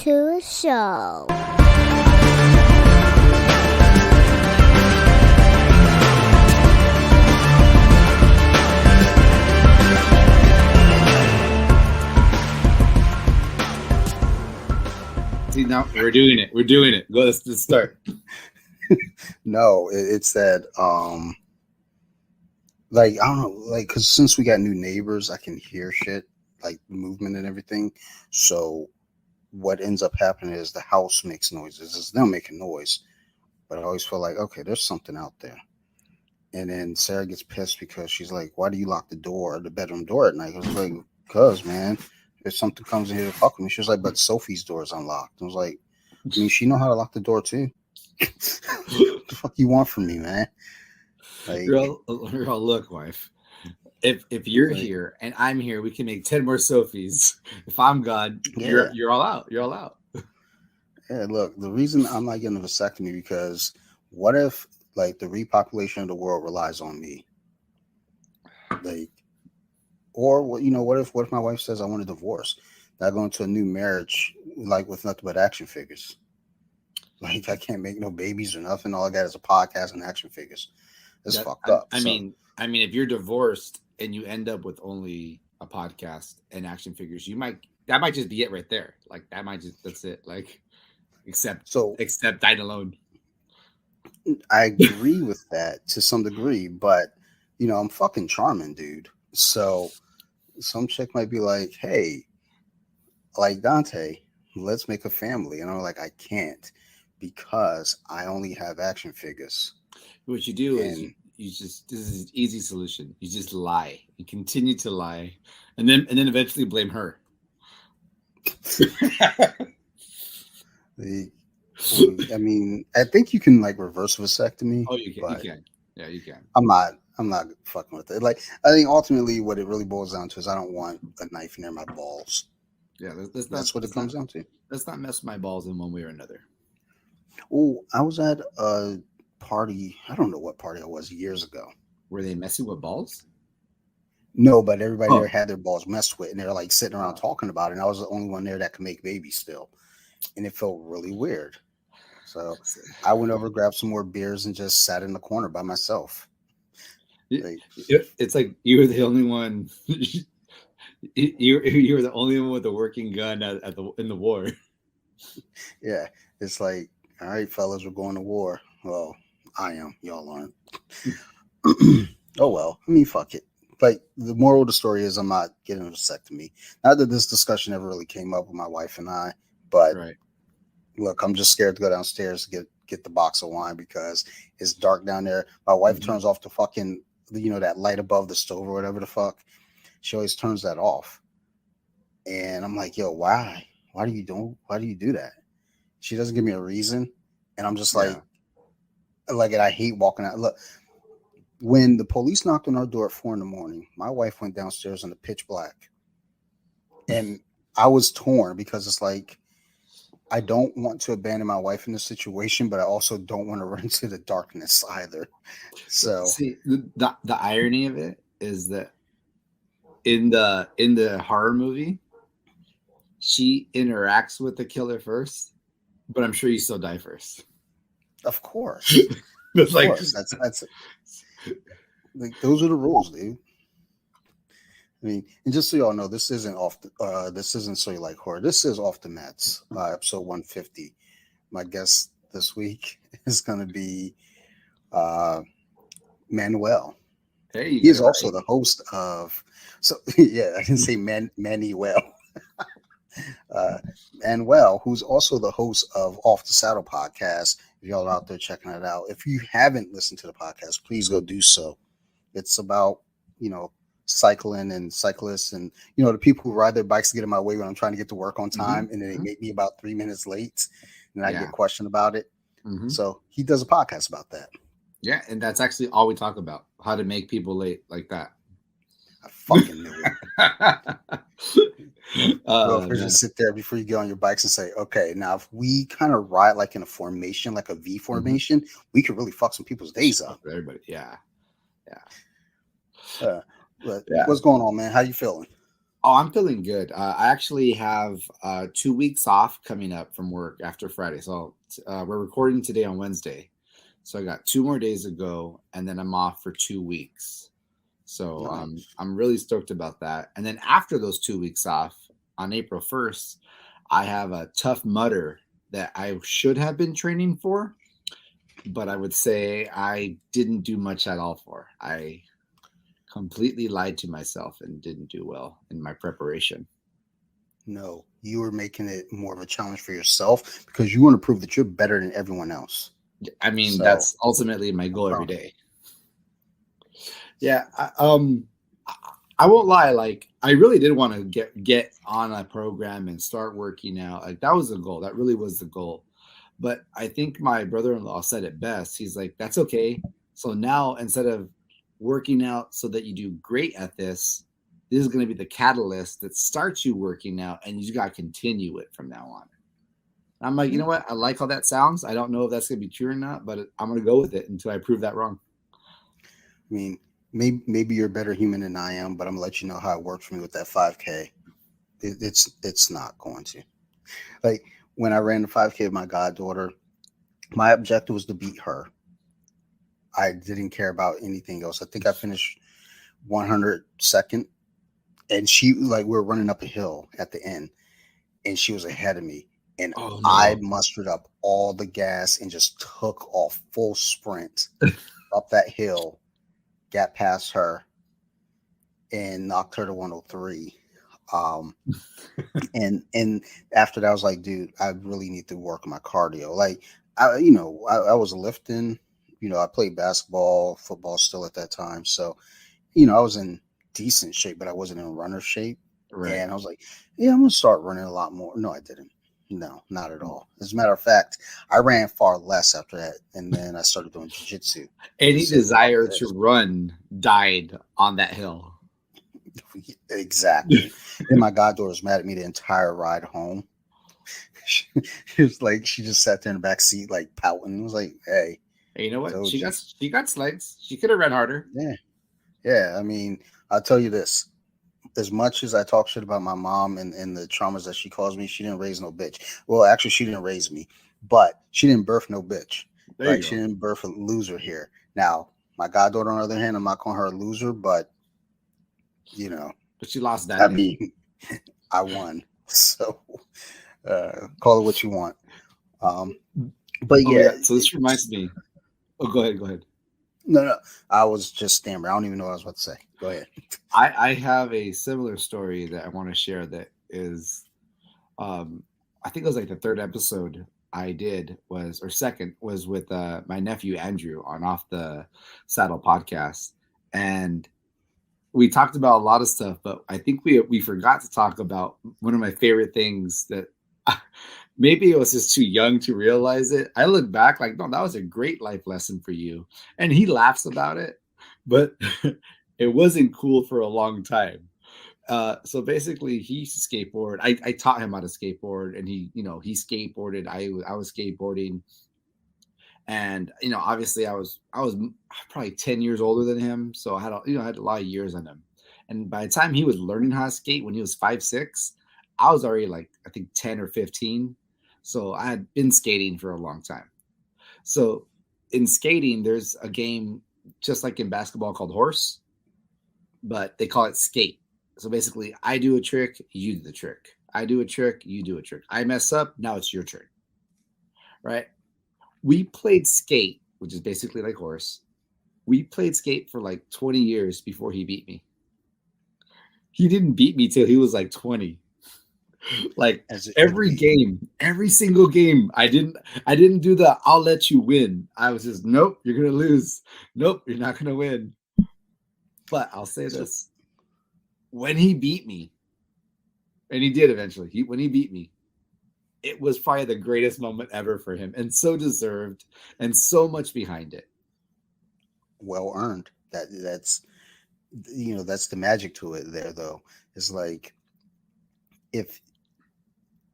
to a show. See, now we're doing it. We're doing it. Go. Let's start. No, it's that like I don't know, like because since we got new neighbors, I can hear shit like movement and everything. So what ends up happening is the house makes noises. It's them making noise, but I always feel like okay, there's something out there. And then Sarah gets pissed because she's like, "Why do you lock the bedroom door at night?" I was like, "Cause man, if something comes in here to fuck with me," she was like, "But Sophie's door is unlocked." I was like, "I mean, she know how to lock the door too." What the fuck you want from me, man? Like, Look, wife. If you're here and I'm here, we can make 10 more Sophies. If I'm gone, you're all out. You're all out. Yeah, look, the reason I'm not getting a vasectomy because what if like the repopulation of the world relies on me? Like, or what if my wife says I want a divorce? I go into a new marriage like with nothing but action figures. Like I can't make no babies or nothing. All I got is a podcast and action figures. It's fucked up. I mean, if you're divorced and you end up with only a podcast and action figures, that might just be it right there. Like that's it. Like except dying alone. I agree with that to some degree, but I'm fucking charming, dude. So some chick might be like, "Hey, like Dante, let's make a family," and I'm like, "I can't because I only have action figures." What you do is this is an easy solution. You just lie. You continue to lie, and then eventually blame her. I mean, I think you can like reverse vasectomy. Oh, you can. Yeah, you can. I'm not fucking with it. Like, I think ultimately what it really boils down to is I don't want a knife near my balls. Yeah, that's what it comes down to. Let's not mess my balls in one way or another. Oh, I was at a party. I don't know what party I was years ago. Were they messing with balls? No, but everybody there had their balls messed with, and they're like sitting around talking about it. And I was the only one there that could make babies still, and it felt really weird. So I went over, grabbed some more beers, and just sat in the corner by myself. It's like you were the only one. You were the only one with a working gun in the war. Yeah, it's like, all right, fellas, we're going to war. Well, I am. Y'all aren't. Oh well. I mean, fuck it. Like the moral of the story is, I'm not getting a vasectomy. Not that this discussion ever really came up with my wife and I, but look, I'm just scared to go downstairs to get the box of wine because it's dark down there. My wife turns off the fucking, that light above the stove or whatever the fuck. She always turns that off. And I'm like, yo, why? Why do you do that? She doesn't give me a reason. And I'm just like, and I hate walking out. Look, when the police knocked on our door at 4 a.m, my wife went downstairs in the pitch black. And I was torn because it's like, I don't want to abandon my wife in this situation, but I also don't want to run into the darkness either. So see, the irony of it is that in the horror movie, she interacts with the killer first, but I'm sure you still die first. Of course. That's like those are the rules, dude. I mean, and just so y'all know, this isn't So You Like Horror. This is Off the Mats, episode 150. My guest this week is going to be Mannuel. He is also the host of. So yeah, I didn't say Manuel. Manuel, who's also the host of Off the Saddle podcast. If y'all are out there checking it out, if you haven't listened to the podcast, please go do so. It's about cycling and cyclists and the people who ride their bikes to get in my way when I'm trying to get to work on time, and then they make me about 3 minutes late, and I get questioned about it. So he does a podcast about that. Yeah, and that's actually all we talk about: how to make people late like that. I fucking knew it. Just sit there before you get on your bikes and say, okay, now if we kind of ride like in a formation, like a V formation, we could really fuck some people's days up. Everybody, yeah. But what's going on, man? How you feeling? Oh, I'm feeling good. I actually have 2 weeks off coming up from work after Friday. So we're recording today on Wednesday. So I got 2 more days to go, and then I'm off for 2 weeks. So Nice. I'm really stoked about that. And then after those 2 weeks off, on April 1st, I have a tough mutter that I should have been training for, but I would say I didn't do much at all for. I completely lied to myself and didn't do well in my preparation. No, you were making it more of a challenge for yourself because you want to prove that you're better than everyone else. I mean, So that's ultimately my I'm goal every proud of day. Yeah, I won't lie. Like, I really did want to get on a program and start working out. Like, that was the goal. That really was the goal. But I think my brother-in-law said it best. He's like, "That's okay. So now instead of working out so that you do great at this is going to be the catalyst that starts you working out, and you got to continue it from now on." And I'm like, you you. know what? I like how that sounds. I don't know if that's going to be true or not, but I'm going to go with it until I prove that wrong. I mean, maybe you're a better human than I am, but I'm gonna let you know how it worked for me with that 5K. It's not going to like when I ran the 5K with my goddaughter. My objective was to beat her. I didn't care about anything else. I think I finished 102nd, and she like we were running up a hill at the end, and she was ahead of me, and Oh I no! mustered up all the gas and just took off full sprint up that hill, got past her, and knocked her to 103. Um, and after that, I was like, dude, I really need to work on my cardio. Like, I was lifting. I played basketball, football still at that time, so I was in decent shape, but I wasn't in runner shape. Right. And I was like, yeah, I'm gonna start running a lot more. No, I didn't. No, not at all. As a matter of fact, I ran far less after that, and then I started doing jujitsu and Any said, "Fuck desire to this." run died on that hill. Exactly. And my goddaughter was mad at me the entire ride home. She, she was like, she just sat there in the back seat, like pouting. I was like, "Hey, And you know what? told you." She got legs. She could have ran harder. Yeah, yeah. I mean, I'll tell you this: as much as I talk shit about my mom and the traumas that she caused me, she didn't raise no bitch. Well, actually, she didn't raise me, but she didn't birth no bitch. There you Like, she go. didn't birth a loser here. Now, my goddaughter, on the other hand, I'm not calling her a loser, but you know, But she lost that I day. mean, I won. So call it what you want. Um, but Oh yeah, yeah. So this reminds me. Oh, go ahead. Go ahead. no, no, I was just stammering. I don't even know what I was about to say. Go ahead. I have a similar story that I want to share. That is, um, I think it was like the third episode I did was, or second was with my nephew Andrew on Off the Saddle podcast, and we talked about a lot of stuff, but I think we forgot to talk about one of my favorite things that maybe it was just too young to realize it. I look back like, no, that was a great life lesson for you. And he laughs about it, but it wasn't cool for a long time. So basically, he used to skateboard. I taught him how to skateboard, and he skateboarded. I was skateboarding, and obviously I was probably 10 years older than him, so I had a lot of years on him. And by the time he was learning how to skate when he was 5 6, I was already like I think 10 or 15, so I had been skating for a long time. So in skating there's a game just like in basketball called horse, but they call it skate. So basically I do a trick, you do the trick. I do a trick, you do a trick. I mess up, now it's your turn, right? We played skate, which is basically like horse. We played skate for like 20 years before he beat me. He didn't beat me till he was like 20. Like As it should every be. game, every single game, I didn't do the I'll let you win. I was just nope, you're gonna lose. Nope, you're not gonna win. But I'll say So, this. When he beat me, and he did eventually, when he beat me, it was probably the greatest moment ever for him, and so deserved, and so much behind it. well earned. That's the magic to it there though. It's like if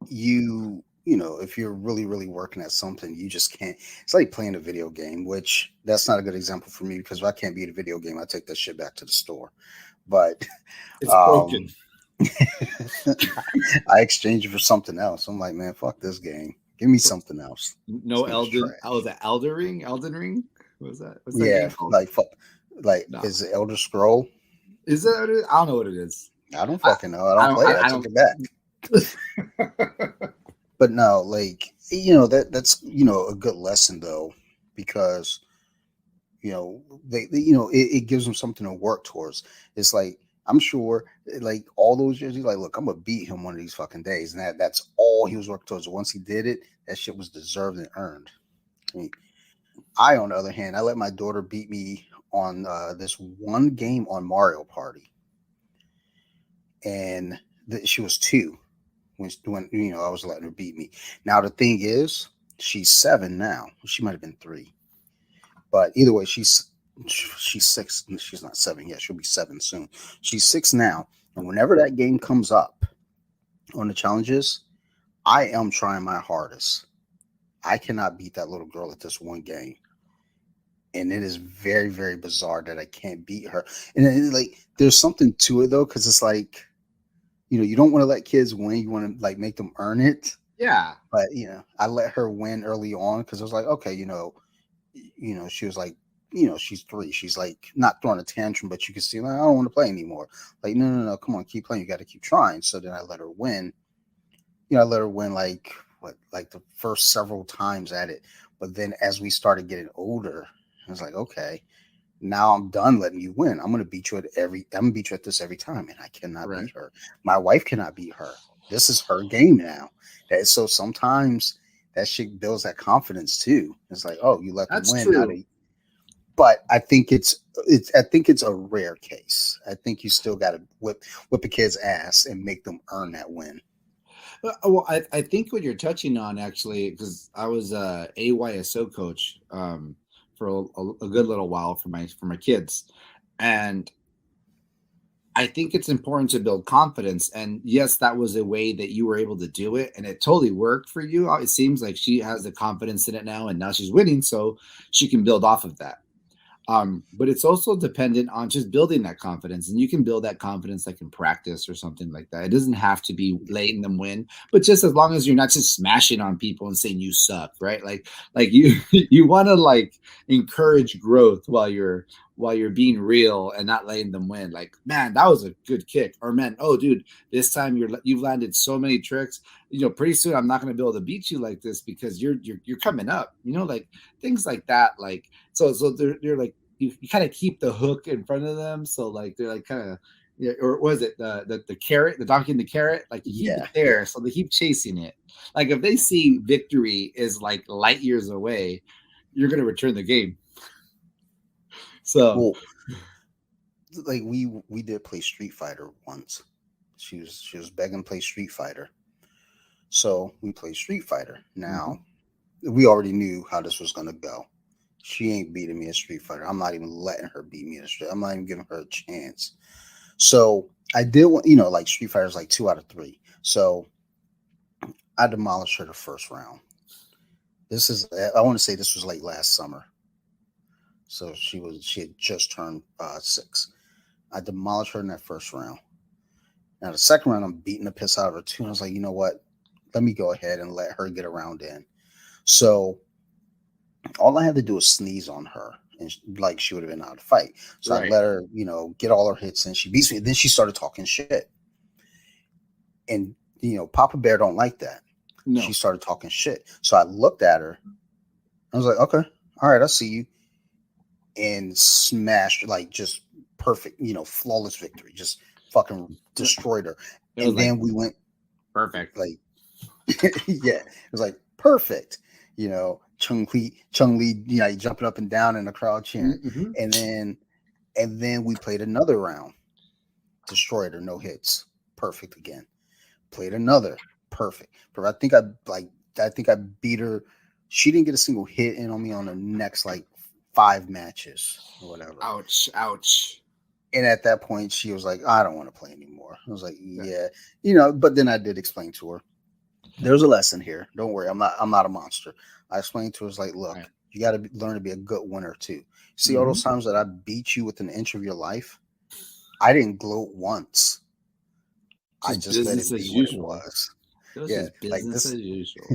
if you're really really working at something, you just can't. It's like playing a video game, which that's not a good example for me because if I can't beat a video game, I take that shit back to the store. But It's um broken. I exchanged it for something else. I'm like, man, fuck this game. Give me So something else. This no game is Elden. Oh, was trash. it Elden Ring? Elden Ring? What was that? What's that Yeah, game called? like fuck, like No, is it Elder Scroll? is that what it is? I don't know what it is. I don't I fucking know. I I don't don't. play it. I I took don't. it back. But no, like that's a good lesson though, because it gives them something to work towards. It's like I'm sure like all those years he's like, look, I'm gonna beat him one of these fucking days, and that's all he was working towards. Once he did it, that shit was deserved and earned. I mean, on the other hand, I let my daughter beat me on this one game on Mario Party, and she was 2 when I was letting her beat me. Now the thing is, she's 7 now. She might have been 3, but either way, she's 6. She's not 7 yet. She'll be 7 soon. She's 6 now, and whenever that game comes up on the challenges, I am trying my hardest. I cannot beat that little girl at this one game. And it is very, very bizarre that I can't beat her. And like, there's something to it though, because it's like, you don't want to let kids win. You want to like make them earn it. Yeah. But I let her win early on because I was like, okay, she was like, she's 3. She's like not throwing a tantrum, but you can see, like, I don't want to play anymore. Like, no, no, no, come on, keep playing. You got to keep trying. So then I let her win. I let her win like the first several times at it. But then as we started getting older, I was like, okay, now I'm done letting you win. I'm gonna beat you at this every time, and I cannot Right. beat her. My wife cannot beat her. This is her game now. So sometimes that shit builds that confidence too. It's like, oh, you let them That's win now. true. But I think it's a rare case. I think you still got to whip a kid's ass and make them earn that win. Well, I think what you're touching on actually, because I was a AYSO coach for a good little while for my kids, and I think it's important to build confidence. And yes, that was a way that you were able to do it, and it totally worked for you. It seems like she has the confidence in it now, and now she's winning, so she can build off of that. But it's also dependent on just building that confidence, and you can build that confidence like in practice or something like that. It doesn't have to be letting them win, but just as long as you're not just smashing on people and saying you suck, right? Like you you want to like encourage growth while you're being real and not letting them win. Like, man, that was a good kick, or man, oh dude, this time you've landed so many tricks. Pretty soon I'm not going to be able to beat you like this because you're coming up. Like things like that. Like so they're like you kind of keep the hook in front of them, so like they're like kind of or was it the carrot, the donkey and the carrot, like you keep it Yeah, there yeah. so they keep chasing it. Like if they see victory is like light years away, you're going to return the game. So Well, like we did play Street Fighter once. She was begging to play Street Fighter, so we played Street Fighter. mm-hmm. Now we already knew how this was gonna go. She ain't beating me at Street Fighter. I'm not even letting her beat me at Street. I'm not even giving her a chance. So I did want, like Street Fighter is like 2 out of 3. So I demolished her the first round. I want to say this was like last summer. So she had just turned 6. I demolished her in that first round. Now the second round, I'm beating the piss out of her too. And I was like, you know what? Let me go ahead and let her get a round in. So all I had to do was sneeze on her, and like she would have been out of the fight. So I Right. let her, get all her hits in. She beats me. Then she started talking shit, and Papa Bear don't like that. She No. started talking shit. So I looked at her. I was like, okay, all right, I see you, and smashed like just perfect, flawless victory. Just fucking destroyed her. It was And like then we went perfect. like, yeah, it was like perfect. Chung Li, jumping up and down in the crowd cheering. Mm-hmm. And then we played another round, destroyed her, no hits, perfect again. Played another, perfect. But I think I beat her. She didn't get a single hit in on me on the next like 5 matches or whatever. Ouch, ouch. And at that point, she was like, I don't want to play anymore. I was like, Yeah. yeah, but then I did explain to her, there's a lesson here. Don't worry, I'm not a monster. I explained to her, like, look, Right. you got to learn to be a good winner too. See all Mm-hmm. those times that I beat you with an inch of your life? I didn't gloat once. I Just just let business it be as what it usual. was. It was Yeah, just like business as usual.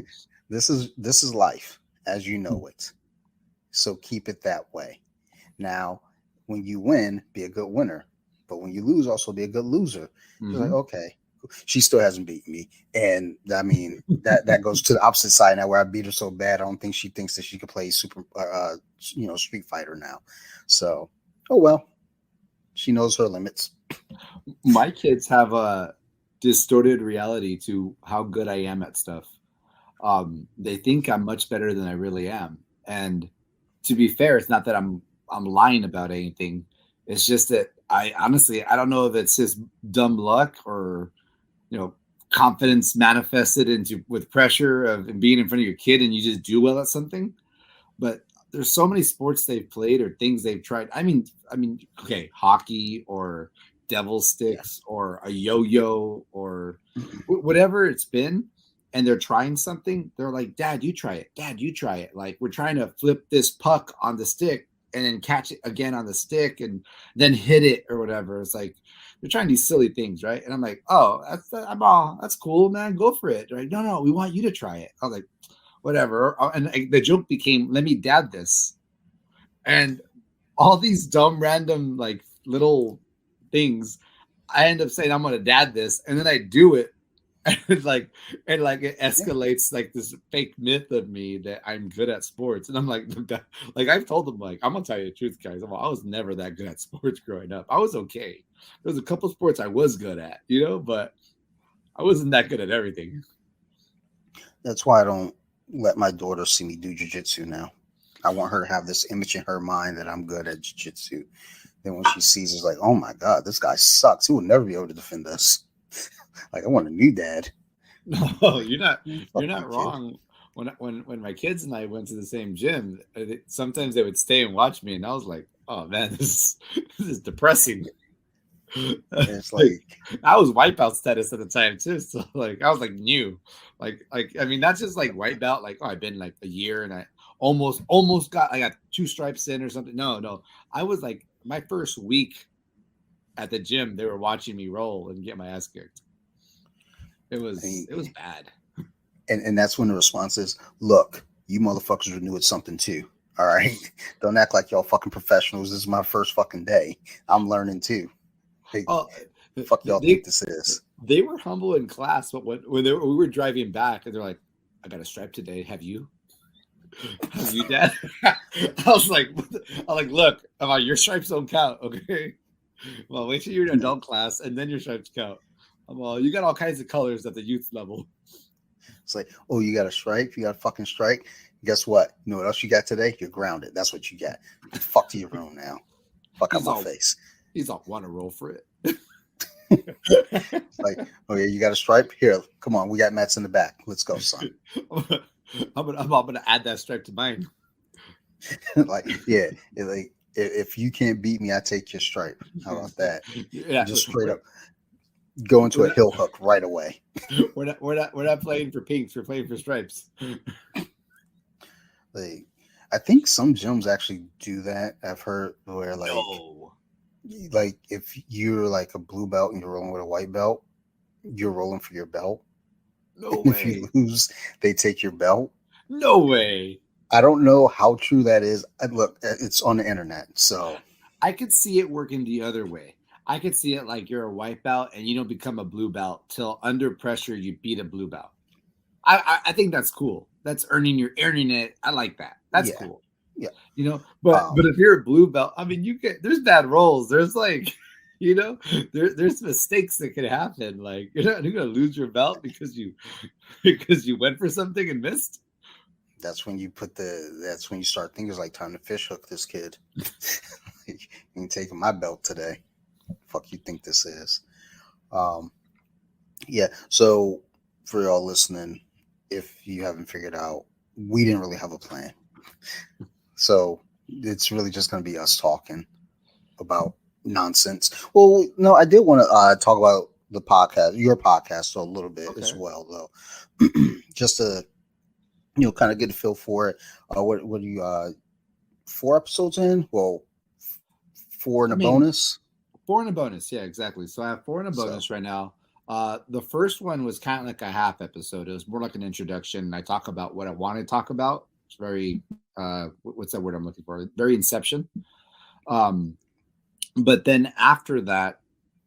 this is life as you know it. So keep it that way. Now, when you win, be a good winner. But when you lose, also be a good loser. She's like, Mm-hmm. okay. She still hasn't beaten me. And I mean, that goes to the opposite side now where I beat her so bad. I don't think she thinks that she could play Street Fighter now. So, oh well, she knows her limits. My kids have a distorted reality to how good I am at stuff. They think I'm much better than I really am. And to be fair, it's not that I'm lying about anything. It's just that I honestly I don't know if it's just dumb luck or confidence manifested into with pressure of and being in front of your kid and you just do well at something. But there's so many sports they've played or things they've tried. I mean, okay, hockey or devil Yeah. sticks or a yo-yo or whatever it's been, and they're trying something. They're like, "Dad, you try it. Dad, you try it." Like we're trying to flip this puck on the stick and then catch it again on the stick and then hit it or whatever. It's like they're trying these silly things, right? And I'm like, "Oh, that's cool, man. Go for it." They're like, "No, no, we want you to try it." I was like, whatever. And the joke became, let me dad this. And all these dumb, random, like little things, I end up saying, I'm going to dad this. And then I do it. And it Yeah. escalates like this fake myth of me that I'm good at sports. And I'm like, like I've told them, like, I'm going to tell you the truth, guys. I was never that good at sports growing up. I was okay. There was a couple sports I was good at, but I wasn't that good at everything. That's why I don't let my daughter see me do jujitsu now. I want her to have this image in her mind that I'm good at jujitsu. Then when she sees it's like, oh my God, this guy sucks. He will never be able to defend us. Like, I want a new dad. No, you're not. You're Fuck you, not kid. wrong. When my kids and I went to the same gym, sometimes they would stay and watch me, and I was like, "Oh man, this is depressing." It's Like, like, I was wipeout status at the time too, so like I was like new, like I mean that's just like white belt. Like I've been like a year, and I almost got 2 stripes in or something. No, no, I was like my first week at the gym. They were watching me roll and get my ass kicked. It I was mean, it was bad. and that's when the response is, look, you motherfuckers are new at something too. All right. Don't act like y'all fucking professionals. This is my first fucking day. I'm learning too. Hey, Oh, fuck y'all think they this is? they were humble in class, but when we were driving back, and they're like, "I got a stripe today. Have you? Have you, Dad?" I was like, "I'm like, look, I'm like, your stripes don't count, okay? Well, wait till you're in adult class, and then your stripes count. I'm all, you got all kinds of colors at the youth level." It's like, oh, you got a strike? You got a fucking strike? Guess what? You know what else you got today? You're grounded. That's what you got. Get the fuck to your room now. Fuck out He's my all face. he's all want to roll for it. It's like, oh yeah, you got a stripe? Here, come on. We got mats in the back. Let's go, son. I'm gonna add that stripe to mine. Like, yeah, like if you can't beat me, I take your stripe. How about that? Yeah, Just straight up go into a we're hill hook right away. we're not playing for pinks. We're playing for stripes. Like, I think some gyms actually do that. I've heard where No, like if you're like a blue belt and you're rolling with a white belt, you're rolling for your belt. no If you way, lose, they take your belt. no way. I don't know how true that is. Look, it's on the internet, so I could see it working the other way. I could see it like you're a white belt and you don't become a blue belt till under pressure you beat a blue belt. I think that's cool. That's earning it. I like that. That's yeah, cool. yeah. But if you're a blue belt, I mean, you get there's bad rolls. There's like, you know, there's mistakes that could happen. Like you're gonna lose your belt because you went for something and missed. That's when you put the. That's when you start thinking it's like time to fish hook this kid. You ain't taking my belt today. Fuck you think this is? Um, yeah. So for y'all listening, if you haven't figured out, we didn't really have a plan. So it's really just going to be us talking about nonsense. Well, no, I did want to talk about the podcast, your podcast, a little bit as Okay. well, though, just to kind of get a feel for it. What do you 4 episodes in? Well, four and I a mean, bonus. 4 and a bonus. Yeah, exactly. So I have 4 and a So bonus right now. The first one was kind of like a half episode. It was more like an introduction. I talk about what I want to talk about. It's very what's that word I'm looking for? Very Inception. Um, but then after that,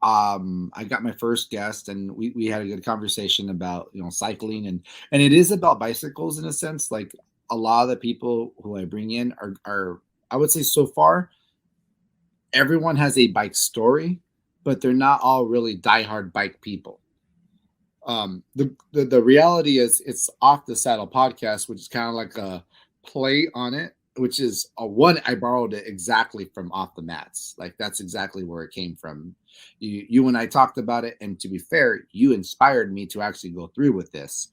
I got my first guest, and we had a good conversation about cycling, and it is about bicycles in a sense. Like a lot of the people who I bring in are I would say so far everyone has a bike story, but they're not all really diehard bike people. The reality is it's Off the Saddle podcast, which is kind of like a play on it, which is a one. I borrowed it exactly from Off the Mats. Like that's exactly where it came from. You and I talked about it, and to be fair, you inspired me to actually go through with this.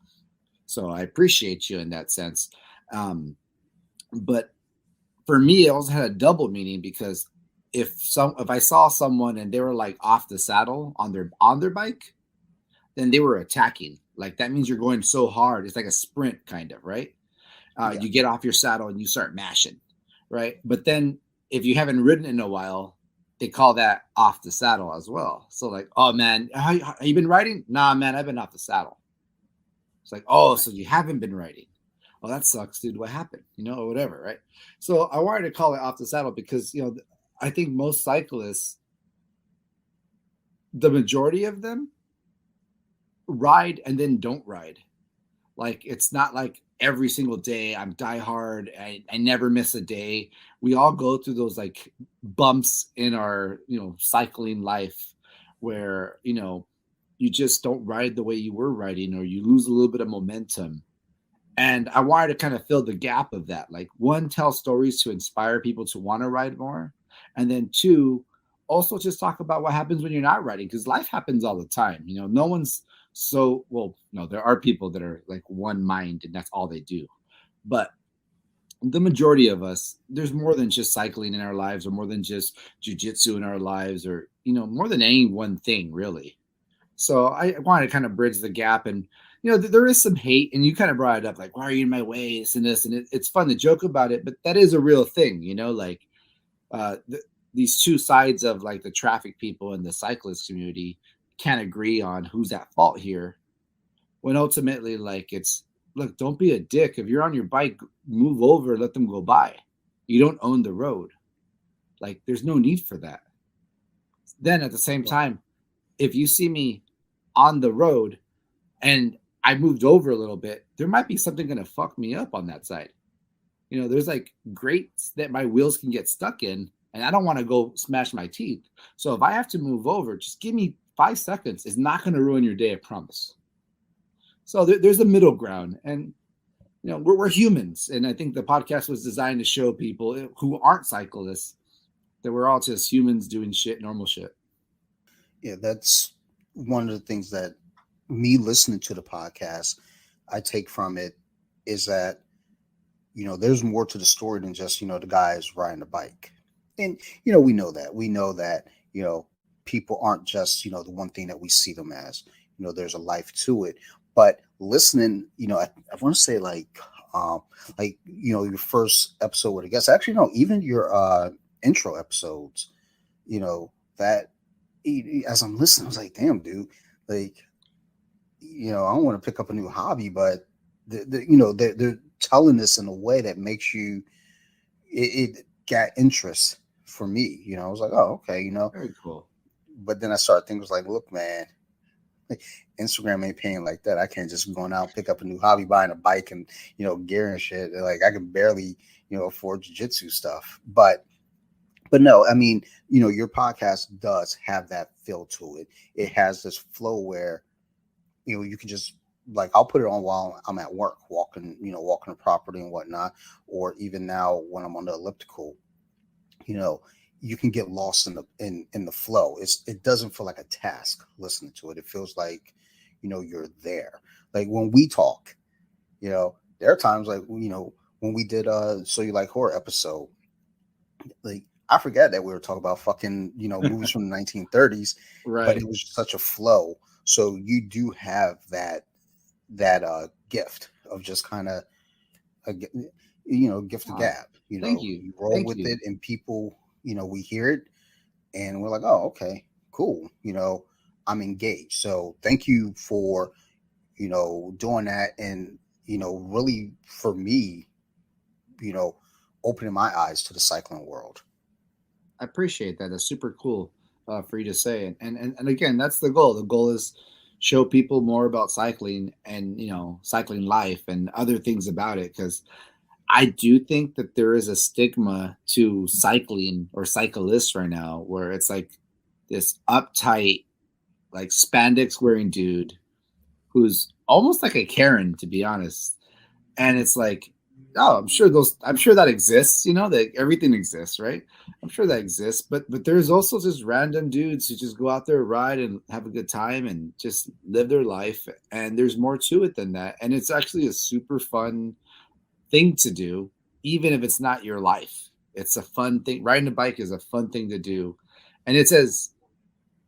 So I appreciate you in that sense. Um, but for me, it also had a double meaning because if I saw someone and they were like off the saddle on their bike, then they were attacking. Like that means you're going so hard. It's like a sprint kind of, right? Yeah. You get off your saddle and you start mashing, right? But then if you haven't ridden in a while, they call that off the saddle as well. So like, oh man, have you been riding? Nah, man, I've been off the saddle. It's like, oh, Right. so you haven't been riding. Oh, that sucks, dude. What happened? Or whatever, right? So I wanted to call it off the saddle because I think most cyclists, the majority of them, ride and then don't ride. Like it's not like every single day I'm die hard. I never miss a day. We all go through those like bumps in our cycling life where you just don't ride the way you were riding, or you lose a little bit of momentum. And I wanted to kind of fill the gap of that. Like one, tell stories to inspire people to want to ride more, and then two, also just talk about what happens when you're not riding, because life happens all the time. No one's so well. No, there are people that are like one mind and that's all they do, but the majority of us, there's more than just cycling in our lives, or more than just jujitsu in our lives, or more than any one thing really. So I wanted to kind of bridge the gap, and there is some hate, and you kind of brought it up, like, why are you in my way, this and this, and it's fun to joke about it, but that is a real thing, like these two sides of like the traffic people and the cyclist community can't agree on who's at fault here. When ultimately, like, it's look, don't be a dick. If you're on your bike, move over, let them go by. You don't own the road. Like, there's no need for that. Then at the same Well, time, if you see me on the road and I moved over a little bit, there might be something going to fuck me up on that side. There's like grates that my wheels can get stuck in, and I don't want to go smash my teeth. So if I have to move over, just give me 5 seconds. It's not going to ruin your day, I promise. So there's a middle ground, and we're humans, and I think the podcast was designed to show people who aren't cyclists that we're all just humans doing shit, normal shit. yeah, that's one of the things that me listening to the podcast, I take from it is that there's more to the story than just the guys riding the bike, and we know that people aren't just the one thing that we see them as. There's a life to it, but listening, I want to say your first episode with a guest. Actually, no, even your intro episodes. That as I'm listening, I was like, damn, dude, like I don't want to pick up a new hobby, but they're telling this in a way that makes you it got interest for me. I was like, oh, okay, Very cool. but then I started thinking, was like, look, man, like, Instagram ain't paying like that. I can't just go out, pick up a new hobby, buying a bike and gear and shit. Like I can barely afford jiu-jitsu stuff. But no, I mean, your podcast does have that feel to it. It has this flow where you can just, like, I'll put it on while I'm at work, walking the property and whatnot, or even now when I'm on the elliptical. You know, you can get lost in the flow. It doesn't feel like a task listening to it. It feels like you're there. Like when we talk, there are times like when we did So You Like Horror episode, like I forget that we were talking about fucking movies from the 1930s, but Right. it was such a flow. So you do have that gift of just kind of gift the Aw, gap. thank you. You roll Thank with you. it, and people we hear it, and we're like, oh, okay, cool. I'm engaged. So thank you for, doing that. And, really for me, you know, opening my eyes to the cycling world. I appreciate that. That's super cool for you to say. And again, that's the goal. The goal is show people more about cycling and cycling life and other things about it. Because I do think that there is a stigma to cycling or cyclists right now, where it's like this uptight, like spandex wearing dude who's almost like a Karen, to be honest. And it's like, oh, I'm sure that exists, that everything exists, right? I'm sure that exists, but there's also just random dudes who just go out there, ride and have a good time and just live their life, and there's more to it than that, and it's actually a super fun thing to do, even if it's not your life. It's a fun thing. Riding a bike is a fun thing to do, and it says,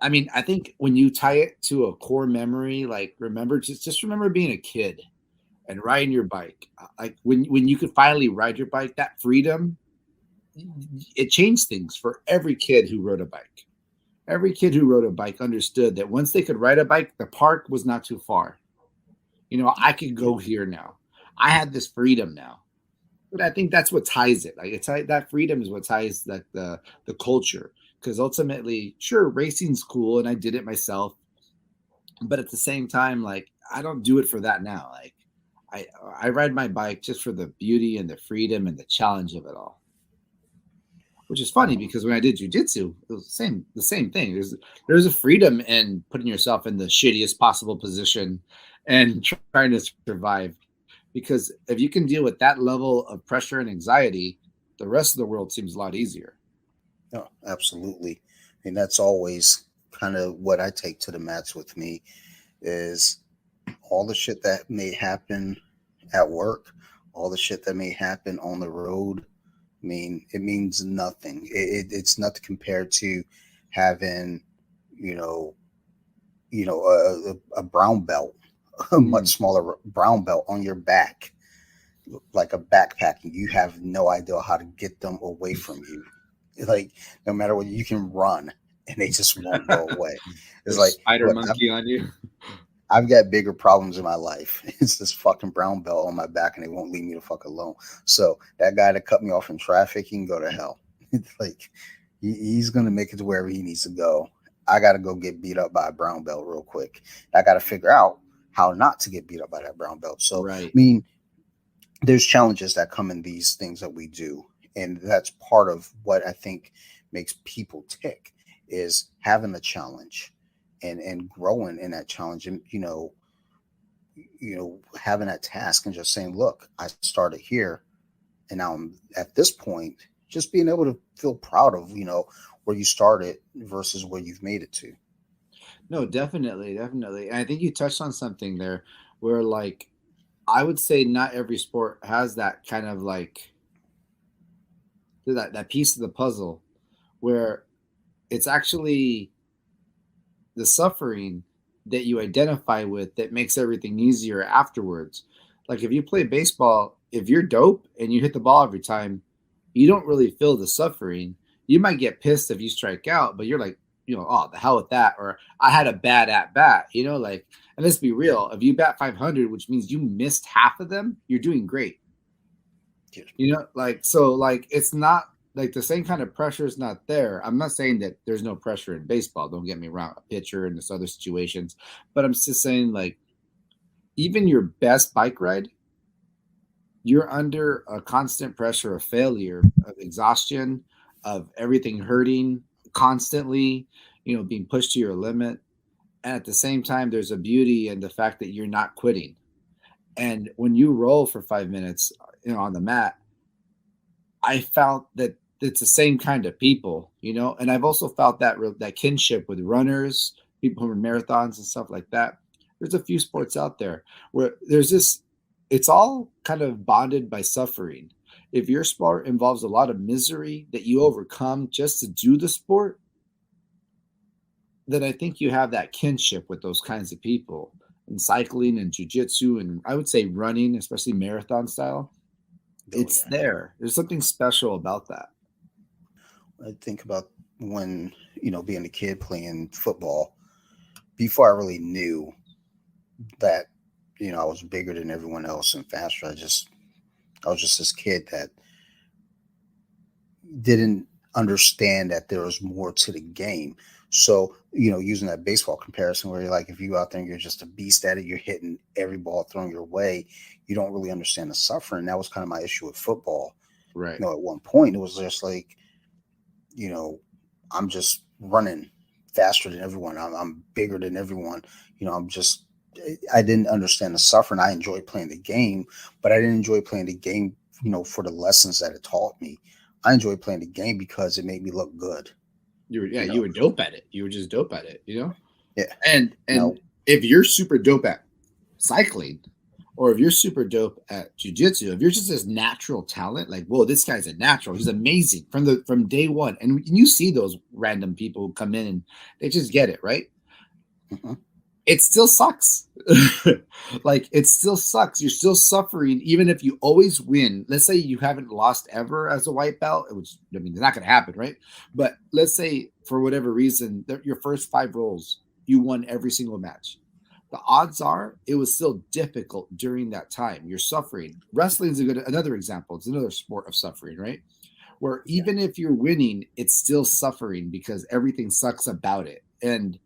I mean, I think when you tie it to a core memory, like remember, just remember being a kid and riding your bike. Like when you could finally ride your bike, that freedom, it changed things for every kid who rode a bike. Every kid who rode a bike understood that once they could ride a bike, the park was not too far. I could go here now. I had this freedom now. But I think that's what ties it. Like that freedom is what ties like the culture. Because ultimately, sure, racing's cool, and I did it myself. But at the same time, like I don't do it for that now. Like I ride my bike just for the beauty and the freedom and the challenge of it all. Which is funny because when I did jujitsu, it was the same thing. There's a freedom in putting yourself in the shittiest possible position and trying to survive. Because if you can deal with that level of pressure and anxiety, the rest of the world seems a lot easier. No, absolutely. And that's always kind of what I take to the mats with me is all the shit that may happen at work, all the shit that may happen on the road. I mean, it means nothing. It's nothing compared to having, you know, a brown belt, a much Mm. smaller brown belt on your back, like a backpack, and you have no idea how to get them away from you. Like no matter what, you can run, and they just won't go away. It's There's like, spider look, monkey on you. I've got bigger problems in my life. It's this fucking brown belt on my back, and they won't leave me the fuck alone. So that guy that cut me off in traffic, he can go to hell. It's like he's gonna make it to wherever he needs to go. I gotta go get beat up by a brown belt real quick. I gotta figure out how not to get beat up by that brown belt. So I Right. mean, there's challenges that come in these things that we do, and that's part of what I think makes people tick is having a challenge and growing in that challenge, and having that task and just saying, look, I started here and now I'm at this point, just being able to feel proud of where you started versus where you've made it to. No, definitely, definitely. And I think you touched on something there where like I would say not every sport has that kind of like that piece of the puzzle where it's actually the suffering that you identify with that makes everything easier afterwards. Like if you play baseball, if you're dope and you hit the ball every time, you don't really feel the suffering. You might get pissed if you strike out, but you're like, oh, the hell with that. Or I had a bad at bat, like, and let's be real. If you bat 500, which means you missed half of them, you're doing great. Like, so like it's not like the same kind of pressure is not there. I'm not saying that there's no pressure in baseball. Don't get me wrong, a pitcher and this other situations, but I'm just saying like even your best bike ride, you're under a constant pressure of failure, of exhaustion, of everything hurting constantly, being pushed to your limit. And at the same time, there's a beauty in the fact that you're not quitting. And when you roll for 5 minutes, on the mat, I found that it's the same kind of people, and I've also felt that kinship with runners, people who run marathons and stuff like that. There's a few sports out there where there's this, it's all kind of bonded by suffering. If your sport involves a lot of misery that you overcome just to do the sport, then I think you have that kinship with those kinds of people. And cycling and jujitsu, and I would say running, especially marathon style, Oh it's yeah. there. There's something special about that. I think about when being a kid playing football, before I really knew that, I was bigger than everyone else and faster. I was just this kid that didn't understand that there was more to the game. So, using that baseball comparison where you're like, if you out there and you're just a beast at it, you're hitting every ball thrown your way, you don't really understand the suffering. That was kind of my issue with football. Right. At one point, it was just like, you know, I'm just running faster than everyone. I'm bigger than everyone. I'm just, I didn't understand the suffering. I enjoyed playing the game, but I didn't enjoy playing the game, for the lessons that it taught me. I enjoyed playing the game because it made me look good. You were dope at it. You were just dope at it, you know? Yeah. And if you're super dope at cycling, or if you're super dope at jujitsu, if you're just this natural talent, like, whoa, this guy's a natural, he's amazing from day one. And you see those random people who come in and they just get it, right? Mm-hmm. It still sucks. Like, it still sucks. You're still suffering, even if you always win. Let's say you haven't lost ever as a white belt, which, I mean, it's not going to happen, right? But let's say for whatever reason, your first 5 rolls, you won every single match. The odds are it was still difficult during that time. You're suffering. Wrestling is another example. It's another sport of suffering, right? Where even if you're winning, it's still suffering because everything sucks about it. And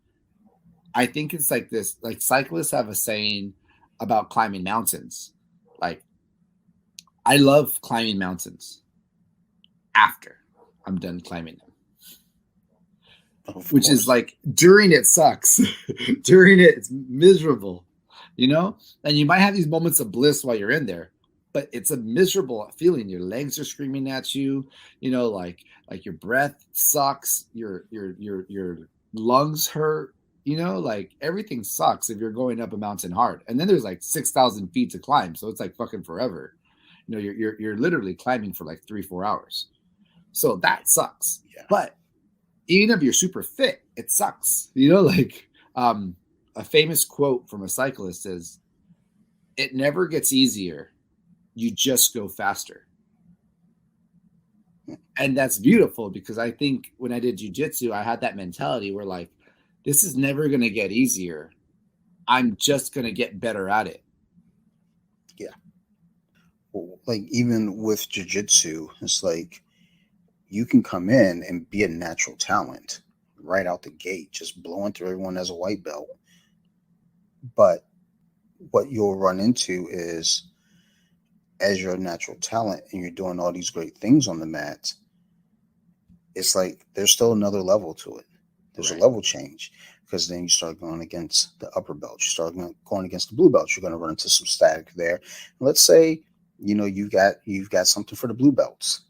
I think it's like this, like cyclists have a saying about climbing mountains. Like, I love climbing mountains after I'm done climbing them. Which is like, during it sucks. During it, it's miserable, And you might have these moments of bliss while you're in there, but it's a miserable feeling. Your legs are screaming at you, like your breath sucks, your lungs hurt, like everything sucks if you're going up a mountain hard. And then there's like 6,000 feet to climb, so it's like fucking forever. You're literally climbing for like 3-4 hours, so that sucks. Yeah. But even if you're super fit, it sucks. Like, a famous quote from a cyclist is, "It never gets easier. You just go faster." And that's beautiful, because I think when I did jujitsu, I had that mentality where, like, this is never going to get easier. I'm just going to get better at it. Yeah. Well, like, even with jiu-jitsu, it's like you can come in and be a natural talent right out the gate, just blowing through everyone as a white belt. But what you'll run into is, as you're a natural talent and you're doing all these great things on the mat, it's like there's still another level to it. There's a level change, because then you start going against the upper belt. You start going against the blue belts. You're going to run into some static there. Let's say, you've got something for the blue belts.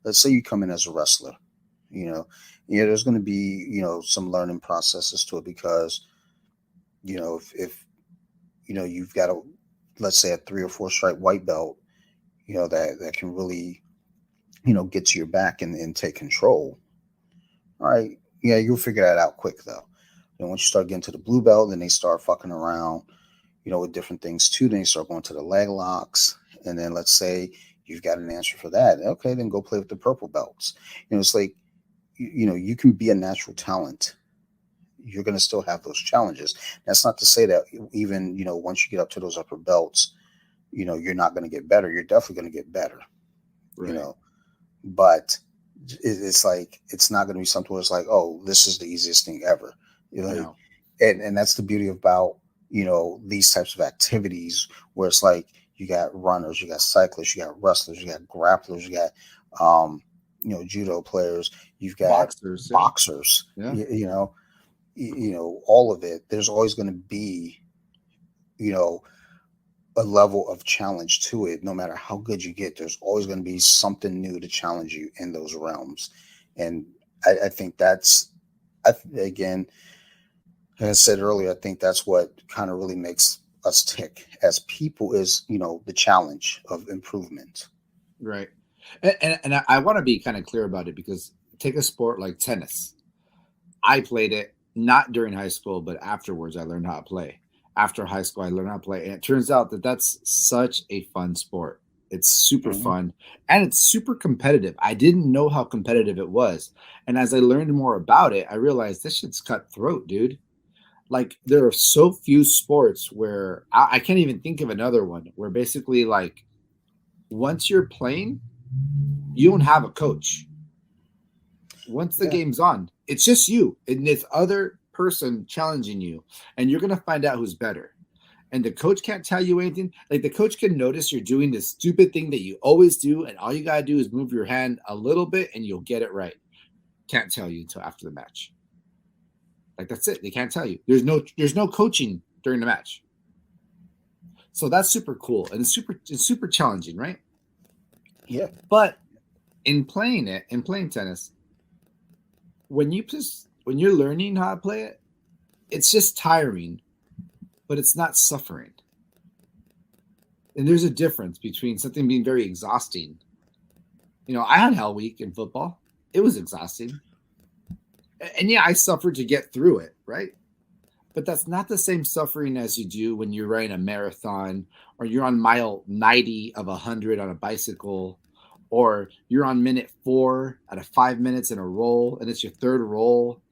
Let's say you come in as a wrestler. There's going to be, some learning processes to it, because, if you've got let's say a 3 or 4 stripe white belt, that can really, get to your back and take control. All right. Yeah, you'll figure that out quick, though. And once you start getting to the blue belt, then they start fucking around, with different things too. Then you start going to the leg locks. And then let's say you've got an answer for that. Okay, then go play with the purple belts. It's like, you can be a natural talent. You're going to still have those challenges. That's not to say that even, once you get up to those upper belts, you're not going to get better. You're definitely going to get better, Right. But it's like, it's not going to be something where it's like, oh, this is the easiest thing ever. No. And that's the beauty about, these types of activities, where it's like, you got runners, you got cyclists, you got wrestlers, you got grapplers, you got, judo players, you've got boxers, Yeah. All of it. There's always going to be, a level of challenge to it. No matter how good you get, there's always going to be something new to challenge you in those realms. And I think that's, again, as I said earlier, I think that's what kind of really makes us tick as people, is, the challenge of improvement. Right. And I want to be kind of clear about it, because take a sport like tennis. I played it not during high school, but afterwards I learned how to play. After high school, I learned how to play. And it turns out that that's such a fun sport. It's super fun, and it's super competitive. I didn't know how competitive it was. And as I learned more about it, I realized this shit's cutthroat, dude. Like there are so few sports where I can't even think of another one where basically like once you're playing, you don't have a coach. Once the Yeah, game's on, it's just you and this other person challenging you, and you're gonna find out who's better. And the coach can't tell you anything. Like the coach can notice you're doing this stupid thing that you always do, and all you gotta do is move your hand a little bit, and you'll get it right. Can't tell you until after the match. Like that's it. They can't tell you. There's no coaching during the match. So that's super cool and it's super challenging, right? yeah, But in playing tennis, when you're learning how to play it, it's just tiring, but it's not suffering. And there's a difference between something being very exhausting. I had Hell Week in football. It was exhausting. And yeah, I suffered to get through it, right? But that's not the same suffering as you do when you're running a marathon or you're on mile 90 of 100 on a bicycle or you're on minute 4 out of 5 minutes in a roll and it's your third roll.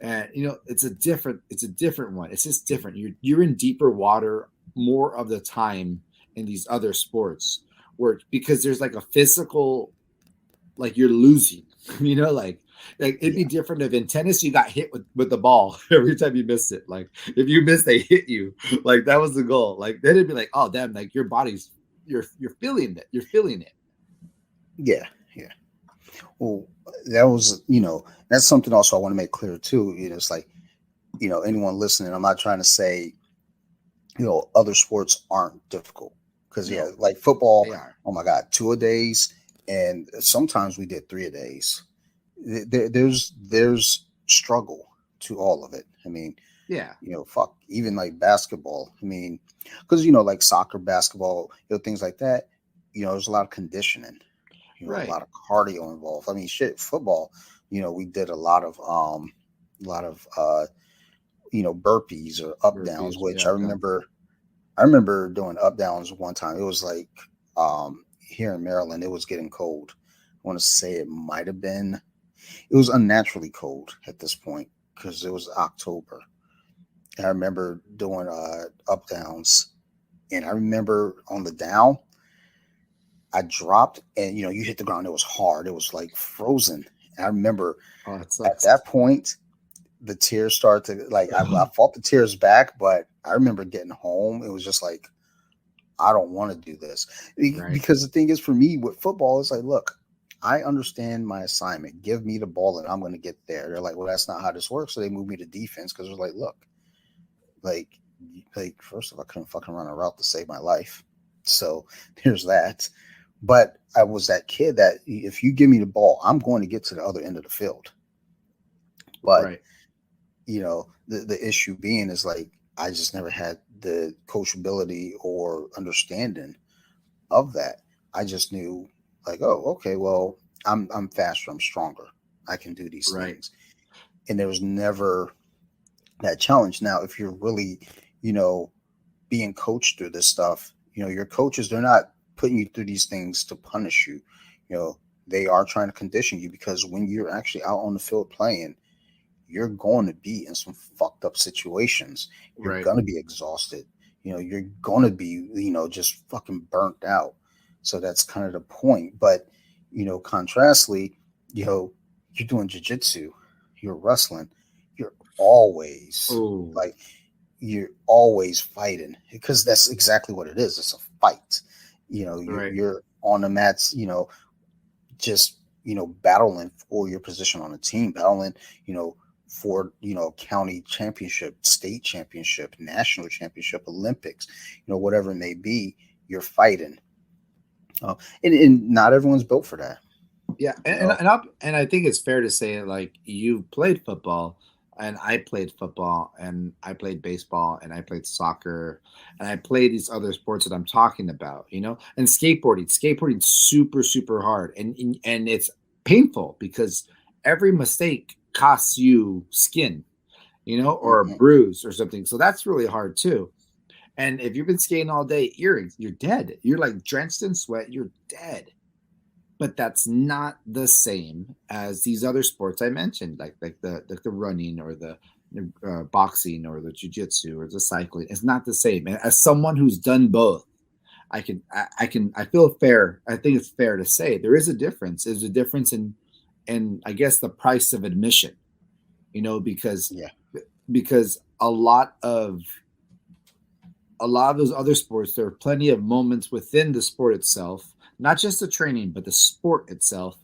And it's a different one. It's just different. You're in deeper water more of the time in these other sports where because there's like a physical, like you're losing, like it'd be yeah, different if in tennis you got hit with the ball every time you missed it. Like if you missed, they hit you. Like that was the goal. Like then it'd be like, oh damn, like your body's you're feeling it. You're feeling it. yeah, yeah. Well, that was, that's something also I want to make clear too. It's like, anyone listening, I'm not trying to say, other sports aren't difficult because yeah, No, like football. they are. Oh my God, 2 a days, and sometimes we did 3 a days. There's struggle to all of it. I mean, Yeah. fuck, even like basketball. I mean, because like soccer, basketball, things like that. There's a lot of conditioning. A Right. lot of cardio involved. I mean, shit, football. We did a lot of burpees or up downs, Burpees. which Yeah. I Come. remember. I remember doing up downs one time. It was like here in Maryland, it was getting cold. I want to say it might have been. It was unnaturally cold at this point because it was October. And I remember doing up downs, and I remember on the down, I dropped, and you hit the ground. It was hard. It was like frozen. And I remember Oh, it at sucks. that point, the tears started to like I fought the tears back, but I remember getting home. It was just like I don't want to do this Right. because the thing is for me with football, it's like, look, I understand my assignment. Give me the ball and I'm going to get there. They're like, well, that's not how this works. So they moved me to defense because they're like, look, like, first of all, I couldn't fucking run a route to save my life. So there's that. But I was that kid that if you give me the ball, I'm going to get to the other end of the field. But Right. the issue being is like I just never had the coachability or understanding of that. I just knew like, oh, okay, well, I'm faster, I'm stronger, I can do these Right. things, and there was never that challenge. Now, if you're really, you know, being coached through this stuff, your coaches, they're not putting you through these things to punish you. You know, they are trying to condition you because when you're actually out on the field playing, you're going to be in some fucked up situations. You're Right. going to be exhausted. You're going to be, just fucking burnt out. So that's kind of the point. But, contrastly, you know, you're doing jujitsu, you're wrestling, you're always Oh. like, you're always fighting because that's exactly what it is. It's a fight. Right. You're on the mats, just battling for your position on the team, battling for county championship, state championship, national championship, Olympics, whatever it may be. You're fighting, and not everyone's built for that. Yeah, you and and know and, I, and I think it's fair to say like you played football, and I played football, and I played baseball, and I played soccer, and I played these other sports that I'm talking about, and skateboarding. Skateboarding's super super hard, and it's painful because every mistake costs you skin, or a Mhm. bruise or something. So that's really hard too. And if you've been skating all day, you're dead. You're like drenched in sweat. You're dead, but that's not the same as these other sports I mentioned, like the running or the boxing or the jiu-jitsu or the cycling. It's not the same. And as someone who's done both, I feel fair. I think it's fair to say there is a difference. There's a difference in I guess the price of admission, because Yeah. a lot of those other sports, there are plenty of moments within the sport itself, not just the training, but the sport itself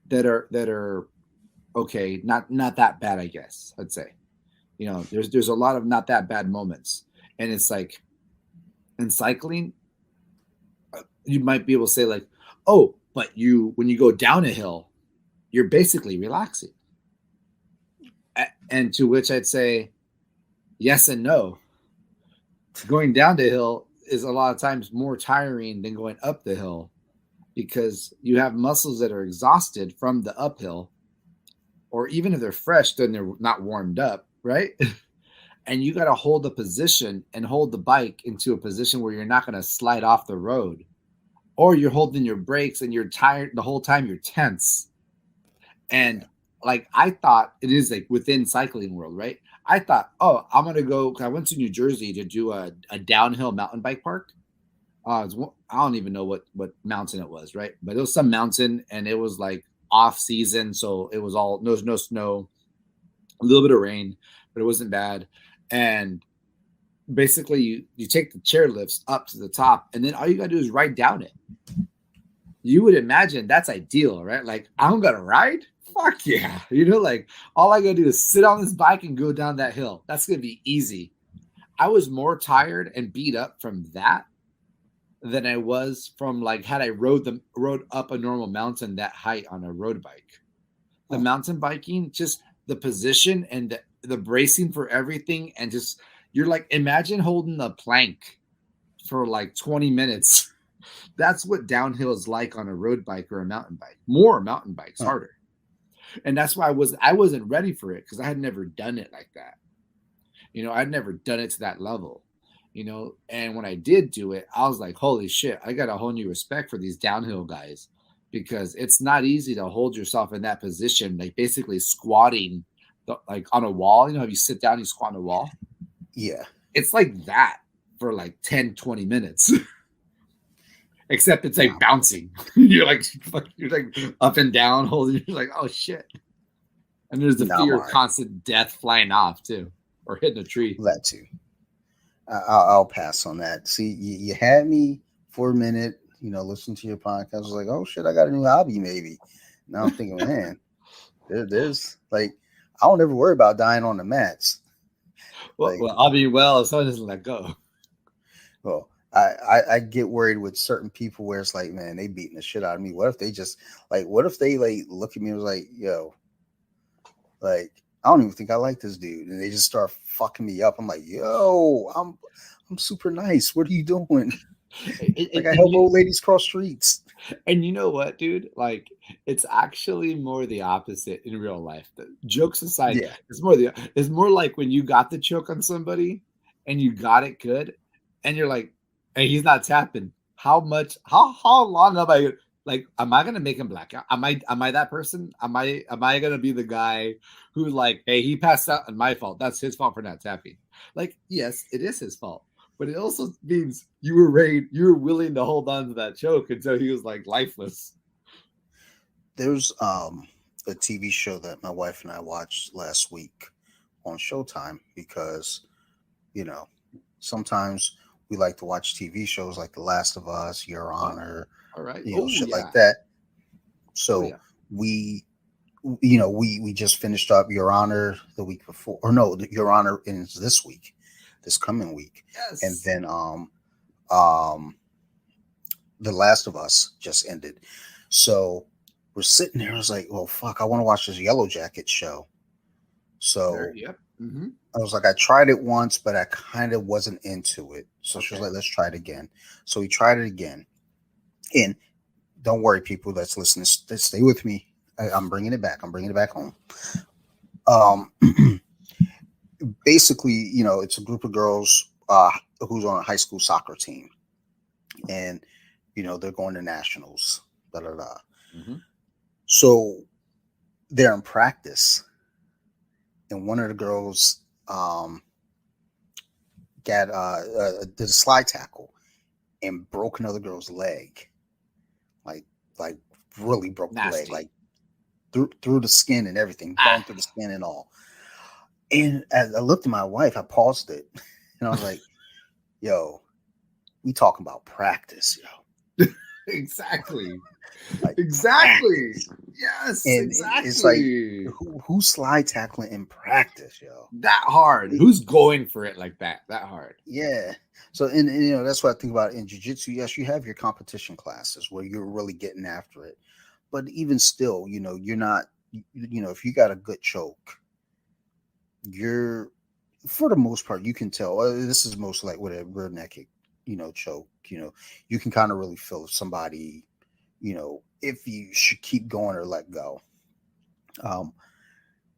that are okay, not that bad, I guess I'd say. There's a lot of not that bad moments, and it's like in cycling, you might be able to say like, oh, but when you go down a hill, you're basically relaxing, and to which I'd say yes and no. Going down the hill is a lot of times more tiring than going up the hill because you have muscles that are exhausted from the uphill, or even if they're fresh, then they're not warmed up, right? And you got to hold the position and hold the bike into a position where you're not going to slide off the road, or you're holding your brakes and you're tired the whole time, you're tense. And like I thought it is like within cycling world, right? I thought, oh, I'm gonna go. I went to New Jersey to do a downhill mountain bike park. I don't even know what mountain it was, right? But it was some mountain, and it was like off season, so it was all no snow, a little bit of rain, but it wasn't bad. And basically, you take the chairlifts up to the top, and then all you gotta do is ride down it. You would imagine that's ideal, right? Like I'm gonna ride. Fuck yeah. Like all I gotta do is sit on this bike and go down that hill. That's gonna be easy. I was more tired and beat up from that than I was from like had I rode up a normal mountain that height on a road bike. The mountain biking, just the position and the bracing for everything, and just you're like imagine holding a plank for like 20 minutes. That's what downhill is like on a road bike or a mountain bike. More mountain bikes, harder. And that's why I wasn't ready for it because I had never done it like that. I'd never done it to that level. And when I did do it, I was like, holy shit, I got a whole new respect for these downhill guys because it's not easy to hold yourself in that position, like basically squatting like on a wall. How you sit down, you squat on a wall. Yeah. It's like that for like 10, 20 minutes. Except it's like bouncing. you're like up and down, holding. You're like, oh shit. And there's the fear of constant death flying off too, or hitting a tree. That too. I'll pass on that. See, you had me for a minute. Listen to your podcast. I was like, oh shit, I got a new hobby maybe. Now I'm thinking, man, there's like, I don't ever worry about dying on the mats. Well, I'll be well. Someone doesn't let go. Well. I get worried with certain people where it's like, man, they beating the shit out of me. What if they like look at me and was like, yo, like, I don't even think I like this dude. And they just start fucking me up. I'm like, yo, I'm super nice. What are you doing? Like I help old ladies cross streets. And you know what, dude? Like it's actually more the opposite in real life. The jokes aside, it's more like when you got the choke on somebody and you got it good and you're like, and he's not tapping. How long am I like? Am I gonna make him black out? Am I that person? Am I gonna be the guy who's like, hey, he passed out and my fault. That's his fault for not tapping. Like, yes, it is his fault, but it also means you were willing to hold on to that choke until he was like lifeless. There's a TV show that my wife and I watched last week on Showtime because, sometimes we like to watch TV shows like The Last of Us, Your Honor, all right, shit like that. So we just finished up Your Honor the week before, or no, Your Honor ends this coming week, and then The Last of Us just ended. So we're sitting there. I was like, well, fuck, I want to watch this Yellow Jacket show. So I was like, I tried it once, but I kind of wasn't into it. So she was like, let's try it again. So we tried it again. And don't worry, people that's listening, stay with me. I'm bringing it back. I'm bringing it back home. Basically, it's a group of girls who's on a high school soccer team. And, they're going to nationals. Blah, blah, blah. Mm-hmm. So they're in practice. And one of the girls um, got did a slide tackle and broke another girl's leg, like like really broke the leg, Nasty. like through the skin and everything, Ah. bone through the skin and all. And as I looked at my wife, I paused it, and I was like, "Yo, we talking about practice, yo, Exactly. like Exactly. practice." Yes, And it's like, exactly. who slide tackling in practice, yo? That hard. It- Who's going for it like that? That hard. yeah. So, and that's what I think about in jiu-jitsu. Yes, you have your competition classes where you're really getting after it, but even still, you're not. If you got a good choke, you're for the most part you can tell. This is most like with a rear naked, choke. You can kind of really feel if somebody, if you should keep going or let go. Um,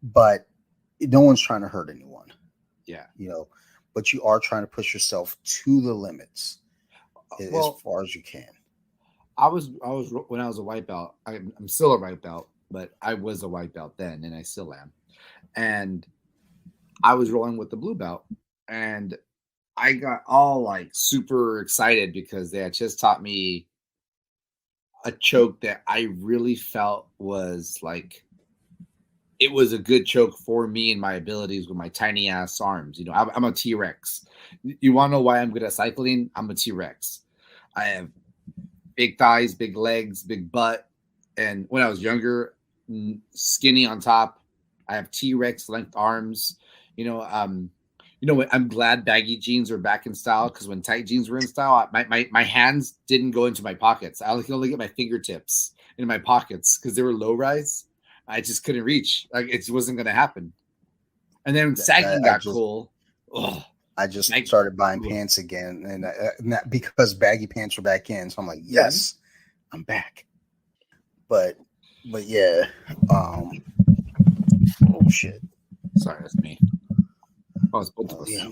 but no one's trying to hurt anyone, Yeah. you know, but you are trying to push yourself to the limits as Well, far as you can. I was when I was a white belt. I'm still a white belt, but I was a white belt then, and I still am. And I was rolling with the blue belt, and I got all like super excited because they had just taught me a choke that I really felt was like it was a good choke for me and my abilities with my tiny ass arms. I'm a T Rex. You want to know why I'm good at cycling? I'm a T Rex. I have big thighs, big legs, big butt. And when I was younger, skinny on top. I have T Rex length arms. You know, um, I'm glad baggy jeans are back in style because when tight jeans were in style, my hands didn't go into my pockets. I could only get my fingertips in my pockets because they were low rise. I just couldn't reach. Like it just wasn't gonna happen. And then when That sagging I got just cool. Oh, I just like, started buying pants again, and that because baggy pants are back in. So I'm like, yeah. yes, I'm back. But yeah, um, oh shit. Sorry, that's me. Oh, it's both of Oh us. yeah,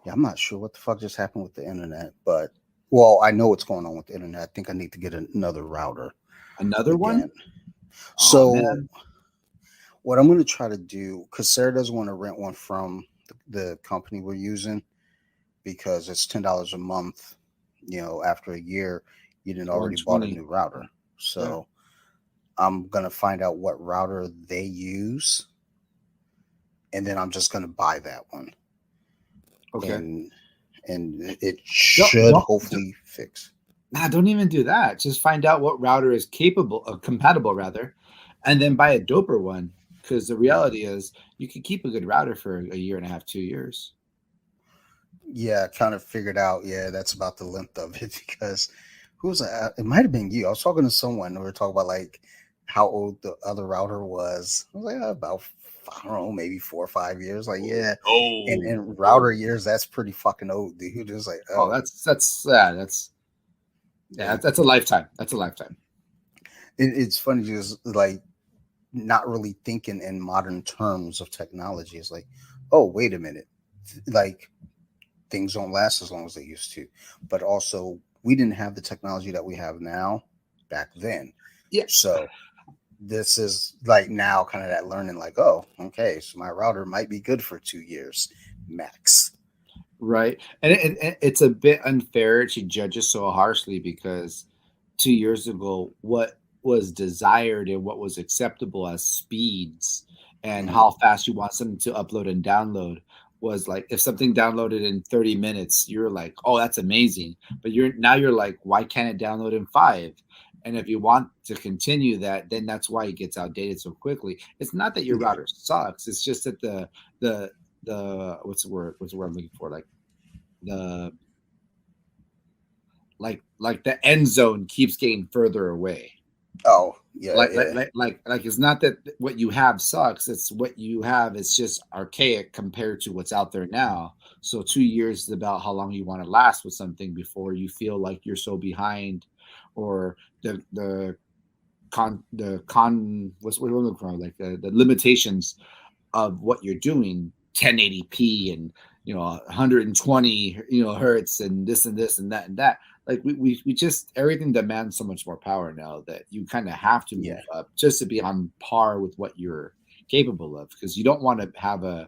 yeah. I'm not sure what the fuck just happened with the internet, but well, I know what's going on with the internet. I think I need to get another router Another one? again. Oh So man. what I'm going to try to do, because Sarah doesn't want to rent one from the company we're using because it's $10 a month. After a year, you didn't already bought a 120. new router. Yeah. So I'm going to find out what router they use, and then I'm just going to buy that one, Okay. and it Don't should don't hopefully fix. nah, don't even do that. Just find out what router is compatible rather, and then buy a doper one. Because the reality is, you can keep a good router for a year and a half, 2 years. Yeah, kind of figured out. Yeah, that's about the length of it because who was that? It might have been you. I was talking to someone. And we were talking about like how old the other router was. I was like, about I don't know, maybe 4 or 5 years. Like, yeah, and Oh, in oh, router years, that's pretty fucking old, dude. It's like, oh, oh, that's that's a lifetime. That's a lifetime. it's funny just like not really thinking in modern terms of technology. It's like, oh, wait a minute, like things don't last as long as they used to. But also, we didn't have the technology that we have now back then. Yeah, So this is like now kind of that learning, like, oh, okay, so my router might be good for 2 years max. right. And it's a bit unfair to judge us so harshly because 2 years ago, what was desired and what was acceptable as speeds and Hmm. how fast you want something to upload and download was like if something downloaded in 30 minutes, you're like, oh, that's amazing. But you're like, why can't it download in 5? And if you want to continue that, then that's why it gets outdated so quickly. It's not that your Yeah. router sucks. It's just that the the what's the word I'm looking for? The like the end zone keeps getting further away. Oh, yeah, Like like yeah, like like like it's not that what you have sucks. It's what you have is just archaic compared to what's out there now. So 2 years is about how long you want to last with something before you feel like you're so behind, or the con what's what am I looking for, like the limitations of what you're doing, 1080p and 120 hertz and this and this and that and that. Like we just everything demands so much more power now that you kind of have to move yeah, up just to be on par with what you're capable of, because you don't want to have a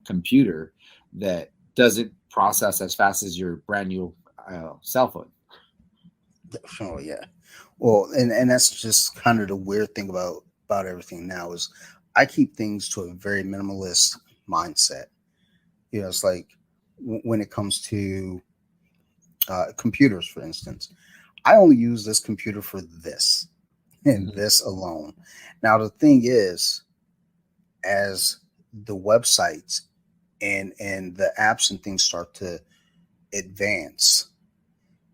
computer that doesn't process as fast as your brand new cell phone. Oh yeah. Well, and that's just kind of the weird thing about everything now is I keep things to a very minimalist mindset. It's like when it comes to computers, for instance, I only use this computer for this and Mhm. this alone. Now the thing is, as the websites and the apps and things start to advance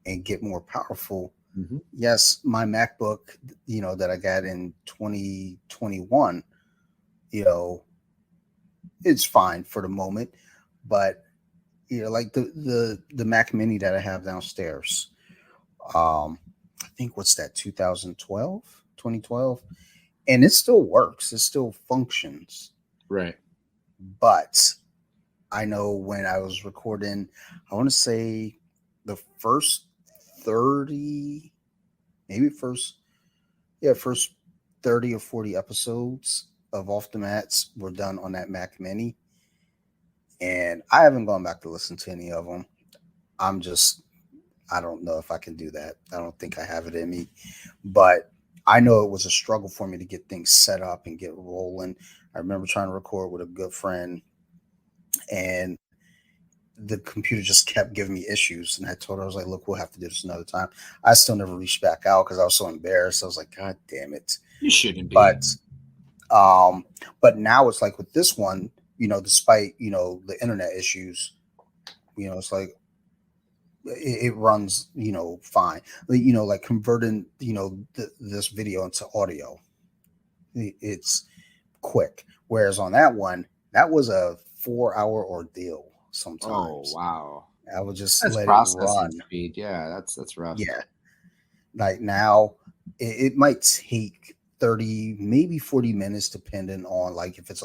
and get more powerful, Mhm. yes, my MacBook, that I got in 2021, you know, it's fine for the moment. But like the Mac Mini that I have downstairs, I think what's that, 2012, 2012, and it still works, it still functions. Right. But I know when I was recording, I want to say the first 30, maybe first 30 or 40 episodes of Off the Mats were done on that Mac Mini. And I haven't gone back to listen to any of them. I'm just, I don't know if I can do that. I don't think I have it in me. But I know it was a struggle for me to get things set up and get rolling. I remember trying to record with a good friend, and the computer just kept giving me issues. And I told her, I was like, look, we'll have to do this another time. I still never reached back out because I was so embarrassed. I was like, God damn it. You shouldn't be. But um, but now it's like with this one, despite the internet issues, it's like it runs fine. Like converting this video into audio, it's quick. Whereas on that one, that was a 4 hour ordeal. Oh Sometimes wow, I would just that's let it processing run. speed. Yeah, that's rough. Yeah, like now it might take 30, maybe 40 minutes, depending on like if it's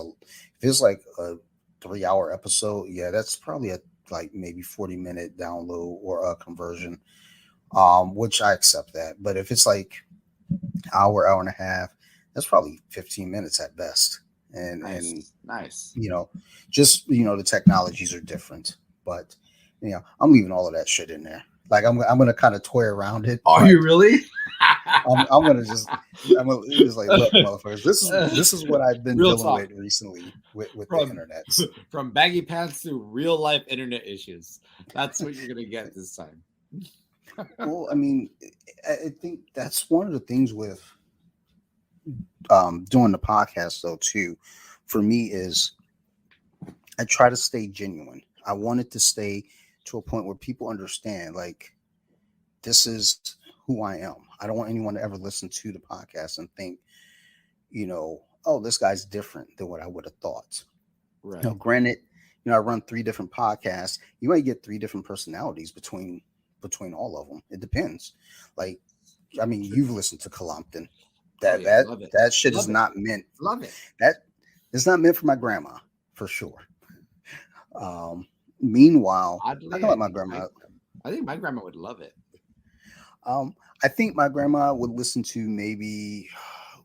like a 3 hour episode. Yeah, that's probably a like maybe 40-minute download or a conversion, which I accept that. But if it's like hour and a half, that's probably 15 minutes at best. And Nice, nice. you know just the technologies are different. But I'm leaving all of that shit in there. Like I'm gonna kind of toy around it, Are but you really? I'm gonna just I'm gonna it's like, look, motherfuckers, this is what I've been Real dealing talk. with recently with the From internets. from baggy pants to real life internet issues. That's what you're gonna get this time. Well, I mean, I think that's one of the things with doing the podcast though too, for me, is I try to stay genuine. I want it to stay to a point where people understand, like, this is who I am. I don't want anyone to ever listen to the podcast and think, oh, this guy's different than what I would have thought. Right. Granted, I run three different podcasts. You might get three different personalities between all of them. It depends. Like, I mean, True. you've listened to Columpton. Oh That yeah, that love it. that shit is Love it. not meant. Love it. That it's not meant for my grandma, for sure. Um, Meanwhile, I Oddly, can let my grandma. I think my grandma would love it. Um, I think my grandma would listen to maybe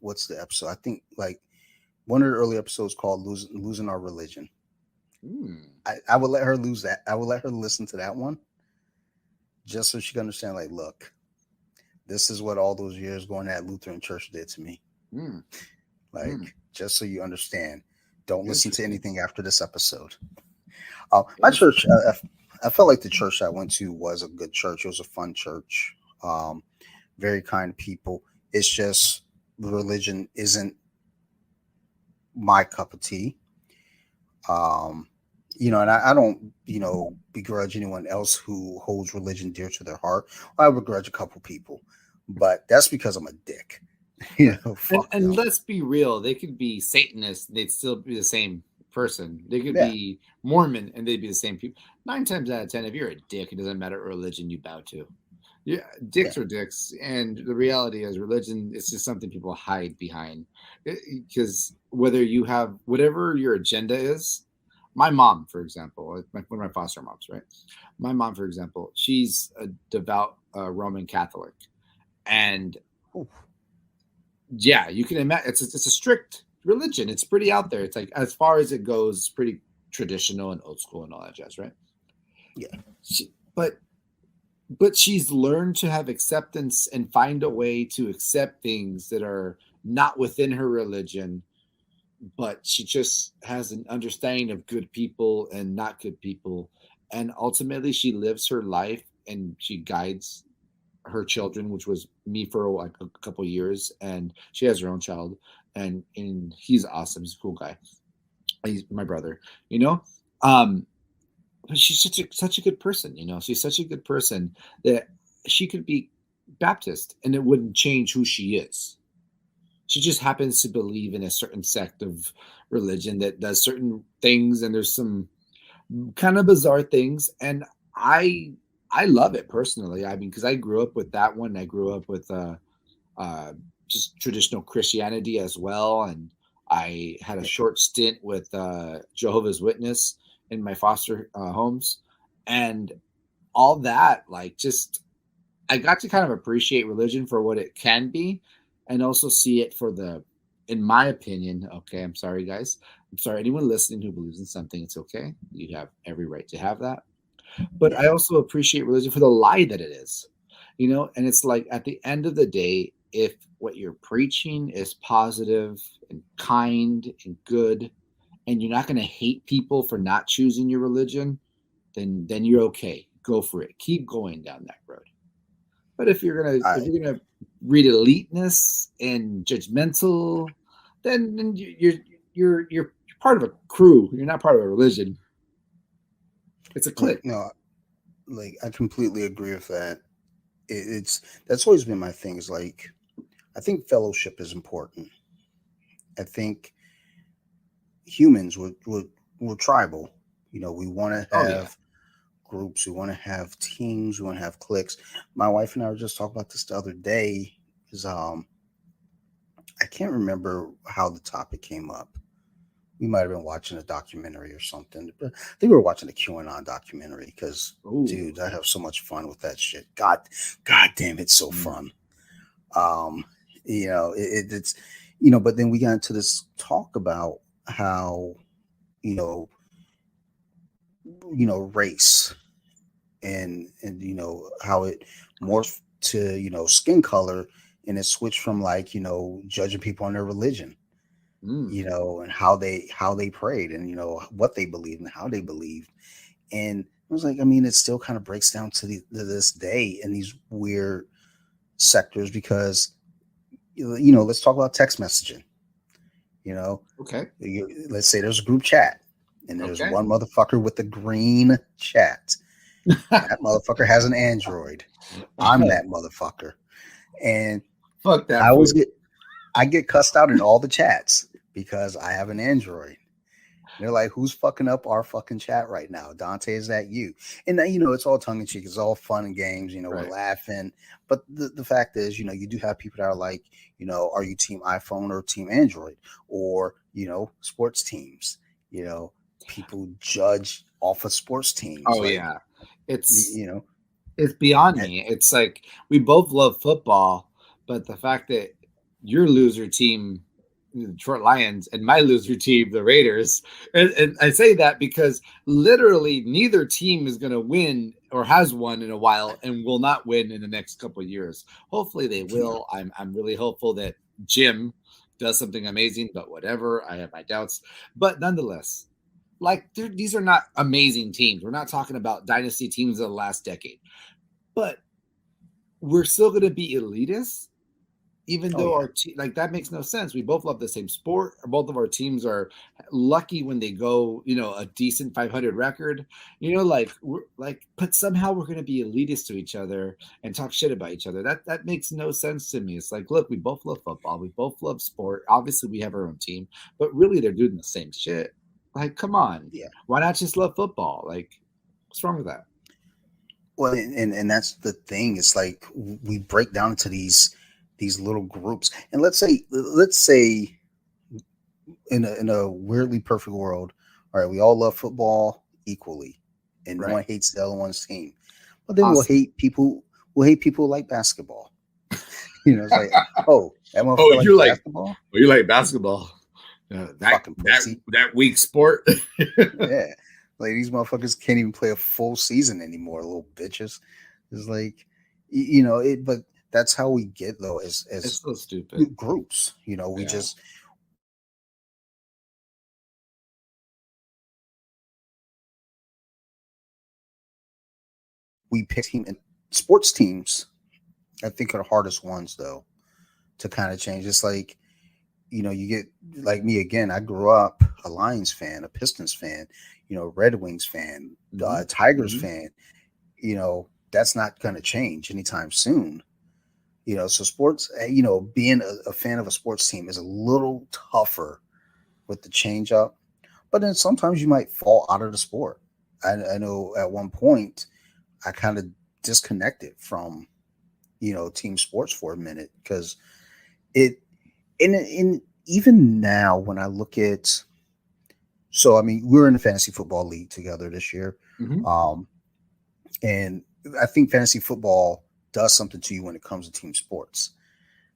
what's the episode? I think like one of the early episodes called "Losing Our Religion." Hmm. I would let her lose that. I would let her listen to that one just so she can understand. Like, look, this is what all those years going to that Lutheran church did to me. Hmm. Hmm. Like, just so you understand, don't listen to Interesting. anything after this episode. My church, Interesting. I felt like the church I went to was a good church. It was a fun church. Um, very kind people. It's just religion isn't my cup of tea. Um, and I don't, begrudge anyone else who holds religion dear to their heart. I begrudge a couple people, but that's because I'm a dick. And Fuck and them. let's be real, they could be Satanists, they'd still be the same person. They could Yeah, be Mormon and they'd be the same people. 9 times out of 10, if you're a dick, it doesn't matter what religion you bow to. Yeah, yeah, dicks are dicks, and the reality is, religion is just something people hide behind. Because whether you have whatever your agenda is, my mom, for example, one of my foster moms, right? My mom, for example, she's a devout Roman Catholic, and oof, yeah, you can imagine it's a strict religion. It's pretty out there. It's like as far as it goes, pretty. traditional and old school and all that jazz, right? Yeah. She, but she's learned to have acceptance and find a way to accept things that are not within her religion, but she just has an understanding of good people and not good people, and ultimately she lives her life and she guides her children, which was me for like a couple of years, and she has her own child, and he's awesome. He's a cool guy. He's my brother, you know. Um, but she's such a good person, you know. She's such a good person that she could be Baptist, and it wouldn't change who she is. She just happens to believe in a certain sect of religion that does certain things, and there's some kind of bizarre things, and I I love it personally. I mean, because I grew up with that one. I grew up with uh, just traditional Christianity as well, and I had a Yeah. short stint with Jehovah's Witness in my foster homes, and all that. Like, just I got to kind of appreciate religion for what it can be, and also see it for the, in my opinion. Okay, I'm sorry, guys. I'm sorry, anyone listening who believes in something. It's okay. You have every right to have that, but Yeah. I also appreciate religion for the lie that it is, you know. And it's like at the end of the day, if what you're preaching is positive and kind and good, and you're not going to hate people for not choosing your religion, then you're okay. Go for it. Keep going down that road. But if I you're gonna read eliteness and judgmental, then you're part of a crew. You're not part of a religion. It's a like clique. no, like I completely agree with that. It's that's always been my thing. Is like I think fellowship is important. I think humans we're tribal. You know, we want to Oh yeah. have groups, we want to have teams, we want to have cliques. My wife and I were just talking about this the other day. Is I can't remember how the topic came up. We might have been watching a documentary or something. But I think we were watching a QAnon documentary because, Oh. dude, I have so much fun with that shit. God damn, it's so Mm. fun. Um, it's but then we got into this talk about how you know, race and how it morphed to skin color, and it switched from like judging people on their religion, Mm. and how they prayed, and what they believed and how they believed. And it was like, I mean, it still kind of breaks down to this day in these weird sectors because let's talk about text messaging. you know Okay. let's say there's a group chat and there's Okay. one motherfucker with the green chat. That motherfucker has an Android. I'm that motherfucker. And Fuck I that always fool. get cussed out in all the chats because I have an Android. They're like, who's fucking up our fucking chat right now? Dante, is that you? And then, it's all tongue in cheek. It's all fun and games. We're Right. laughing. But the fact is, you do have people that are like, are you team iPhone or team Android? Or, sports teams. You know, people judge off of sports teams. Oh Like, yeah. It's you know, it's beyond and, me. It's like we both love football, but the fact that your loser team, the Detroit Lions, and my loser team, the Raiders, and I say that because literally neither team is going to win or has won in a while and will not win in the next couple of years. Hopefully they yeah, will. I'm really hopeful that Jim does something amazing, but whatever. I have my doubts, but nonetheless, like these are not amazing teams. We're not talking about dynasty teams of the last decade, but we're still going to be elitists, even oh though yeah, our like that makes no sense. We both love the same sport. Both of our teams are lucky when they go, a decent 500 record. Like we're like, but somehow we're going to be elitist to each other and talk shit about each other. That makes no sense to me. It's like, look, we both love football. We both love sport. Obviously, we have our own team, but really, they're doing the same shit. Like, come on, yeah. why not just love football? Like, what's wrong with that? Well, and that's the thing. It's like we break down into these little groups, and let's say in a weirdly perfect world, all right, we all love football equally, and no Right? one hates the other one's team. But then we'll Awesome. hate people. We'll hate people who like basketball. It's like, oh, that Oh, motherfucker likes basketball. you like basketball. That Fucking that pussy. that weak sport. Yeah. Like these motherfuckers can't even play a full season anymore, little bitches. It's like it but that's how we get though as It's so stupid. groups. We Yeah. just we pick team and sports teams, I think are the hardest ones though to kind of change. It's like, you get like me again. I grew up a Lions fan, a Pistons fan, Red Wings fan, Hmm. Tigers Hmm. fan. That's not going to change anytime soon. So sports, being a fan of a sports team is a little tougher with the change up, but then sometimes you might fall out of the sport. I know at one point I kind of disconnected from, team sports for a minute because it, in even now when I look at, so I mean, we're in the fantasy football league together this year. Hmm. Um, and I think fantasy football does something to you when it comes to team sports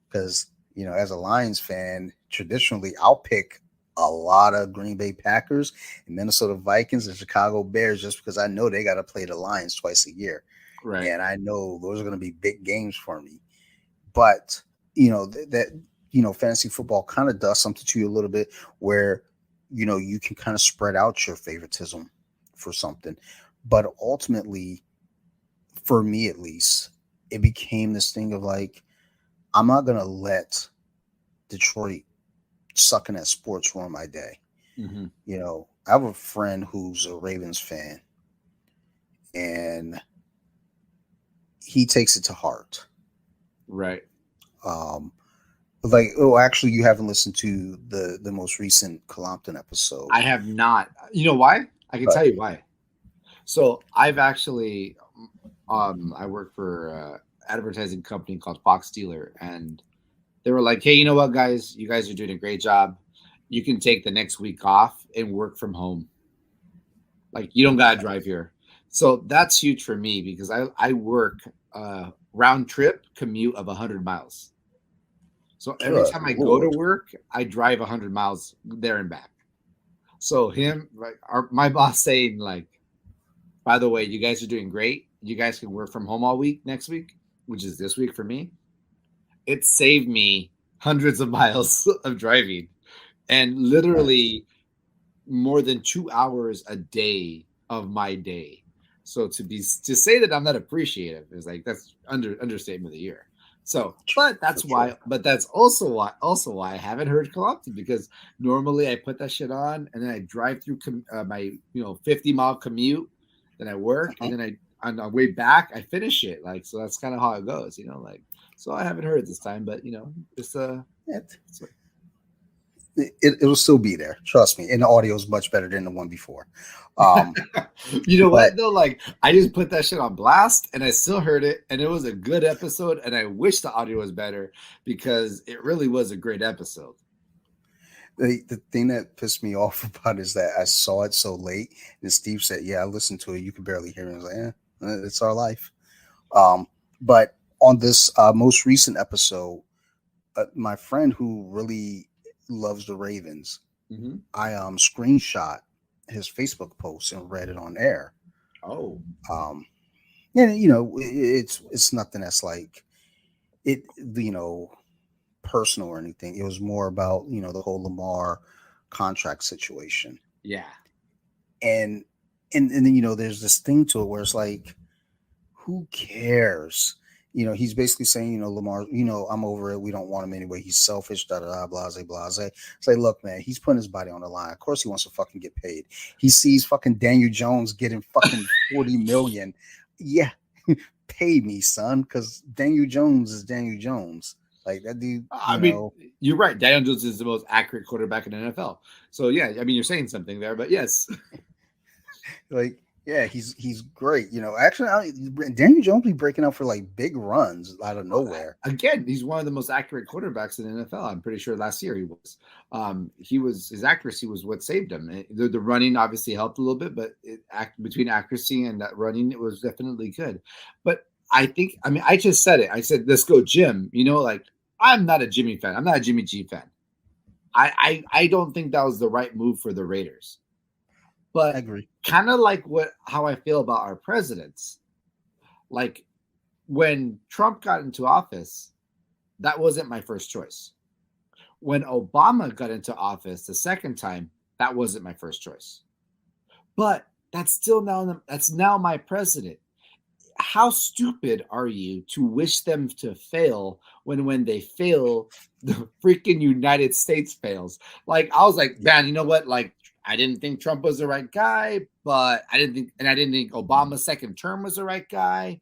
because as a Lions fan, traditionally I'll pick a lot of Green Bay Packers and Minnesota Vikings and Chicago Bears just because I know they got to play the Lions twice a year, Right. and I know those are going to be big games for me. But that fantasy football kind of does something to you a little bit where you can kind of spread out your favoritism for something, but ultimately, for me at least, it became this thing of like, I'm not gonna let Detroit sucking at sports ruin my day. Hmm. I have a friend who's a Ravens fan, and he takes it to heart. Right. Um, like, oh, actually, you haven't listened to the most recent Colompton episode, I have not. You know why? I can but tell you why. So I've actually, I work for advertising company called Fox Dealer, and they were like, "Hey, you know what, guys? You guys are doing a great job. You can take the next week off and work from home. Like you don't gotta drive here." So that's huge for me because I work round trip commute of 100 miles. So every good time I go to lord, work, I drive 100 miles there and back. So him, like my boss saying like, by the way, you guys are doing great. You guys can work from home all week next week, which is this week for me. It saved me hundreds of miles of driving and nice. literally more than 2 hours a day of my day. So to say that I'm not appreciative is like that's understatement of the year. So, but For that's sure. why. But that's also why I haven't heard Compton because normally I put that shit on and then I drive through my 50-mile commute, then I work and Mhm. then I on the way back I finish it like so that's kind of how it goes, like so I haven't heard it this time, but it's it's It'll still be there, trust me, and the audio is much better than the one before. um You know but what though? Like I just put that shit on blast and I still heard it and it was a good episode and I wish the audio was better because it really was a great episode. the thing that pissed me off about is that I saw it so late, and Steve said, "Yeah, I listened to it. You could barely hear me." I was like, it's our life." But on this most recent episode, my friend who really loves the Ravens, Hmm. I screenshot his Facebook post and read it on air. Oh, Um, and it's nothing that's like it, personal or anything. It was more about the whole Lamar contract situation, yeah. and and then there's this thing to it where it's like, who cares? He's basically saying, Lamar, I'm over it. We don't want him anyway. He's selfish, da da da, blase, blase. It's like, look, man, he's putting his body on the line. Of course he wants to fucking get paid. He sees fucking Daniel Jones getting fucking 40 million. Yeah, pay me, son, because Daniel Jones is Daniel Jones. Like that dude, I mean, you're right. Daniel Jones is the most accurate quarterback in the NFL. So yeah, I mean, you're saying something there, but yes. like, yeah, he's great. Actually, Daniel Jones be breaking out for like big runs out of Well, nowhere. again, he's one of the most accurate quarterbacks in the NFL. I'm pretty sure last year he was. His accuracy was what saved him. The running obviously helped a little bit, but between accuracy and that running, it was definitely good. But I mean, I just said it. I said, let's go, Jim. Like I'm not a Jimmy fan. I'm not a Jimmy G fan. I don't think that was the right move for the Raiders. I But agree. kind of like how I feel about our presidents. Like when Trump got into office, that wasn't my first choice. When Obama got into office the second time, that wasn't my first choice. But that's now my president. How stupid are you to wish them to fail when they fail, the freaking United States fails? Like I was like, man, you know what? Like I didn't think Trump was the right guy, but I didn't think Obama's second term was the right guy,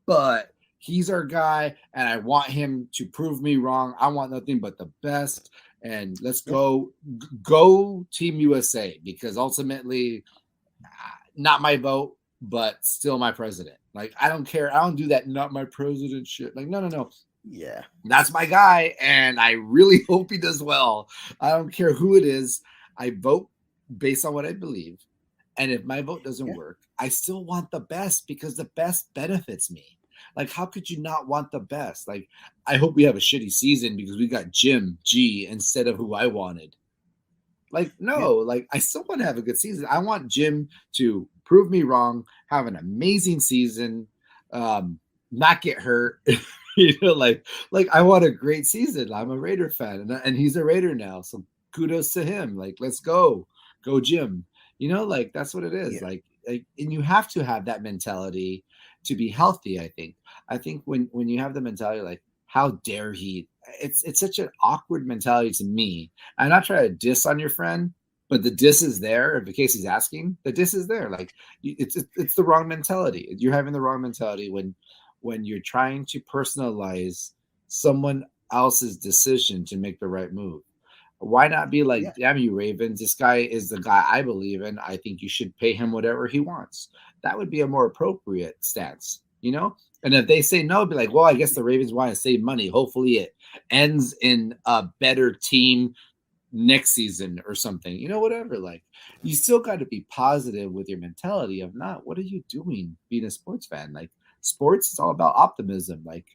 but he's our guy, and I want him to prove me wrong. I want nothing but the best, and let's Yeah. go Team USA, because ultimately, not my vote, but still my president. Like I don't care. I don't do that. Not my president shit. Like no. Yeah. That's my guy, and I really hope he does well. I don't care who it is. I vote based on what I believe. And if my vote doesn't Yeah. work, I still want the best because the best benefits me. Like, how could you not want the best? Like, I hope we have a shitty season because we got Jim G instead of who I wanted. Like, Yeah. no, like I still want to have a good season. I want Jim to prove me wrong, have an amazing season, not get hurt. Like I want a great season. I'm a Raider fan, and he's a Raider now, so kudos to him. Like, let's go Jim. Like that's what it is. Yeah. Like, and you have to have that mentality to be healthy. I think when you have the mentality like, how dare he? It's such an awkward mentality to me. I'm not trying to diss on your friend, but the diss is there. In case he's asking, the diss is there. Like it's the wrong mentality. You're having the wrong mentality when you're trying to personalize someone else's decision to make the right move. Why not be like, Yeah. damn you, Ravens, this guy is the guy I believe in. I think you should pay him whatever he wants. That would be a more appropriate stance. And if they say no, be like, well, I guess the Ravens want to save money. Hopefully it ends in a better team next season or something, whatever. Like, you still got to be positive with your mentality of not, what are you doing being a sports fan? Like, sports is all about optimism. Like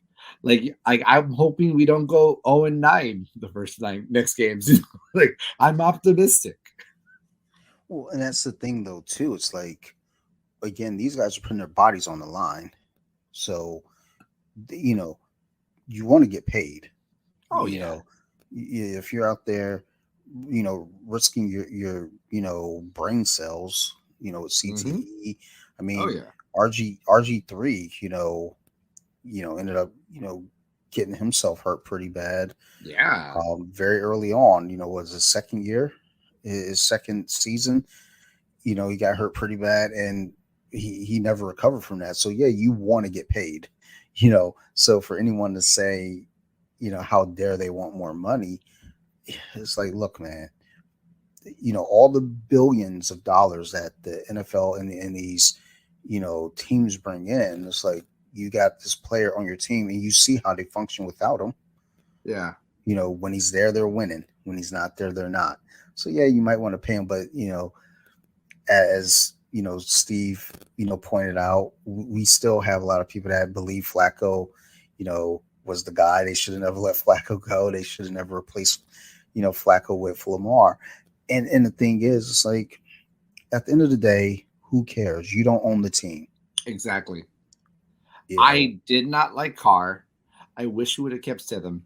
I'm hoping we don't go 0-9 the first nine next games. Like, I'm optimistic. Well, and that's the thing though too. It's like again, these guys are putting their bodies on the line. So, you know, you want to get paid. Oh You yeah. know, if you're out there, risking your brain cells, with Mm-hmm. CTE. I Oh mean, yeah. RG3, ended up, getting himself hurt pretty bad. Yeah. Very early on, was his second year, his second season. He got hurt pretty bad, and he never recovered from that. So yeah, you want to get paid. So for anyone to say, how dare they want more money, it's like, look, man, all the billions of dollars that the NFL and these, teams bring in, it's like you got this player on your team and you see how they function without him. Yeah. When he's there, they're winning. When he's not there, they're not. So yeah, you might want to pay him, but as Steve, pointed out, we still have a lot of people that believe Flacco, was the guy. They should have never let Flacco go. They should have never replaced, Flacco with Lamar. And the thing is, it's like at the end of the day, who cares? You don't own the team. Exactly. You know, I did not like Carr. I wish we would have kept Stidham,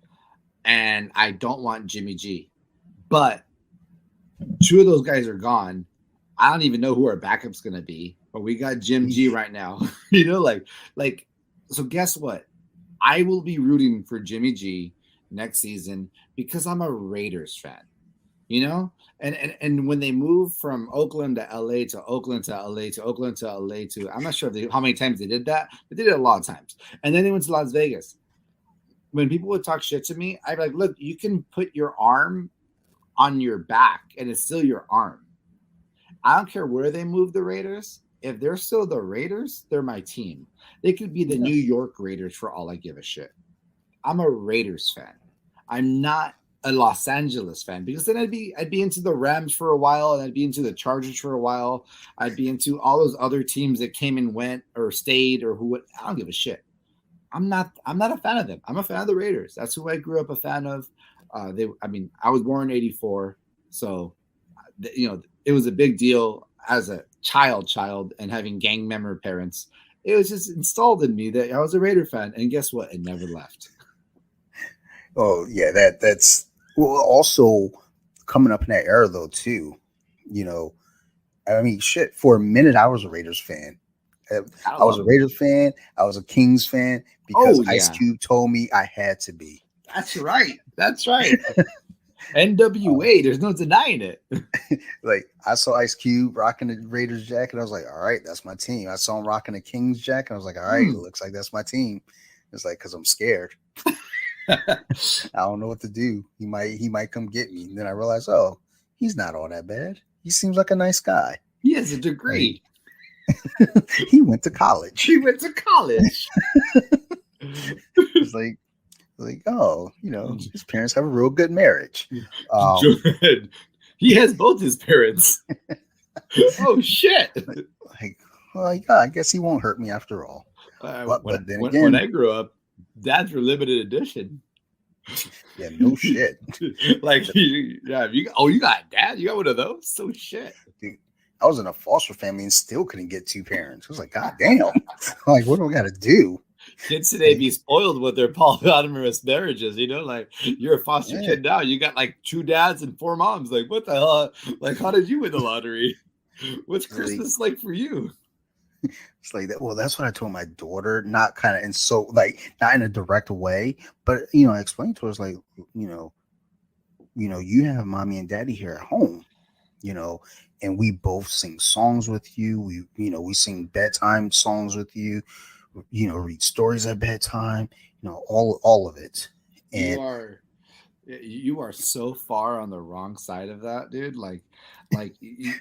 and I don't want Jimmy G. But two of those guys are gone. I don't even know who our backup's gonna be, but we got Jim G right now. Like. So guess what? I will be rooting for Jimmy G next season because I'm a Raiders fan. And when they move from Oakland to LA to Oakland to LA to Oakland to LA to, I'm not sure how many times they did that, but they did it a lot of times. And then they went to Las Vegas. When people would talk shit to me, I'd be like, look, you can put your arm on your back and it's still your arm. I don't care where they move the Raiders. If they're still the Raiders, they're my team. They could be the yeah, New York Raiders for all I give a shit. I'm a Raiders fan. I'm not a Los Angeles fan, because then I'd be into the Rams for a while, and I'd be into the Chargers for a while. I'd be into all those other teams that came and went or stayed or who. I don't give a shit. I'm not a fan of them. I'm a fan of the Raiders. That's who I grew up a fan of. I mean, I was born in '84, so it was a big deal as a child, and having gang member parents. It was just installed in me that I was a Raider fan, and guess what? It never left. Oh yeah, that's well. Also, coming up in that era though too, you know, I mean, shit. For a minute, I was a Raiders fan. I I was love a them. Raiders fan. I was a Kings fan because Oh Ice yeah, Cube told me I had to be. that's right. That's right. NWA. There's no denying it. Like I saw Ice Cube rocking the Raiders jacket. I was like, all right, that's my team. I saw him rocking the Kings jacket. I was like, all right, it Hmm. looks like that's my team. It's like because I'm scared. I don't know what to do. He might come get me. And then I realized, oh, he's not all that bad. He seems like a nice guy. He has a Like degree. he went to college. He went to college. It's like oh, his parents have a real good marriage. Um, He has both his parents. Oh shit! like well, yeah, I guess he won't hurt me after all. But then When again, I grew up, dads were limited edition. yeah, no shit. Like, yeah, you got a dad? You got one of those? So shit. Dude, I was in a foster family and still couldn't get two parents. I was like, God damn. Like, what do I got to do? Kids today be spoiled with their polyamorous marriages. Like you're a foster Yeah. kid now. You got like 2 dads and 4 moms. Like, what the hell? Like, how did you win the lottery? What's Christmas like for you? It's like that. Well, that's what I told my daughter, not kind of, and so like not in a direct way, but I explained to her, it's like, you have mommy and daddy here at home, you know, and we both sing songs with you. We sing bedtime songs with you, read stories at bedtime, all of it. You And are you are so far on the wrong side of that, dude. Like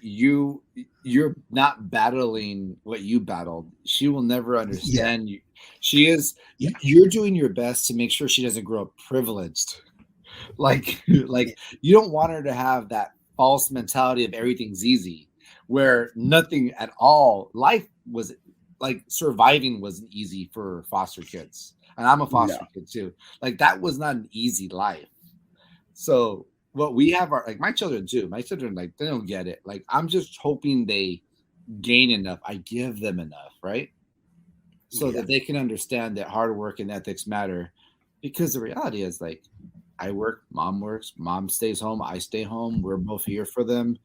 you're not battling what you battled. She will never yeah, understand you. She is yeah, you're doing your best to make sure she doesn't grow up privileged. Like yeah, you don't want her to have that false mentality of everything's easy, where nothing at all. Life was like surviving wasn't easy for foster kids. And I'm a no, foster kid too. Like that was not an easy life. So what we have are like my children too. My children, like, they don't get it. Like, I'm just hoping they gain enough. I give them enough, right? So yeah, that they can understand that hard work and ethics matter. Because the reality is, like, I works, mom stays home, I stay home. We're both here for them.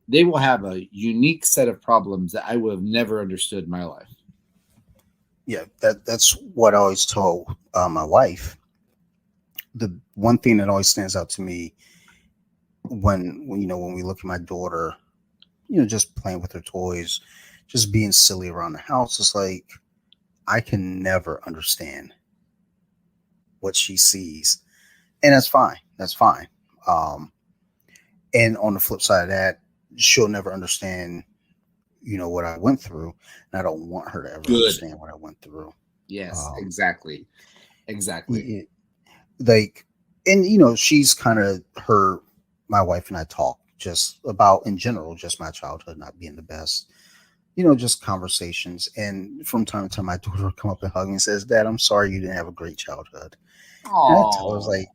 They will have a unique set of problems that I would have never understood in my life. yeah. That's what I always told my wife. The one thing that always stands out to me when we look at my daughter, just playing with her toys, just being silly around the house, it's like I can never understand what she sees, and that's fine. That's fine. Um, and on the flip side of that, she'll never understand, what I went through, and I don't want her to ever Good. understand what I went through. Yes, Um, exactly. Exactly. it, like, and she's kind of her. My wife and I talk just about in general, just my childhood not being the best. Just conversations. And from time to time, my daughter will come up and hug me and says, "Dad, I'm sorry you didn't have a great childhood." And I tell her, I was Oh. like,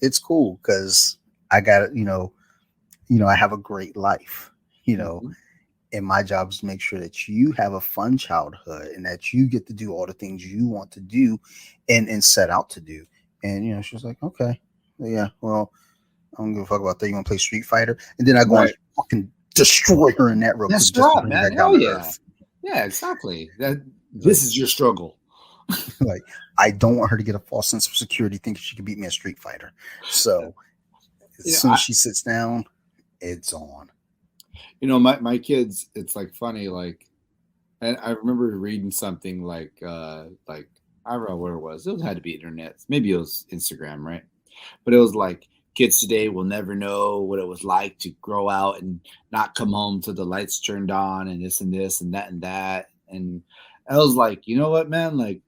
it's cool because I got it. I have a great life. You know, Mhm. and my job is to make sure that you have a fun childhood and that you get to do all the things you want to do and set out to do. And she was like, okay, yeah, well, I don't give a fuck about that. You want to play Street Fighter? And then I go and Right. fucking destroy her in that real quick That's just to right, bring her man. back down Hell to yeah. earth. Yeah, exactly. This Like, is your struggle. like I don't want her to get a false sense of security thinking she can beat me at Street Fighter. So as soon as I she sits down, it's on. my kids, it's like funny, like, and I remember reading something like I don't know where it was. It had to be internet. Maybe it was Instagram, right? But it was like kids today will never know what it was like to grow out and not come home till the lights turned on and this and this and that and that. And I was like, you know what, man? Like,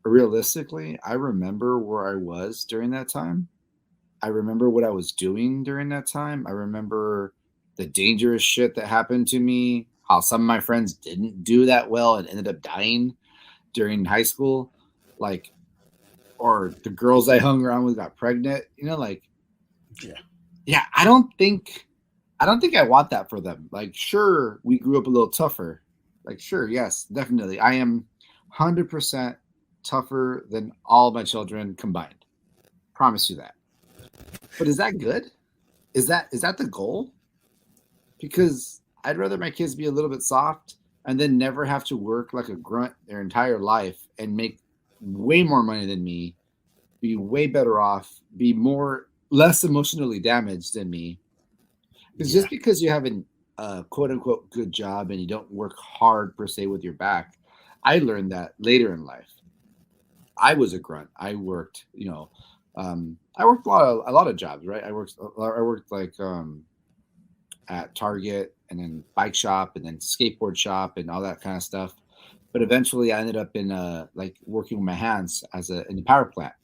realistically, I remember where I was during that time. I remember what I was doing during that time. I remember the dangerous shit that happened to me, how some of my friends didn't do that well and ended up dying during high school. Like, or the girls I hung around with got pregnant. Like, Yeah. yeah, I don't think I want that for them. Like, sure, we grew up a little tougher. Like, sure, yes, definitely. I am 100% tougher than all my children combined. Promise you that. But is that good? Is that the goal? Because I'd rather my kids be a little bit soft and then never have to work like a grunt their entire life and make way more money than me, be way better off, be more less emotionally damaged than me. Because Yeah. just because you have a quote unquote good job and you don't work hard per se with your back, I learned that later in life. I was a grunt. I worked, I worked a lot of jobs, right? I worked like at Target and then bike shop and then skateboard shop and all that kind of stuff. But eventually, I ended up in like working with my hands in the power plant,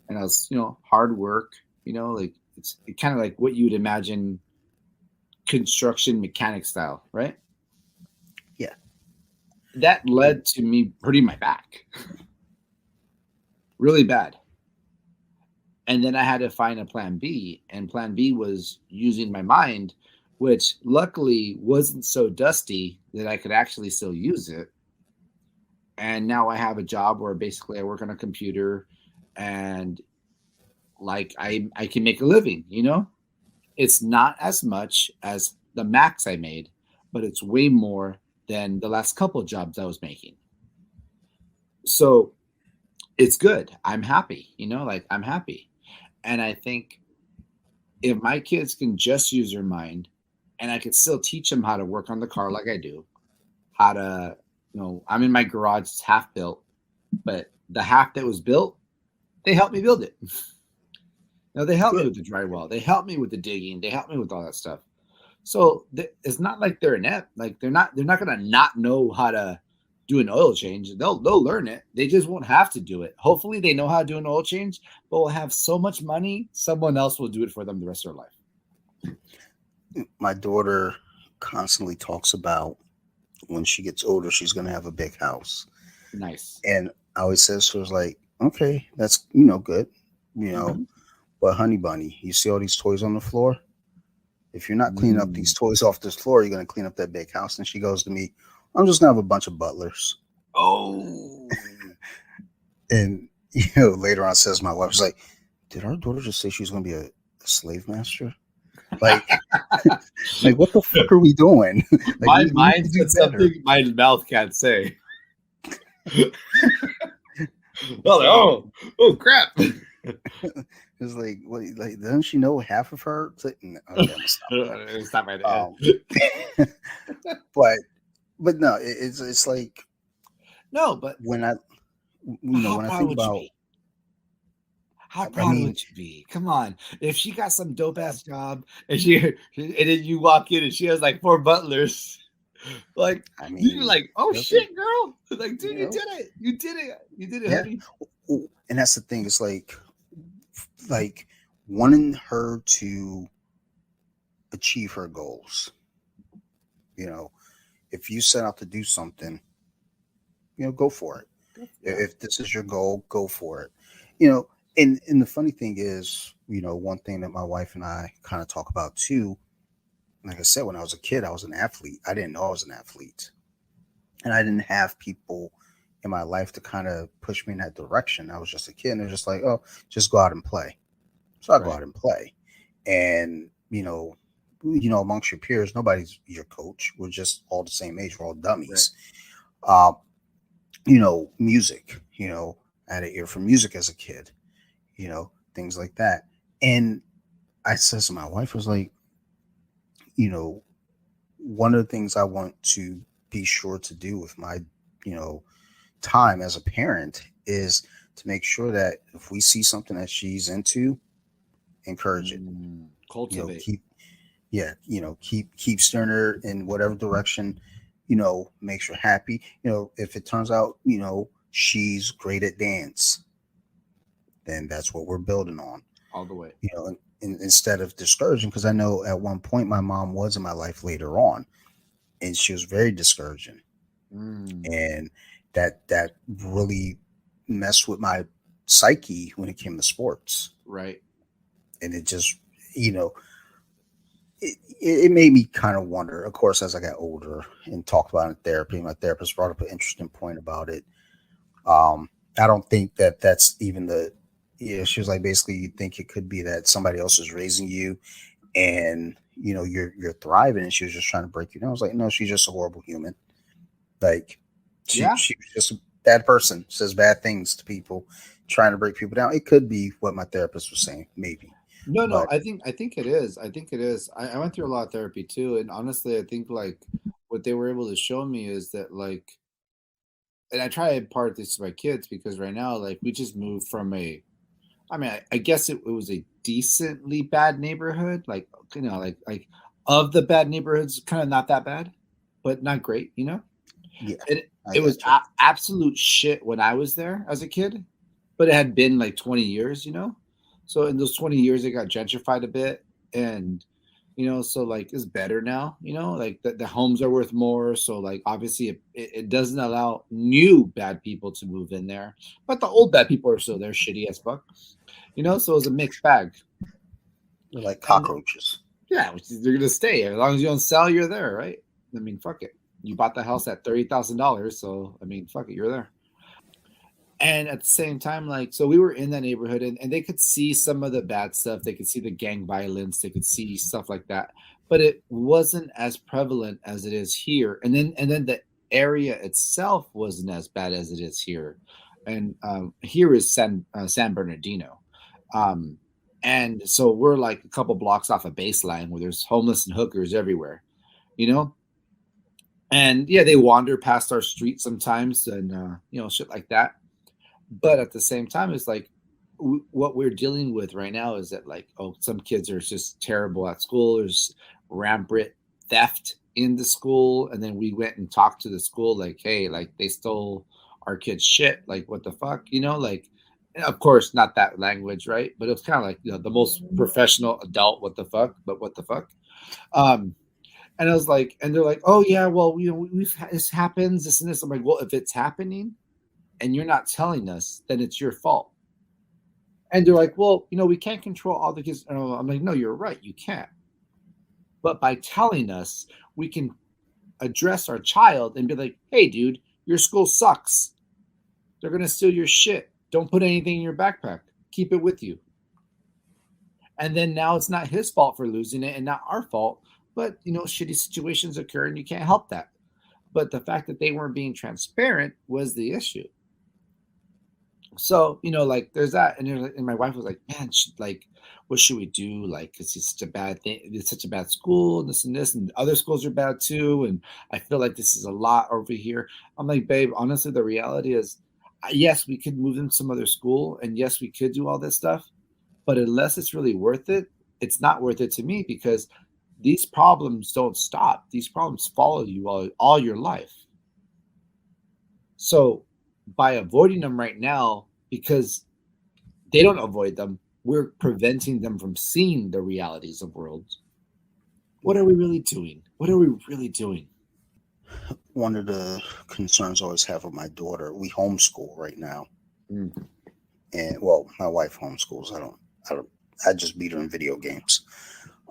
and I was hard work, like it's kind of like what you would imagine construction mechanic style, right? Yeah. That led to me hurting my back really bad. And then I had to find a plan B, and plan B was using my mind, which luckily wasn't so dusty that I could actually still use it. And now I have a job where basically I work on a computer and like I can make a living. It's not as much as the max I made, but it's way more than the last couple of jobs I was making. So it's good. I'm happy, like I'm happy. And I think if my kids can just use their mind and I could still teach them how to work on the car like I do, how to, I'm in my garage, it's half built, but the half that was built, they helped me build it. They helped me Good. with the drywall, they helped me with the digging, they helped me with all that stuff. So it's not like they're inept. Like they're not gonna not know how to do an oil change. They'll learn it. They just won't have to do it. Hopefully they know how to do an oil change, but will have so much money, someone else will do it for them the rest of their life. My daughter constantly talks about when she gets older, she's going to have a big house. Nice. And I always says to her, like, okay, that's, good, you know, Mm-hmm. but honey bunny, you see all these toys on the floor? If you're not cleaning up Mm. these toys off this floor, you're going to clean up that big house. And she goes to me, I'm just going to have a bunch of butlers. Oh. And, later on says my wife was like, did our daughter just say she was going to be a slave master? Like, like what the fuck are we doing? Like, My we need mind to do said better. something my mouth can't say. Well, like, oh crap. It's like, what? Like, doesn't she know half of her? It's like, okay, I'm gonna stop that. Stop right there. Um, but no, it's like No, but when I, how when I proud think would you about, be? How I proud mean, would you be? Come on. If she got some dope ass job and then you walk in and she has like four butlers, like I you're mean, like, oh okay, shit, girl. Like, dude, you you know, did it. You did it. You did it, yeah. honey. Ooh, and that's the thing. It's like wanting her to achieve her goals. You know, if you set out to do something, go for it. Yeah. If this is your goal, go for it. You know, and the funny thing is, one thing that my wife and I kind of talk about too. Like I said, when I was a kid, I was an athlete. I didn't know I was an athlete, and I didn't have people in my life to kind of push me in that direction. I was just a kid, and they're just like, "Oh, just go out and play." So I go Right. out and play, and amongst your peers, nobody's your coach. We're just all the same age. We're all Right. dummies. Music. I had an ear for music as a kid. Things like that. And I says to my wife was like, you know, one of the things I want to be sure to do with my, you know, time as a parent is to make sure that if we see something that she's into, encourage it. Cultivate. Keep keep steering her in whatever direction, makes her happy. If it turns out, she's great at dance, then that's what we're building on. All the way. Instead of discouraging, because I know at one point my mom was in my life later on, and she was very discouraging, Mm. and that really messed with my psyche when it came to sports. Right. And it just, you know, it made me kind of wonder. Of course, as I got older and talked about it in therapy, my therapist brought up an interesting point about it. I don't think that that's even the, yeah, she was like, basically, you think it could be that somebody else is raising you and, you know, you're thriving and she was just trying to break you down. I was like, no, she's just a horrible human. Like, Yeah. she was just a bad person, says bad things to people, trying to break people down. It could be what my therapist was saying, maybe. No, no, But I think it is. I think it is. I went through a lot of therapy too, and honestly, I think like what they were able to show me is that like, and I try to impart this to my kids because right now, like, we just moved from a, I mean, I guess it was a decently bad neighborhood, like like of the bad neighborhoods, kind of not that bad, but not great, you know. yeah, I It was got you. absolute shit when I was there as a kid, but it had been like 20 years, you know? So in those 20 years, it got gentrified a bit. And, so like it's better now, like the homes are worth more. So like obviously it doesn't allow new bad people to move in there, but the old bad people are still there, shitty as fuck, so it was a mixed bag. They're like And cockroaches. yeah, they're going to stay. As long as you don't sell, you're there, right? I mean, fuck it. You bought the house at $30,000. So, I mean, fuck it, you're there. And at the same time, like, so we were in that neighborhood and they could see some of the bad stuff. They could see the gang violence. They could see stuff like that. But it wasn't as prevalent as it is here. And then the area itself wasn't as bad as it is here. And here is San Bernardino. Um, and so we're like a couple blocks off a baseline where there's homeless and hookers everywhere, you know? And yeah, they wander past our street sometimes and, shit like that. But at the same time, it's like what we're dealing with right now is that, like, oh, some kids are just terrible at school. There's rampant theft in the school. And then we went and talked to the school, like, hey, like, they stole our kids' shit. Like, what the fuck? Like, of course, not that language, right? But it was kind of like, the most professional adult, what the fuck, but what the fuck. Um, and I was like, and they're like, oh, yeah, well, this happens, this and this. I'm like, well, if it's happening and you're not telling us, then it's your fault. And they're like, well, we can't control all the kids. And I'm like, no, you're right, you can't. But by telling us, we can address our child and be like, hey, dude, your school sucks. They're going to steal your shit. Don't put anything in your backpack. Keep it with you. And then now it's not his fault for losing it and not our fault. But, shitty situations occur and you can't help that. But the fact that they weren't being transparent was the issue. So, like, there's that. And my wife was like, man, like, what should we do? Like, because it's such a bad thing. It's such a bad school, and this, and other schools are bad too. And I feel like this is a lot over here. I'm like, babe, honestly, the reality is, yes, we could move them to some other school. And yes, we could do all this stuff. But unless it's really worth it, it's not worth it to me because these problems don't stop. These problems follow you all your life. So by avoiding them right now, because they don't avoid them, we're preventing them from seeing the realities of worlds. What are we really doing? What are we really doing? One of the concerns I always have with my daughter, we homeschool right now. Mm. And well, my wife homeschools. I don't, I just beat her in video games.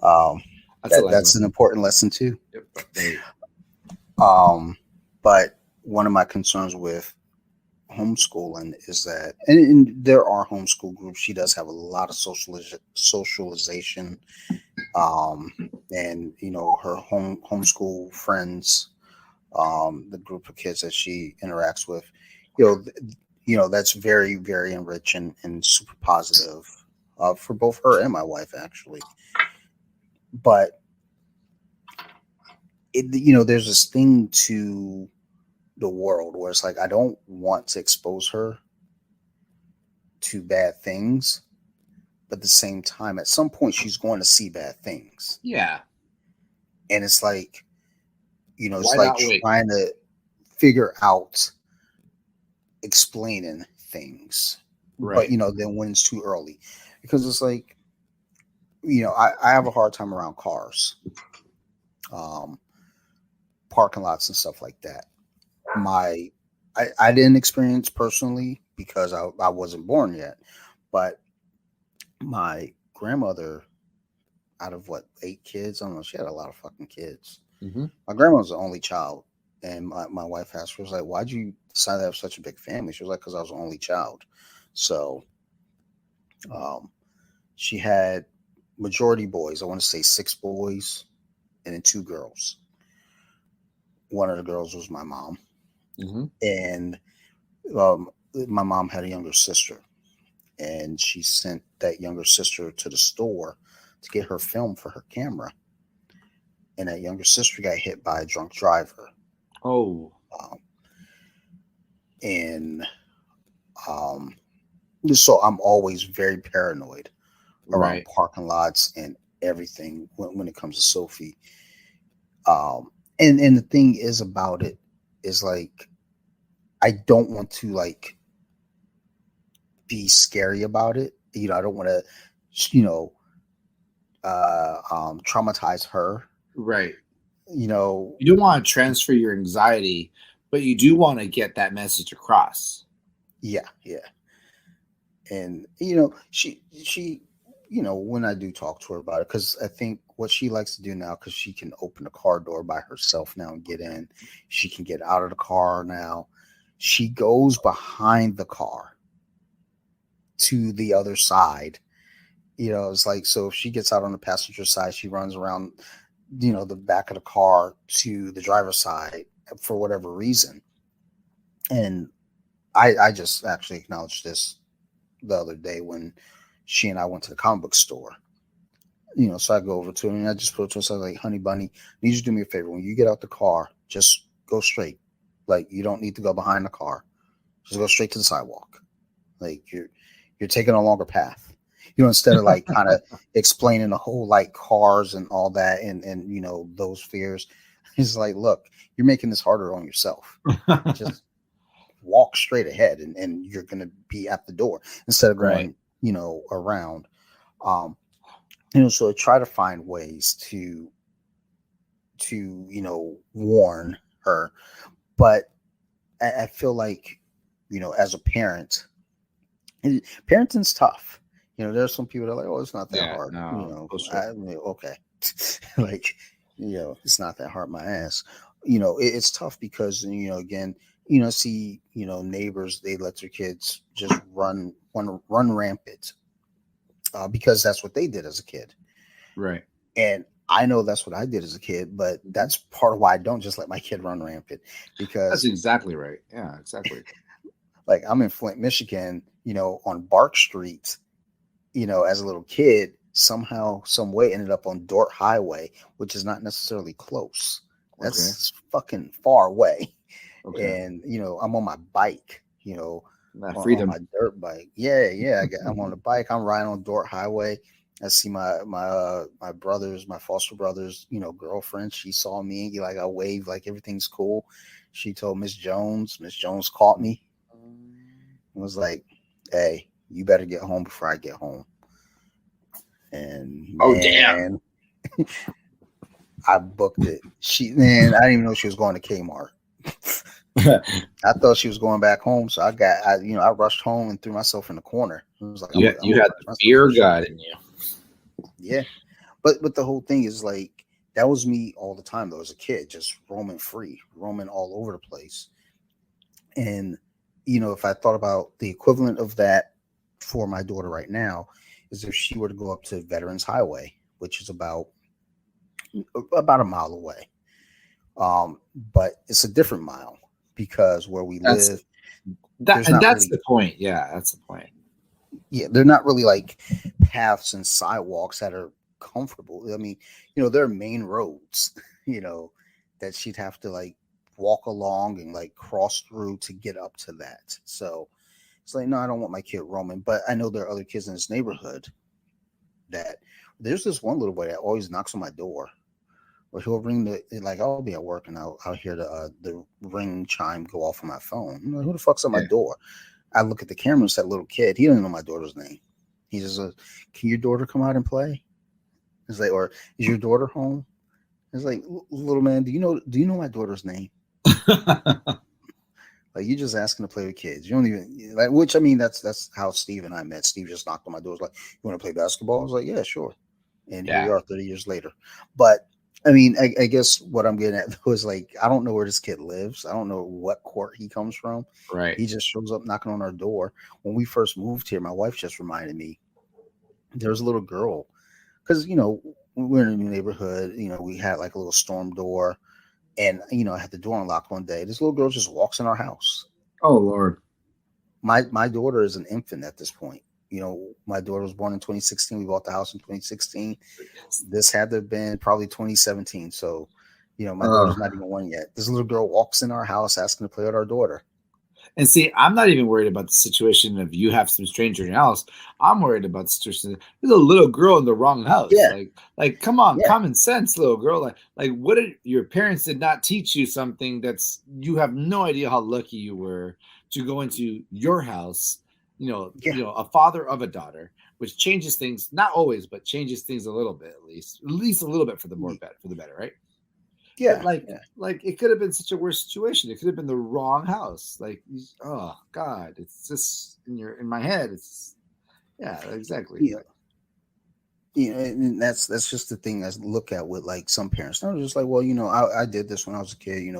Um, That's a life that's an lesson. important lesson too. Yep. Hey. But one of my concerns with homeschooling is that, and there are homeschool groups. She does have a lot of socialization, and her homeschool friends, the group of kids that she interacts with, that's very very enriching and super positive for both her and my wife actually. But there's this thing to the world where it's like I don't want to expose her to bad things, but at the same time, at some point, she's going to see bad things, Yeah. and it's like it's Why like not wait? trying to figure out explaining things, but Right. then when it's too early, because it's like I have a hard time around cars, um, parking lots and stuff like that. My I didn't experience personally because I wasn't born yet. But my grandmother, out of what, 8 kids? I don't know. She had a lot of fucking kids. Mm-hmm. My grandma was the only child. And my wife asked her, was like, why'd you decide to have such a big family? She was like, because I was the only child. So um, she had majority boys. I want to say 6 boys and then 2 girls. One of the girls was my mom. Mm-hmm. And um, my mom had a younger sister. And she sent that younger sister to the store to get her film for her camera. And that younger sister got hit by a drunk driver. Oh, Um, and um, so I'm always very paranoid around right. parking lots and everything when it comes to Sophie. And the thing is about it is like I don't want to like be scary about it. You know, I don't want to, you know, traumatize her. Right. You know, You don't want to transfer your anxiety, but you do want to get that message across. yeah, yeah. And you know, she, you know, when I do talk to her about it, because I think what she likes to do now, because she can open the car door by herself now and get in, she can get out of the car now. She goes behind the car to the other side. You know, it's like, so if she gets out on the passenger side, she runs around, you know, the back of the car to the driver's side for whatever reason. And I just actually acknowledged this the other day when she and I went to the comic book store. You know, so I go over to her and I just put it to her, so I was like, honey bunny, need you to do me a favor. When you get out the car, just go straight. Like, you don't need to go behind the car. Just go straight to the sidewalk. Like, you're taking a longer path. You know, instead of like kind of explaining the whole like cars and all that and you know, those fears. It's like, look, you're making this harder on yourself. Just walk straight ahead and you're gonna be at the door instead of Right. going, you know, around. Um, you know, so I try to find ways to you know, warn her. But I feel like, you know, as a parent, parenting's tough. You know, there's some people that are like, oh, it's not that Yeah. hard. You No. know, For sure. I mean, okay. Like, you know, it's not that hard, my ass. You know, it's tough because, you know, again, you know, see, you know, neighbors, they let their kids just run rampant because that's what they did as a kid. Right. And I know that's what I did as a kid, but Mhm. that's part of why I don't just let my kid run rampant That's because, exactly right. Yeah. Exactly. like, I'm in Flint, Michigan, you know, on Bark Street, you know, as a little kid, somehow, some way ended up on Dort Highway, which is not necessarily close. Okay. That's fucking far away. Okay. And, you know, I'm on my bike, you know, That on freedom. my dirt bike. Yeah, yeah. I'm on the bike. I'm riding on Dort Highway. I see my brothers, my foster brothers, you know, girlfriend. She saw me. Like, I waved, like everything's cool. She told Miss Jones. Miss Jones caught me and was like, "Hey, you better get home before I get home." And Oh damn. man, I booked it. Man, I didn't even know she was going to Kmart. I thought she was going back home, so I rushed home and threw myself in the corner. I was like, I'm You gonna had punch the myself in fear the God shoulder. in you. Yeah, but the whole thing is like that was me all the time. Though as a kid, just roaming free, roaming all over the place. And you know, if I thought about the equivalent of that for my daughter right now, is if she were to go up to Veterans Highway, which is about a mile away. But it's a different mile because where we That's live, that, there's and not that's really, the point. Yeah, that's the point. yeah, they're not really like paths and sidewalks that are comfortable. I mean, you know, there are main roads, you know, that she'd have to like walk along and like cross through to get up to that. So it's like, no, I don't want my kid roaming. But I know there are other kids in this neighborhood that there's this one little boy that always knocks on my door. Or he'll ring like I'll be at work and I'll hear the ring chime go off on my phone. I'm like, who the fuck's at my Yeah. door? I look at the camera. It's that little kid. He doesn't know my daughter's name. He just says, "Can your daughter come out and play?" It's like, or is your daughter home? It's like, little man, do you know my daughter's name? Like you're just asking to play with kids. You don't even like. Which I mean, that's how Steve and I met. Steve just knocked on my door. Was like, "You want to play basketball?" I was like, "Yeah, sure." And here we Yeah. are, 30 years later. But I mean, I guess what I'm getting at though is like, I don't know where this kid lives. I don't know what court he comes from. Right. He just shows up knocking on our door. When we first moved here, my wife just reminded me there was a little girl because we're in a new neighborhood. We had like a little storm door, and I had the door unlocked one day. This little girl just walks in our house. Oh Lord. My daughter is an infant at this point. My daughter was born in 2016. We bought the house in 2016. This had to have been probably 2017. So, my daughter's not even one yet. This little girl walks in our house asking to play with our daughter. And see, I'm not even worried about the situation of you have some stranger in your house. I'm worried about the situation. There's a little girl in the wrong house. Yeah, Like, come on, yeah, common sense, little girl. Like, what did your parents did not teach you something that's you have no idea how lucky you were to go into your house. yeah, A father of a daughter, which changes things, not always, but changes things a little bit, at least a little bit for the better, right? But yeah, like, yeah. like it could have been such a worse situation. It could have been the wrong house. Like, oh God, it's just in my head. It's yeah, exactly. Yeah. And that's just the thing I look at with like some parents. They're just like, well, I did this when I was a kid.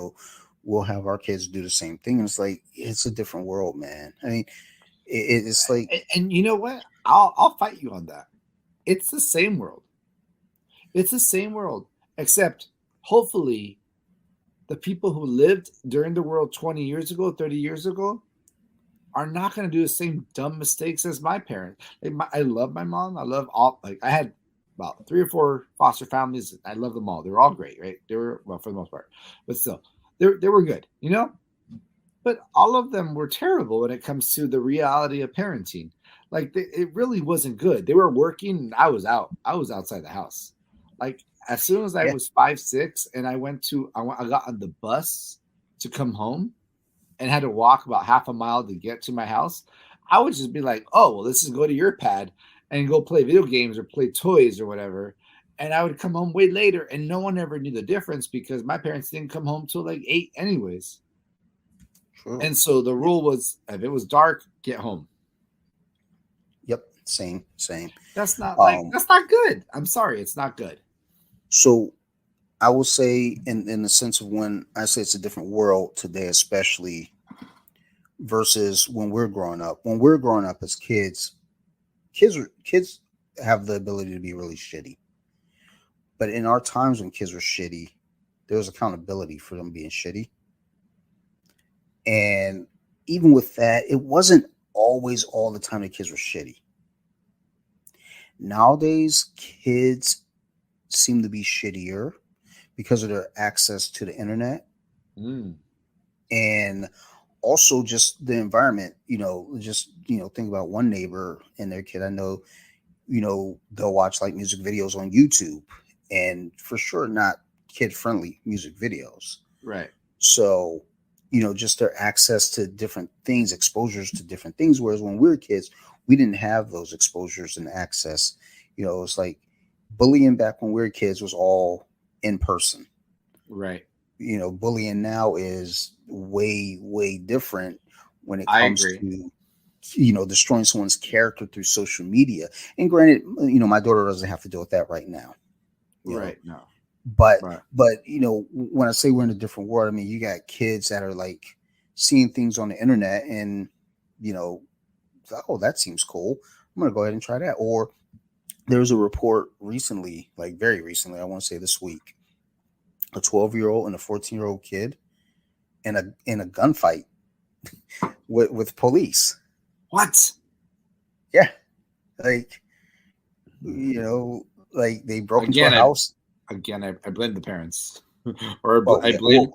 We'll have our kids do the same thing. And it's like it's a different world, man. I mean, it's like And you know what? I'll fight you on that. It's the same world. It's the same world, except hopefully the people who lived during the world 20 years ago, 30 years ago, are not going to do the same dumb mistakes as my parents. I love my mom. I love all. Like I had about 3 or 4 foster families. I love them all. They were all great, right? They were well for the most part, but still, they were good, But all of them were terrible when it comes to the reality of parenting. Like it really wasn't good. They were working, and I was out. I was outside the house. Like as soon as I yeah, was 5, 6, and I got on the bus to come home and had to walk about half a mile to get to my house, I would just be like, oh, well, this is go to your pad and go play video games or play toys or whatever. And I would come home way later, and no one ever knew the difference because my parents didn't come home till like 8 anyways. true. And so the Yeah. rule was if it was dark, get home. Yep. Same. That's not good. I'm sorry, it's not good. So I will say, in the sense of when I say it's a different world today, especially versus when we're growing up. When we're growing up as kids have the ability to be really shitty. But in our times when kids were shitty, there was accountability for them being shitty. And even with that, it wasn't always all the time the kids were shitty. Nowadays, kids seem to be shittier because of their access to the internet Mm, and also just the environment. Think about one neighbor and their kid. I know, they'll watch like music videos on YouTube, and for sure not kid friendly music videos. right. So, just their access to different things, exposures to different things. Whereas when we were kids, we didn't have those exposures and access. It's like bullying back when we were kids was all in person. Right. Bullying now is way, way different when it I comes agree. to, destroying someone's character through social media. And granted, my daughter doesn't have to deal with that right now, you know, Right. No. but, Right. when I say we're in a different world, I mean, you got kids that are like seeing things on the internet and, oh, that seems cool. I'm going to go ahead and try that. Or there was a report recently, like very recently, I want to say this week, a 12-year-old and a 14-year-old kid in a gunfight with police. What? Yeah, like like they broke into a Again, house. I blame the parents, or Oh I yeah, blame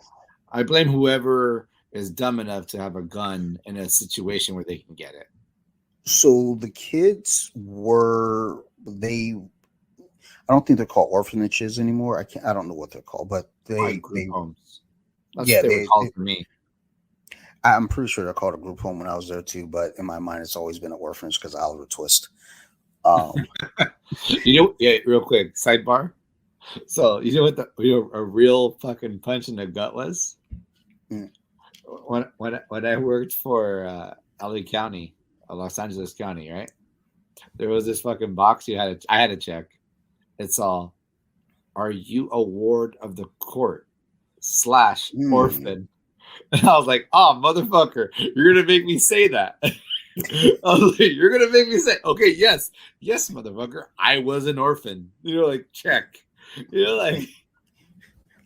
I blame whoever is dumb enough to have a gun in a situation where they can get it. so the kids were they. I don't think they're called orphanages anymore. I don't know what they're called, but Probably they group they homes. That's what yeah they were they called for me. I'm pretty sure they're called a group home when I was there too. But in my mind, it's always been an orphanage because Oliver Twist. Um, Yeah, real quick sidebar. So you know what a real fucking punch in the gut was? mm, when I worked for LA County, Los Angeles County, right? There was this fucking box I had to check. It's all, are you a ward of the court slash Mm. orphan? And I was like, oh motherfucker, you're gonna make me say that. I was like, you're gonna make me say, okay, yes, motherfucker, I was an orphan. Like check. Like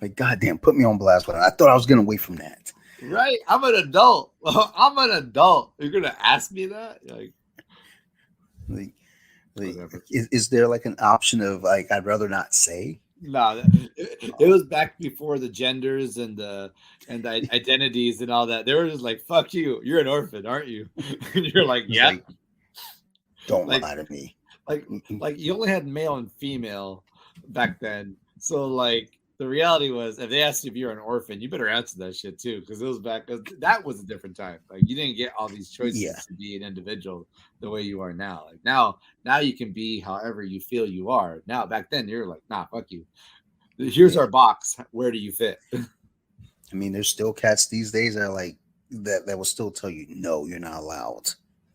Like, goddamn, put me on blast. But I thought I was getting away from that. right, I'm an adult. I'm an adult. You're gonna ask me that? Like, Whatever. is there like an option of like I'd rather not say? No, it was back before the genders and the identities and all that. They were just like, "Fuck you, you're an orphan, aren't you?" And you're like, It's "Yeah." like, don't Like, lie to me. like you only had male and female back then. So like the reality was, if they asked you if you're an orphan, you better answer that shit too, because it was back. That was a different time. Like you didn't get all these Yeah, choices to be an individual the way you are now. Like now you can be however you feel you are. Now back then you're like, nah, fuck you. Here's yeah. our box. Where do you fit? I mean, there's still cats these days that are like that will still tell you, no, you're not allowed.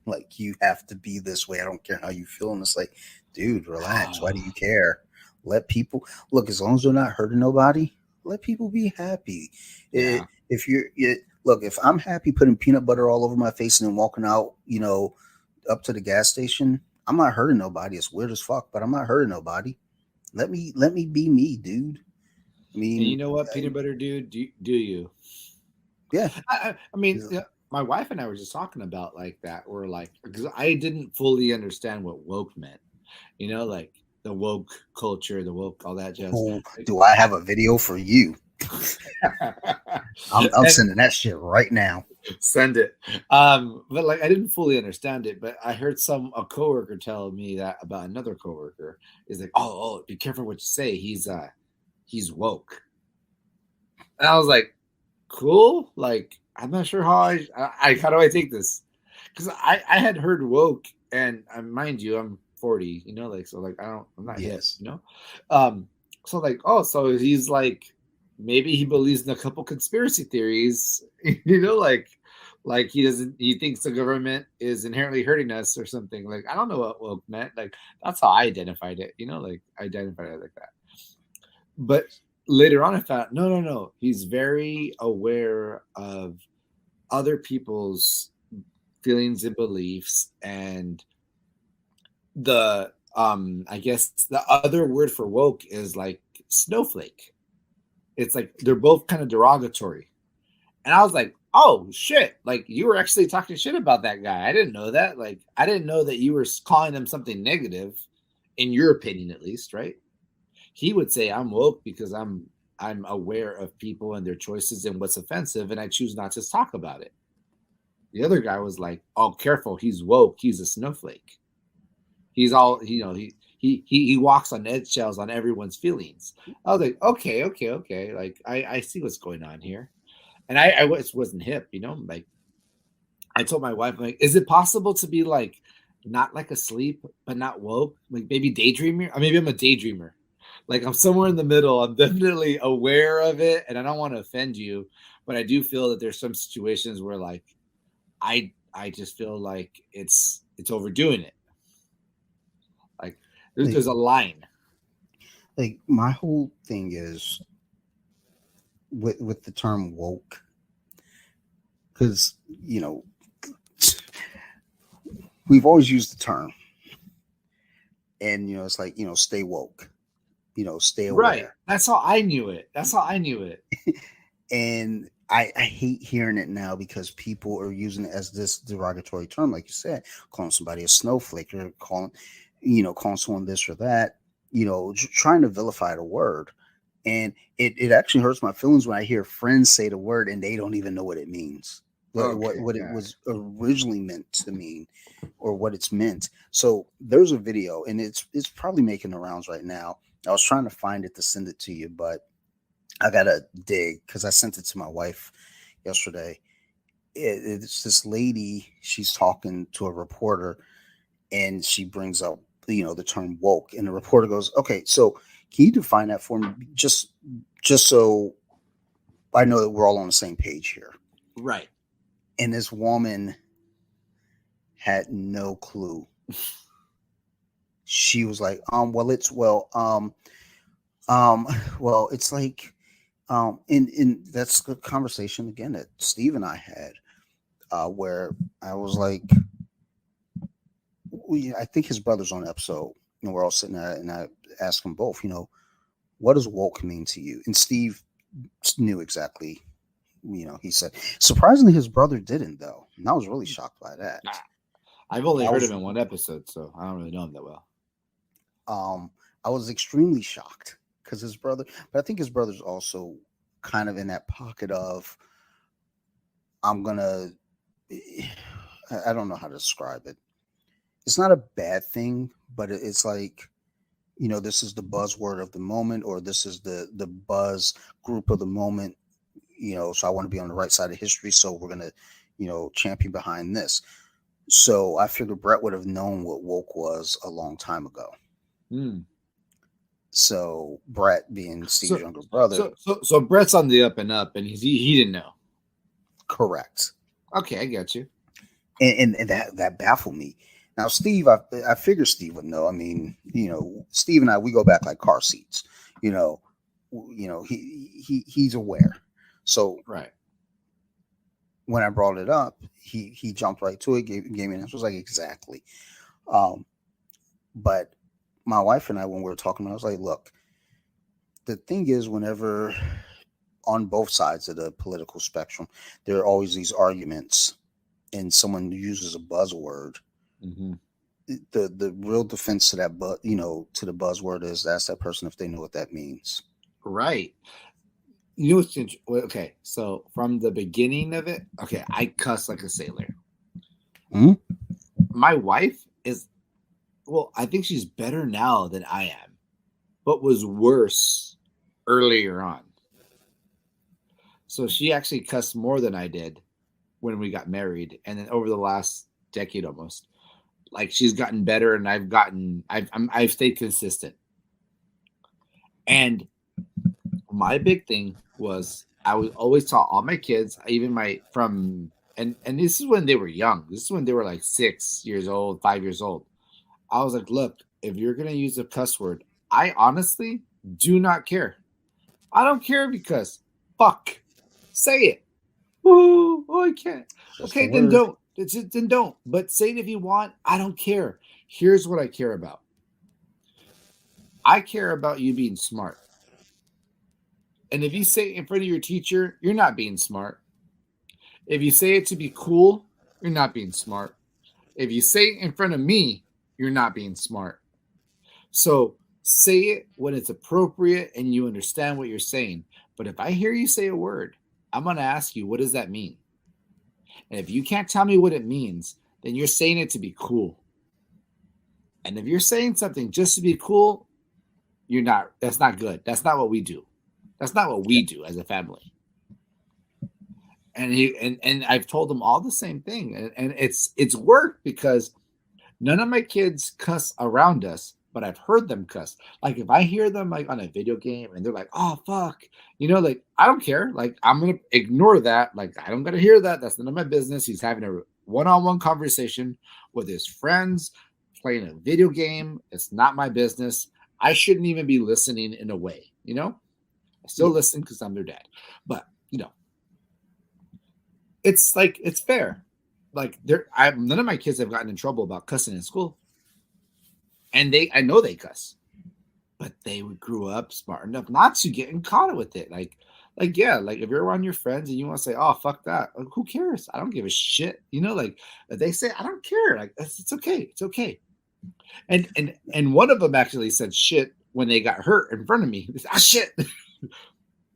Like you have to be this way. I don't care how you feel. And it's like, dude, relax. Why do you care? Let people look. As long as they're not hurting nobody, let people be happy. Yeah. If look, if I'm happy putting peanut butter all over my face and then walking out, up to the gas station, I'm not hurting nobody. It's weird as fuck, but I'm not hurting nobody. Let me be me, dude. I And you mean, know what, peanut butter dude, do you? yeah. I mean, yeah, my wife and I were just talking about like that. We're like, because I didn't fully understand what woke meant. Like the woke culture, the woke, all that jazz. Oh, do I have a video for you? I'm And sending that shit right now. send it. But like I didn't fully understand it, but I heard a coworker tell me that about another coworker. Is like, oh, be careful what you say. He's woke. And I was like, cool. Like, I'm not sure how do I take this? Because I had heard woke, and mind you, I'm 40, like, so like I'm not hip, Yes. so like, oh, so he's like, maybe he believes in a couple conspiracy theories, he thinks the government is inherently hurting us or something. Like, I don't know what woke meant. Like, that's how I identified it, like I identified it like that. But later on I found, no, he's very aware of other people's feelings and beliefs, and the I guess the other word for woke is like snowflake. It's like they're both kind of derogatory. And I was like, oh shit, like you were actually talking shit about that guy. I didn't know that. Like, I didn't know that you were calling him something negative, in your opinion at least, right? He would say, I'm woke because I'm aware of people and their choices and what's offensive, and I choose not to talk about it. The other guy was like, oh, careful, he's woke, he's a snowflake. He's all, he walks on eggshells on everyone's feelings. I was like, okay. Like, I see what's going on here. And I wasn't hip, like I told my wife, like, is it possible to be like not like asleep but not woke, like maybe daydreamer, or maybe I'm a daydreamer. Like, I'm somewhere in the middle. I'm definitely aware of it, and I don't want to offend you, but I do feel that there's some situations where like I just feel like it's overdoing it. Like Like, there's a line. like my whole thing is with the term woke, because we've always used the term, and it's like stay woke, stay Right. aware. That's how I knew it. That's how I knew it. And I hate hearing it now because people are using it as this derogatory term, like you said, calling somebody a snowflake or calling someone this or that, trying to vilify the word. And it actually hurts my feelings when I hear friends say the word and they don't even know what it means, Okay. what it Yeah. was originally meant to mean, or what it's meant. So there's a video, and it's probably making the rounds right now. I was trying to find it to send it to you, but I gotta dig because I sent it to my wife yesterday. It's this lady. She's talking to a reporter, and she brings up the term woke, and the reporter goes, "Okay, so can you define that for me, just so I know that we're all on the same page here?" Right. And this woman had no clue. She was like, um, well, it's like, in that's the conversation again that Steve and I had, where I was like, I think his brother's on the episode, and we're all sitting there, and I asked them both, what does woke mean to you? And Steve knew exactly. He said, surprisingly, his brother didn't, though. And I was really shocked by that. Nah, I've only I heard was, him in one episode, so I don't really know him that well. I was extremely shocked because his brother, but I think his brother's also kind of in that pocket of, I'm gonna, I don't know how to describe it. It's not a bad thing, but it's like, this is the buzzword of the moment, or this is the buzz group of the moment. So I want to be on the right side of history. So we're gonna, champion behind this. So I figured Brett would have known what woke was a long time ago. Hmm. So Brett, being Steve's younger brother, So Brett's on the up and up, and he didn't know. correct. Okay, I get you. And that baffled me. Now, Steve, I figured Steve would know. I mean, Steve and I, we go back like car seats. He's aware. So Right. when I brought it up, he jumped right to it, gave me an answer. I was like, exactly. But my wife and I, when we were talking, I was like, look, the thing is, whenever on both sides of the political spectrum, there are always these arguments, and someone uses a buzzword. Mm-hmm. The real defense to that, to the buzzword is ask that person if they know what that means. Right. You know what's interesting? Okay, so from the beginning of it, okay, I cuss like a sailor. Mm-hmm. My wife is, well, I think she's better now than I am, but was worse earlier on. So she actually cussed more than I did when we got married, and then over the last decade almost, like she's gotten better, and I've stayed consistent. And my big thing was I was always taught all my kids, even and this is when they were young. This is when they were like 6 years old, 5 years old. I was like, look, if you're gonna use a cuss word, I honestly do not care. I don't care because fuck, say it. Woo! Oh, I can't. Just a Okay, then word. don't. Then don't. But say it if you want. I don't care. Here's what I care about. I care about you being smart. And if you say it in front of your teacher, you're not being smart. If you say it to be cool, you're not being smart. If you say it in front of me, you're not being smart. So say it when it's appropriate and you understand what you're saying. But if I hear you say a word, I'm going to ask you, what does that mean? And if you can't tell me what it means, then you're saying it to be cool. And if you're saying something just to be cool, that's not good. That's not what we do. That's not what we do as a family. And I've told them all the same thing. And it's worked because none of my kids cuss around us, but I've heard them cuss. Like if I hear them like on a video game and they're like, oh fuck, like I don't care. Like I'm gonna ignore that. Like I don't gotta hear that. That's none of my business. He's having a one-on-one conversation with his friends, playing a video game. It's not my business. I shouldn't even be listening in a way, I still listen because I'm their dad. But it's like it's fair. Like none of my kids have gotten in trouble about cussing in school. And I know they cuss, but they grew up smart enough not to get caught with it. Like yeah, like if you're around your friends and you want to say, "Oh, fuck that," like, who cares? I don't give a shit. Like if they say, "I don't care," like it's okay, it's okay. And one of them actually said shit when they got hurt in front of me. They said, shit,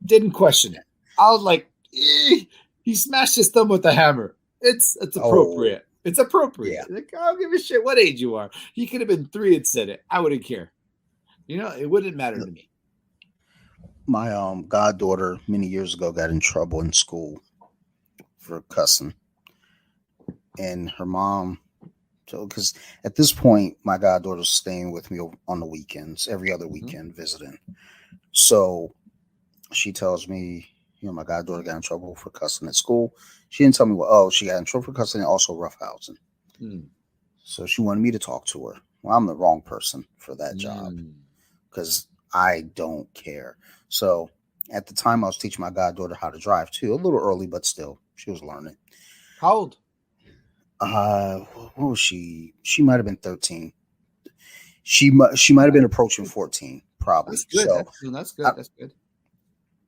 didn't question it. I was like, he smashed his thumb with a hammer. It's appropriate. Oh, it's appropriate. yeah. Like, I don't give a shit what age you are. He could have been 3 and said it. I wouldn't care. It wouldn't matter to me. My goddaughter many years ago got in trouble in school for cussing, and her mom. So, because at this point, my goddaughter's staying with me on the weekends, every other weekend visiting. So she tells me, my goddaughter got in trouble for cussing at school. She didn't tell me what. Oh, she got in trouble for cussing and also roughhousing. Mm. So she wanted me to talk to her. Well, I'm the wrong person for that job Mm. because I don't care. So at the time, I was teaching my goddaughter how to drive too, a little early, but still, she was learning. How old? Uh, what was she? She might have been 13. She might have been approaching 14, That's probably. good. So That's I, good. That's good.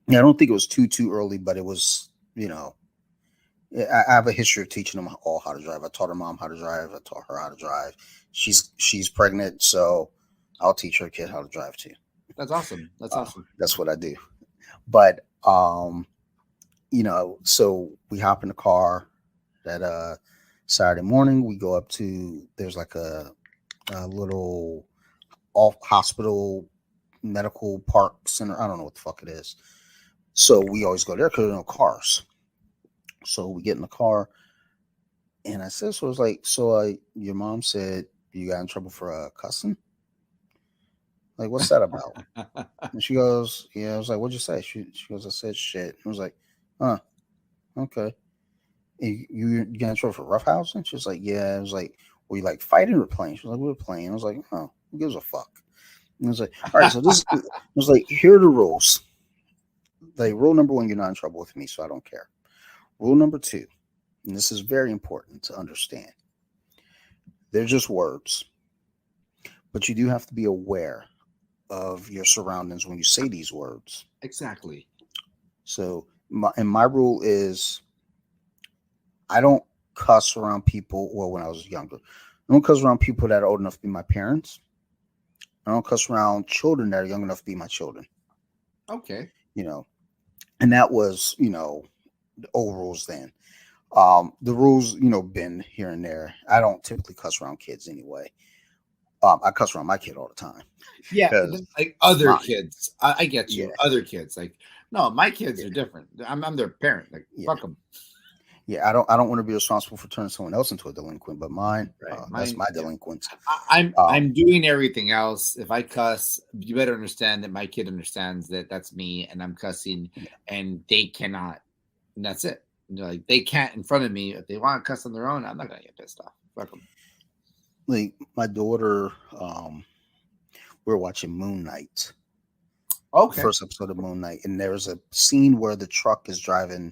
yeah, I don't think it was too early, but it was, I have a history of teaching them all how to drive. I taught her mom how to drive. I taught her how to drive. She's pregnant, so I'll teach her kid how to drive too. That's awesome. That's awesome. That's what I do. But so we hop in the car that Saturday morning. We go up to there's like a little off hospital medical park center. I don't know what the fuck it is. So we always go there because there are no cars. So we get in the car, and I said, so it's like, so your mom said you got in trouble for cussing? Like, what's that about? And she goes, yeah. I was like, what'd you say? She goes, I said shit. I was like, huh, okay. You got in trouble for roughhousing? She was like, yeah. I was like, were you like fighting or playing? She was like, we were playing. I was like, oh, who gives a fuck? And I was like, all right, so this, I was like, here are the rules. Like, rule number one, you're not in trouble with me, so I don't care. Rule number two, and this is very important to understand, they're just words, but you do have to be aware of your surroundings when you say these words. Exactly. So, my rule is I don't cuss around people, well, when I was younger, I don't cuss around people that are old enough to be my parents. I don't cuss around children that are young enough to be my children, Okay. you know. And that was, the old rules then. The rules, been here and there. I don't typically cuss around kids anyway. I cuss around my kid all the time Yeah, because like other mine. kids. I get Yeah, you. Other kids, like no, my kids yeah, are different. I'm their parent. Like yeah, fuck them. yeah. I don't want to be responsible for turning someone else into a delinquent, but mine, Right. that's Mine. my Yeah. delinquents. I'm Um, doing everything else. If I cuss, you better understand that my kid understands that that's me, and I'm cussing, yeah, and they cannot. And that's it. Like they can't in front of me. If they want to cuss on their own, I'm not gonna get pissed off. Fuck them. like my daughter, we were watching Moon Knight, the Okay. first episode of Moon Knight, and there's a scene where the truck is driving.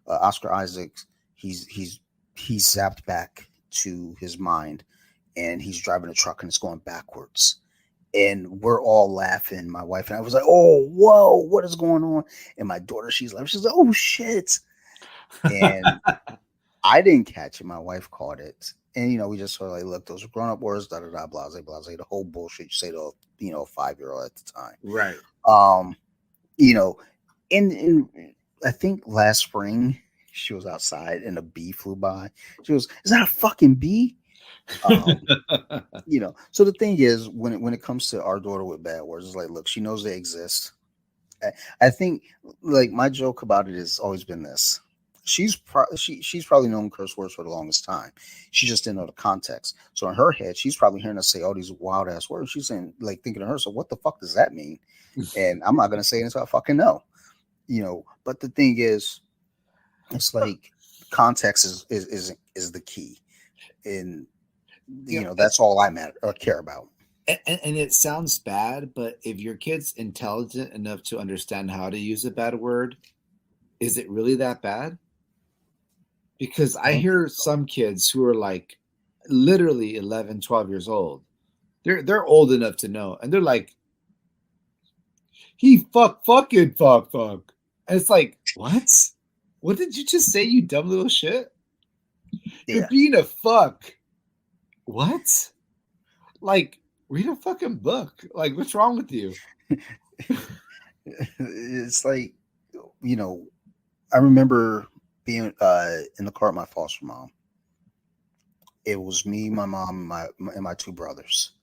Oscar Isaacs, he's zapped back to his mind, and he's driving a truck and it's going backwards. And we're all laughing. My wife and I was like, "Oh, whoa, what is going on?" And my daughter, she's laughing. She's like, "Oh shit!" And I didn't catch it. My wife caught it, and we just sort of like, "Look, those are grown-up words, da da da, blase blase, the whole bullshit you say to a 5-year-old at the time." Right. Um, you know, in I think last spring she was outside and a bee flew by. She goes, "Is that a fucking bee?" Um, So the thing is, when it comes to our daughter with bad words, it's like, look, she knows they exist. I think like my joke about it has always been this. She's probably known curse words for the longest time. She just didn't know the context. So in her head, she's probably hearing us say all these wild ass words. She's saying like thinking to her, so what the fuck does that mean? And I'm not gonna say it until I fucking know. But the thing is, it's like context is the key. And you know, that's all I matter or care about. and it sounds bad, but if your kid's intelligent enough to understand how to use a bad word, is it really that bad? Because I I don't think hear so. some kids who are like literally 11, 12 years old. They're old enough to know, and they're like, he fucking fuck. And it's like, what? What did you just say, you dumb little shit? You're Yeah. being a fuck. What? Like, read a fucking book. Like, what's wrong with you? It's like, you know, I remember being in the car with my foster mom. It was me, my mom, and my two brothers,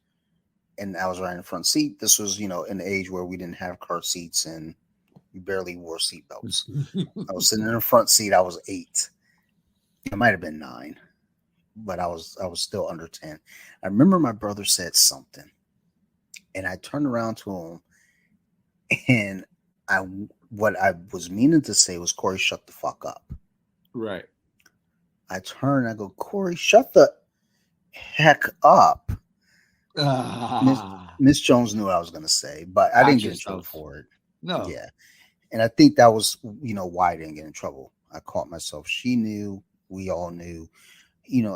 and I was right in the front seat. This was, in the age where we didn't have car seats and we barely wore seatbelts. I was sitting in the front seat. I was 8. It might have been 9, but I was still under 10. I remember my brother said something, and I turned around to him, and I what I was meaning to say was, Corey, shut the fuck up. Right. I turn and I go, Corey, shut the heck up. Miss Ah, Miss Jones knew what I was going to say, but I didn't got get in trouble yourself. for it. No. Yeah, and I think that was, why I didn't get in trouble. I caught myself. She knew. We all knew.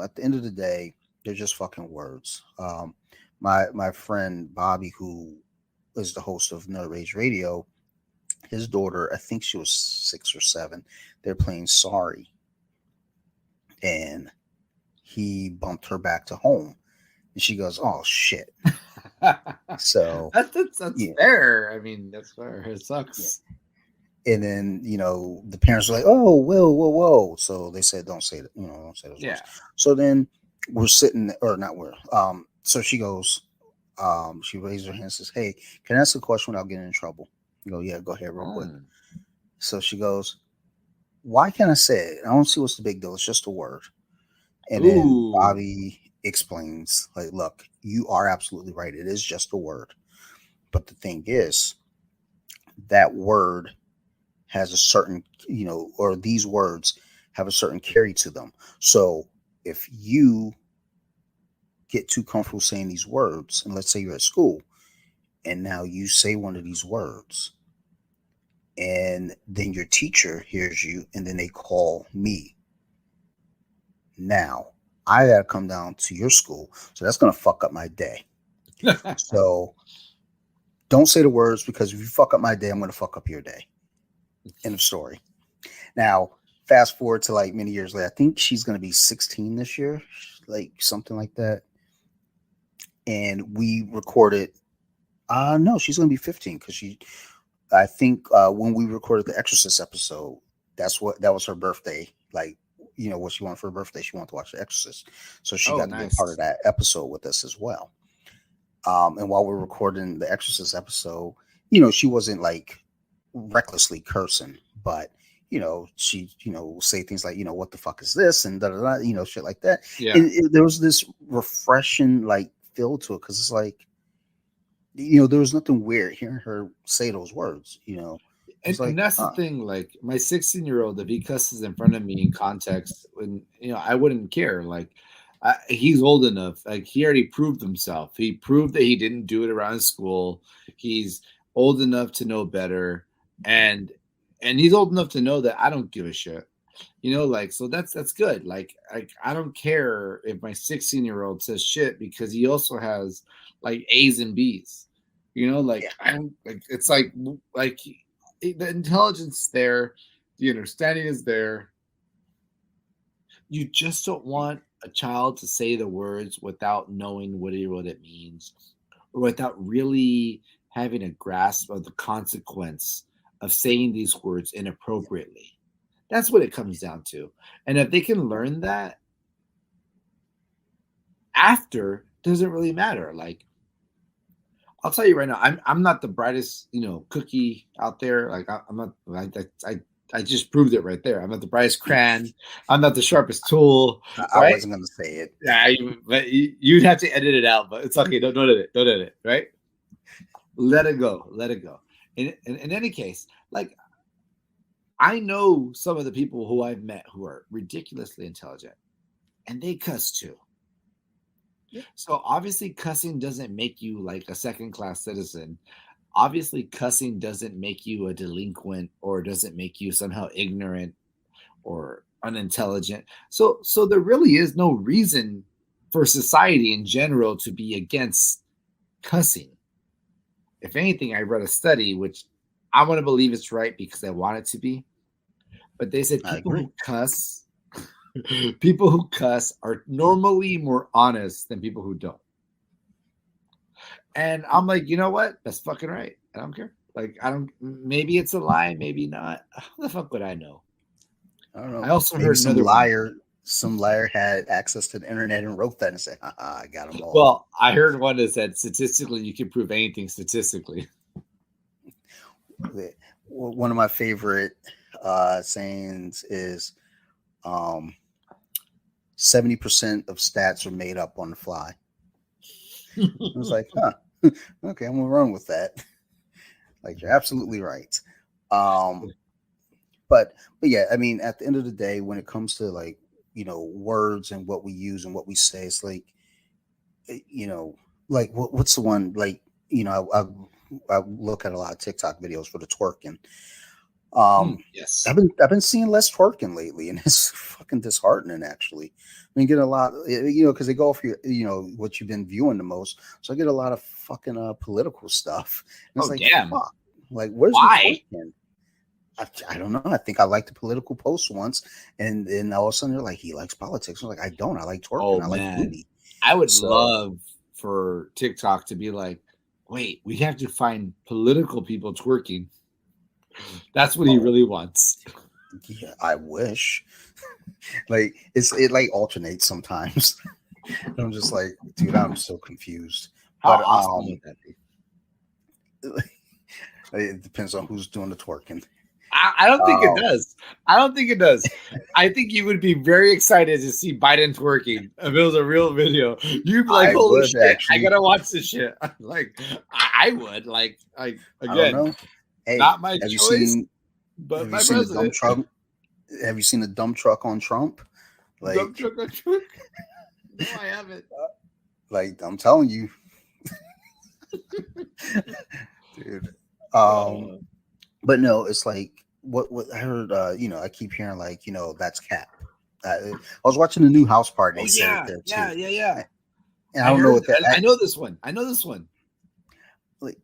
At the end of the day, they're just fucking words. My friend Bobby, who is the host of Nerd Rage Radio, his daughter, I think she was 6 or 7. They're playing Sorry, and he bumped her back to home, and she goes, "Oh shit!" So That's yeah, fair. I mean, that's fair. It yeah. sucks. And then the parents were like, "Oh, whoa, whoa, whoa!" So they said, "Don't say that. Don't say those words." Yeah. So then we're sitting, or not we're. So she goes, she raised her hand and says, "Hey, can I ask a question without getting in trouble?" I go, "Yeah, go ahead, real quick." Mm. So she goes, "Why can't I say it? I don't see what's the big deal. It's just a word." And then Ooh. Bobby explains, like, "Look, you are absolutely right. It is just a word, but the thing is, that word has a certain, or these words have a certain carry to them. So if you get too comfortable saying these words, and let's say you're at school and now you say one of these words, and then your teacher hears you, and then they call me. Now, I got to come down to your school. So that's going to fuck up my day. So don't say the words, because if you fuck up my day, I'm going to fuck up your day. End of story. Now, fast forward to like many years later. I think she's going to be 16 this year, like something like that. And we recorded. No, she's going to be 15, because I think when we recorded the Exorcist episode, that was her birthday. Like, what she wanted for her birthday, she wanted to watch The Exorcist, so she Oh, got to be a part of nice. that episode with us as well. And while we're recording the Exorcist episode, she wasn't like recklessly cursing, but she will say things like, what the fuck is this, and da da da, shit like that. Yeah. And there was this refreshing like feel to it, because it's like, there was nothing weird hearing her say those words. It's And like, that's the huh, thing, like my 16-year-old, if he cusses in front of me in context, when I wouldn't care. Like he's old enough, like he already proved himself. He proved that he didn't do it around school. He's old enough to know better, and he's old enough to know that I don't give a shit. Like, so that's good. Like I don't care if my 16-year-old says shit, because he also has like A's and B's. yeah, Like I don't like, it's like the intelligence there, the understanding is there. You just don't want a child to say the words without knowing what it means, or without really having a grasp of the consequence of saying these words inappropriately. That's what it comes down to. And if they can learn that after, doesn't really matter. Like I'll tell you right now, I'm not the brightest, cookie out there. Like I'm not. I just proved it right there. I'm not the brightest crayon. I'm not the sharpest tool. I Right? wasn't gonna say it. Yeah. But you'd have to edit it out. But it's okay. Don't edit it. Don't edit it. Right? Let it go. Let it go. In any case, like I know some of the people who I've met who are ridiculously intelligent, and they cuss too. Yeah, So obviously, cussing doesn't make you like a second class citizen. Obviously, cussing doesn't make you a delinquent, or doesn't make you somehow ignorant or unintelligent. So there really is no reason for society in general to be against cussing. If anything, I read a study which I want to believe it's right because I want it to be, but they said I agree. people who cuss are normally more honest than people who don't. And I'm like, you know what? That's fucking right. I don't care. Like, I don't. Maybe it's a lie. Maybe not. How the fuck would I know? I don't know. I also Maybe heard another one. some liar had access to the internet and wrote that and said, "Haha, I got them all." Well, I heard one that said statistically you can prove anything statistically. One of my favorite sayings is, um, 70% of stats are made up on the fly. I was like, huh, okay, I'm gonna run with that. Like, you're absolutely right. Um, but yeah, I mean, at the end of the day, when it comes to like words and what we use and what we say, it's like like what's the one like I look at a lot of TikTok videos for the twerking. Yes. I've been seeing less twerking lately, and it's fucking disheartening. Actually, I mean, get a lot, because they go off your, what you've been viewing the most. So I get a lot of fucking political stuff, and it's Oh like, damn. fuck, like, where's the Why? twerking? I don't know. I think I liked a political post once, and then all of a sudden they're like, he likes politics. I'm like, I don't. I like twerking. Oh I like man. booty. I would So love for TikTok to be like, wait, we have to find political people twerking. That's what he oh really wants. yeah, I wish. Like it like alternates sometimes. I'm just like, dude, I'm so confused. How But awesome would that be? it depends on who's doing the twerking. I don't think it Um, does. I don't think it does. I think you would be very excited to see Biden twerking if it was a real video. You'd be like, I "Holy would shit, I actually. gotta watch this shit!" Like, I would like I don't again, know. Hey, not my have you choice, seen but have you my seen the dump president. truck? Have you seen the dump truck on Trump? Dump Like, truck on truck. No, I haven't. I'm telling you, dude. Um, Uh, but no, it's like what I heard. I keep hearing like that's cap. I was watching the new House Party. oh They said it yeah, there yeah, too, yeah, yeah. and I I don't know heard. what that. I know this one. I know this one. Like,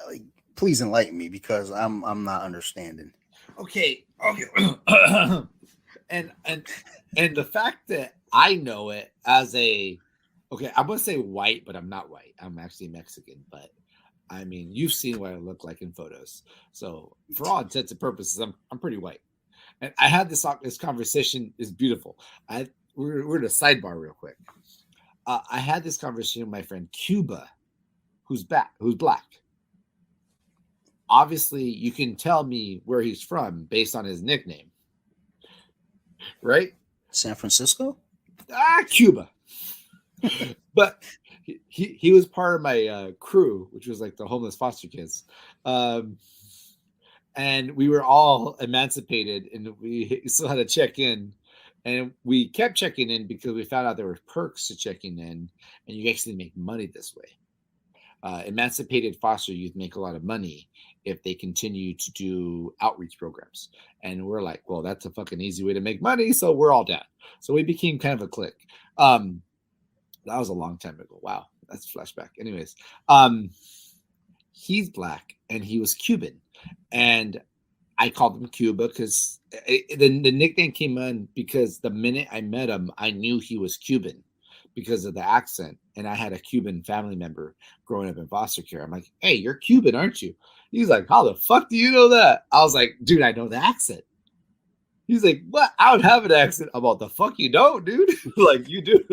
like, please enlighten me because I'm not understanding. Okay, okay. and and and the fact that I know it as a okay, I'm gonna say white, but I'm not white. I'm actually Mexican, but I mean, you've seen what I look like in photos. So for all intents and purposes, I'm pretty white. And I had this conversation is beautiful. We're in a sidebar real quick. I had this conversation with my friend Cuba, who's black. Obviously, you can tell me where he's from based on his nickname, right? San Francisco? Cuba. But he was part of my crew, which was like the homeless foster kids. Um, and we were all emancipated and we still had to check in, and we kept checking in because we found out there were perks to checking in, and you actually make money this way. Emancipated foster youth make a lot of money if they continue to do outreach programs, and we're like, well, that's a fucking easy way to make money, so we're all down. So we became kind of a clique. That was a long time ago. Wow, that's flashback. Anyways, he's black and he was Cuban, and I called him Cuba because the nickname came in because the minute I met him, I knew he was Cuban because of the accent. And I had a Cuban family member growing up in foster care. I'm like, hey, you're Cuban, aren't you? He's like, how the fuck do you know that? I was like, dude, I know the accent. He's like, what? I don't have an accent. I'm like, the fuck you don't, dude. Like you do.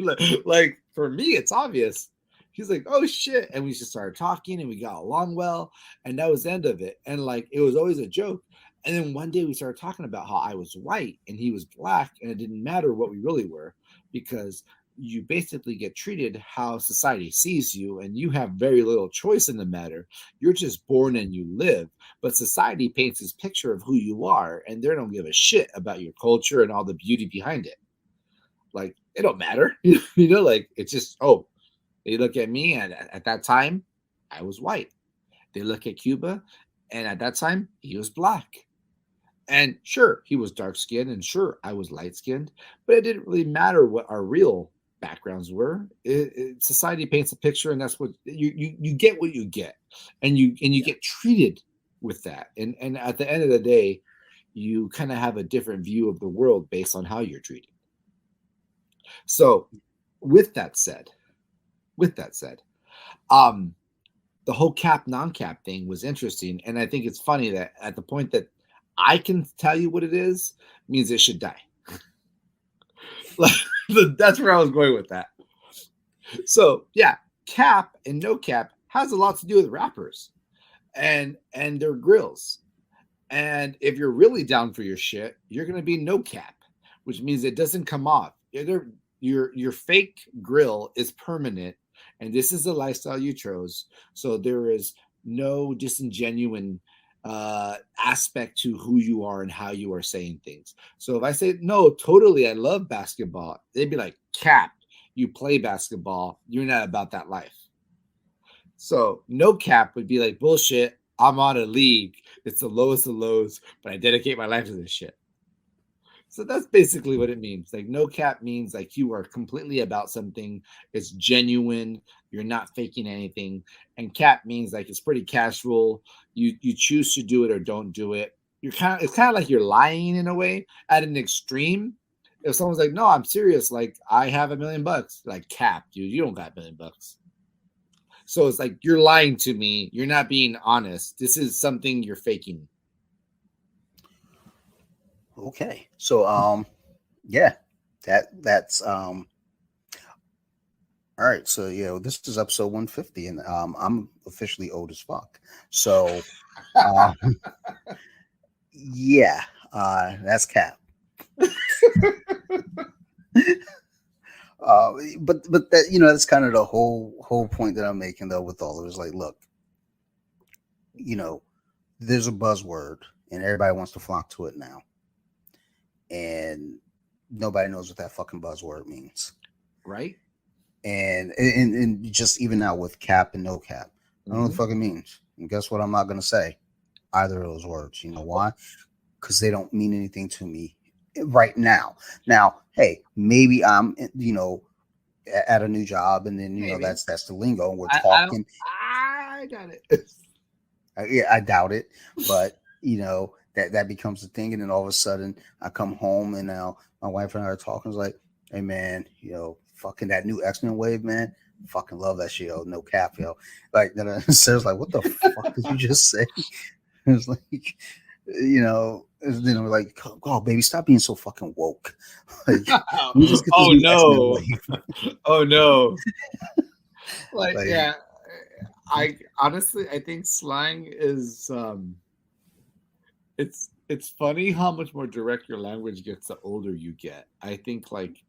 Like for me, it's obvious. He's like, oh shit. And we just started talking and we got along well. And that was the end of it. And like it was always a joke. And then one day we started talking about how I was white and he was black, and it didn't matter what we really were because you basically get treated how society sees you, and you have very little choice in the matter. You're just born and you live, but society paints this picture of who you are, and they don't give a shit about your culture and all the beauty behind it. Like it don't matter, like it's just they look at me, and at that time, I was white. They look at Cuba, and at that time, he was black. And sure, he was dark skinned, and sure, I was light skinned, but it didn't really matter what our real backgrounds were. Society paints a picture, and that's what you get what you get, and you Yeah. get treated with that. And at the end of the day, you kind of have a different view of the world based on how you're treated. So, with that said, with that said, um, the whole cap non-cap thing was interesting, and I think it's funny that at the point that I can tell you what it is means it should die. Like, that's where I was going with that. So yeah, cap and no cap has a lot to do with rappers and their grills. And if you're really down for your shit, you're gonna be no cap, which means it doesn't come off. Your fake grill is permanent, and this is the lifestyle you chose. So there is no disingenuine aspect to who you are and how you are saying things. So if I say, no, totally, I love basketball, they'd be like, Cap, you play basketball, you're not about that life. So no cap would be like, bullshit, I'm on a league. It's the lowest of lows, but I dedicate my life to this shit. So that's basically what it means. Like no cap means like you are completely about something. It's genuine. You're not faking anything. And cap means like it's pretty casual. You choose to do it or don't do it. It's kind of like you're lying in a way at an extreme. If someone's like, no, I'm serious, like I have $1,000,000, like cap, dude, you don't got $1,000,000. So it's like you're lying to me. You're not being honest. This is something you're faking. Okay. So yeah, that's all right. So this is episode 150, and I'm officially old as fuck. So um yeah, that's cap. But that that's kind of the whole point that I'm making though with all of it is like, look, there's a buzzword and everybody wants to flock to it now, and nobody knows what that fucking buzzword means, right? And just even now with cap and no cap, I don't know what the fuck it means. And guess what? I'm not gonna say either of those words. You know why? Because they don't mean anything to me right now. Now, hey, maybe I'm at a new job, and then that's the lingo, and we're talking. I got it. I doubt it, but that becomes the thing, and then all of a sudden I come home, and now my wife and I are talking. It's like, hey man, fucking that new X-Men wave, man, fucking love that shit. No cap, Like then Sarah's like, what the fuck did you just say? It's like, then we're like, oh baby, stop being so fucking woke. Like, oh no, oh no. Like yeah, I honestly I think slang is it's funny how much more direct your language gets the older you get. I think like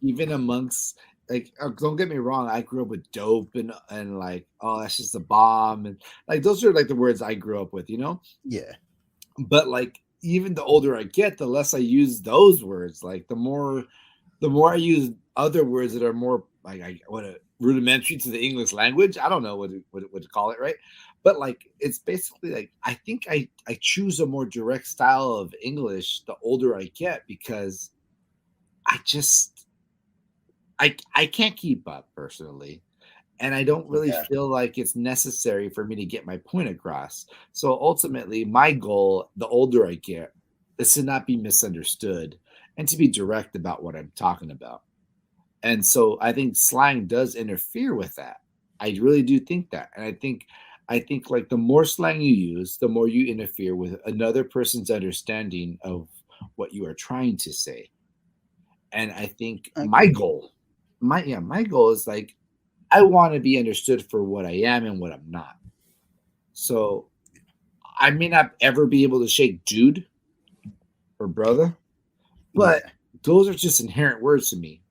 even amongst like don't get me wrong, I grew up with dope and like, oh, that's just a bomb, and like those are like the words I grew up with, Yeah. But like even the older I get, the less I use those words. Like the more I use other words that are more like rudimentary to the English language. I don't know what to call it, right? But like it's basically like I think I choose a more direct style of English the older I get, because I can't keep up personally. And I don't really feel like it's necessary for me to get my point across. So ultimately, my goal, the older I get, is to not be misunderstood and to be direct about what I'm talking about. And so I think slang does interfere with that. I really do think that. And I think like the more slang you use, the more you interfere with another person's understanding of what you are trying to say. And I think my goal is like, I want to be understood for what I am and what I'm not. So I may not ever be able to shake dude or brother, but those are just inherent words to me.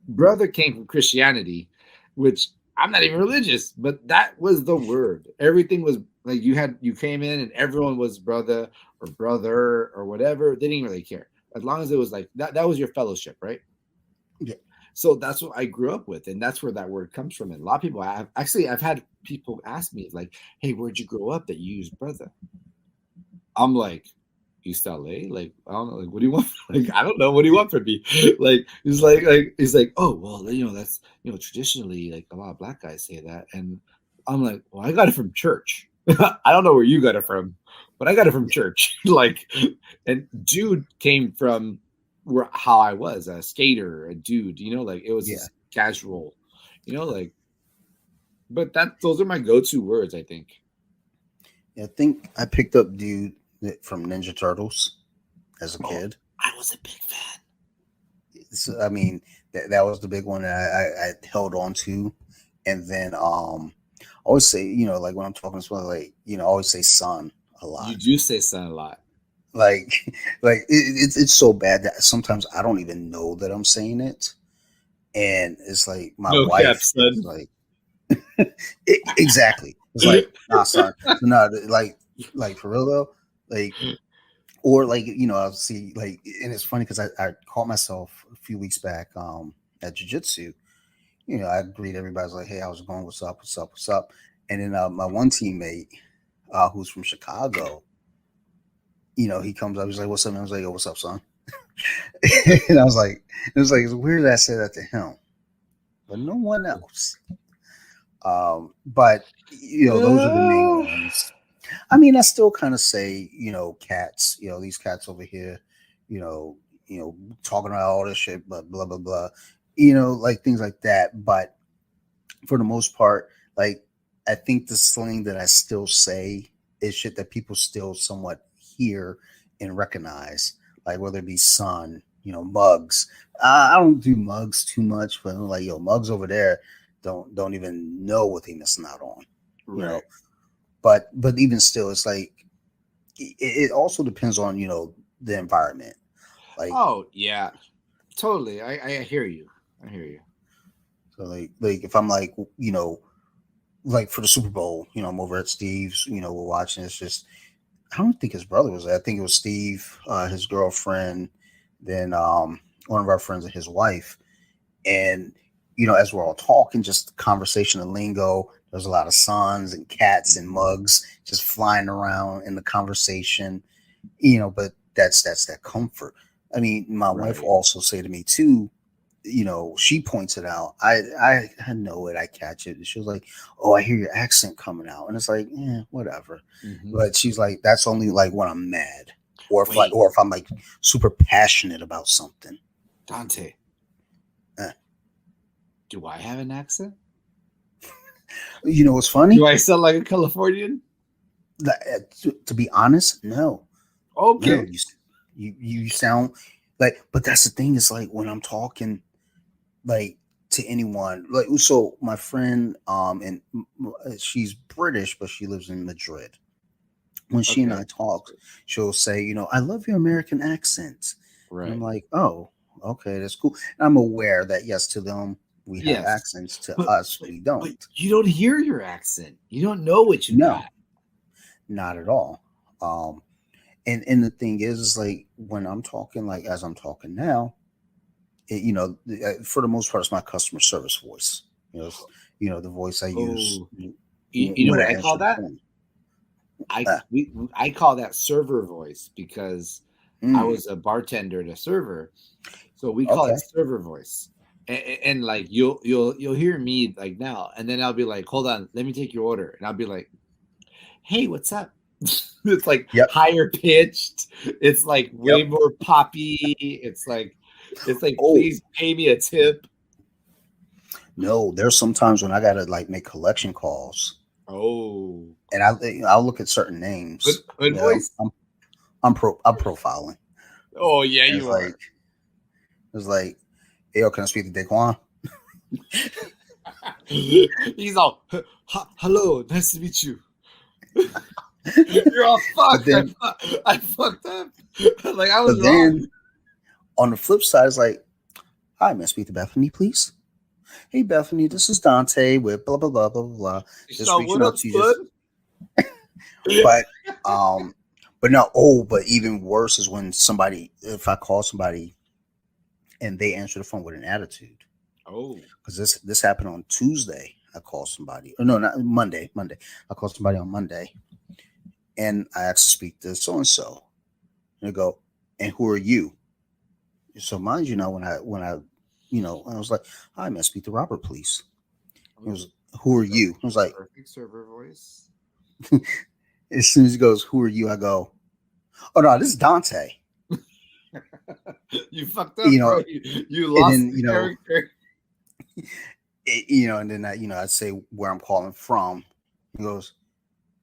Brother came from Christianity, which I'm not even religious, but that was the word. Everything was like you came in and everyone was brother or whatever. They didn't really care. As long as it was like that was your fellowship, right? Yeah. So that's what I grew up with, and that's where that word comes from. And a lot of people I've had people ask me like, "Hey, where'd you grow up that you use brother?" I'm like, East LA, like I don't know, like what do you want? Like I don't know, what do you want from me? Like he's like, oh well, that's traditionally like a lot of black guys say that, and I'm like, well, I got it from church. I don't know where you got it from, but I got it from church. Like, and dude came from how I was a skater, a dude, like it was just casual, like. But those are my go-to words, I think. I think I picked up dude from Ninja Turtles as a kid. I was a big fan. So, I mean, that was the big one that I held on to. And then I always say, like when I'm talking to someone, like, I always say son a lot. You do say son a lot. Like it's so bad that sometimes I don't even know that I'm saying it. And it's like my wife is like, exactly. It's like, nah, son. No, like, Like for real though, like or like I'll see like, and it's funny because I caught myself a few weeks back at jiu-jitsu. I greet everybody, like, hey, how's it going? What's up? What's up? What's up? And then my one teammate, who's from Chicago, he comes up, he's like, what's up? And I was like, yo, what's up, son? And I was like, it was like, it's weird that I said that to him, but no one else. But those are the main ones. I mean, I still kind of say, cats, these cats over here, you know, talking about all this shit, but blah blah blah, like things like that. But for the most part, like I think the slang that I still say is shit that people still somewhat hear and recognize, like whether it be son, mugs. I don't do mugs too much, but I'm like, yo, mugs over there don't even know what they missing out on, Right. but even still, it's like it also depends on the environment. Like Oh yeah, totally. I hear you. I hear you. so, like if I'm like like for the Super Bowl, I'm over at Steve's, we're watching. It's just I don't think his brother was there. I think it was Steve, his girlfriend, then one of our friends and his wife. And as we're all talking, just conversation and lingo, there's a lot of sons and cats and mugs just flying around in the conversation, but that's that comfort. I mean, my wife Right. also say to me too, she points it out. I know it, I catch it. She was like, oh, I hear your accent coming out. And it's like, whatever. Hmm. But she's like, that's only like when I'm mad. Wait, Or if I'm like super passionate about something. Dante, Eh. do I have an accent? What's funny? Do I sound like a Californian? To be honest, no. No, Okay. you sound like, but that's the thing is like when I'm talking like to anyone, like so my friend and she's British but she lives in Madrid. When she and Okay. I talk, she'll say, I love your American accent, and I'm Right. like, oh, okay, that's cool. And I'm aware that yes, to them we have Yes. accents, to But us but we but don't. you don't hear your accent. You don't know what you got. No, not at all. um and the thing is like when I'm talking, like as I'm talking now, for the most part, it's my customer service voice. The voice I use Oh, you know when what I I answer call the that? phone. I Uh, I call that server voice because I mm, was a bartender and a server, so we call it okay. server voice. And like you'll hear me like now, and then I'll be like, "Hold on, let me take your order," and I'll be like, "Hey, what's up?" It's like Yep. higher pitched. It's like Yep. way more poppy. It's like, Oh please pay me a tip. no, there's sometimes when I gotta like make collection calls, Oh, and I'll look at certain names. good voice. I'm profiling. Oh yeah, And you are. it's like, hey, yo, can I speak to Daquan? He's all, hello, nice to meet you. You're all But fuck. then, I fucked up. Like I was but wrong. then on the flip side, it's like, hi, may I speak to Bethany, please? Hey, Bethany, this is Dante with blah blah blah blah blah blah. Just So reaching what out up, to you, spud? just but um, but no. Oh, but even worse is when somebody, if I call somebody and they answer the phone with an attitude. Oh, Because this happened on Tuesday. I called somebody, or no, not Monday. Monday, I called somebody on Monday, and I asked to speak to so and so. And they go, and who are you? So mind you, now when I I was like, hi, may I speak to Robert, please? He oh, was, who are you? I was like, perfect server voice. as soon as he goes, who are you? I go, oh no, this is Dante. You fucked up, You know, bro. You and lost then the character. and then I'd say where I'm calling from. He goes,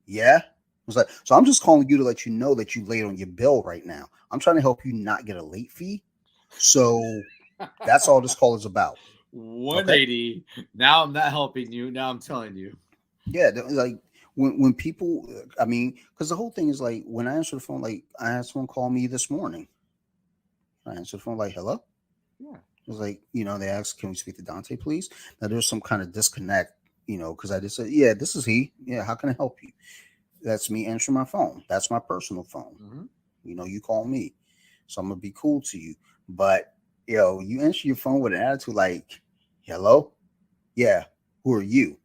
yeah. I was like, so I'm just calling you to let you know that you late on your bill right now. I'm trying to help you not get a late fee. So that's all this call is about. Okay. 180. Now I'm not helping you. Now I'm telling you. Yeah. Like when people, I mean, because the whole thing is like when I answer the phone, like I had someone call me this morning. I answered the phone like, hello. Yeah. It was like, they asked, can we speak to Dante, please? Now there's some kind of disconnect, because I just said, yeah, this is he. Yeah, how can I help you? That's me answering my phone. That's my personal phone. Hmm. You call me, so I'm gonna be cool to you. But you answer your phone with an attitude like, "Hello, yeah, who are you?"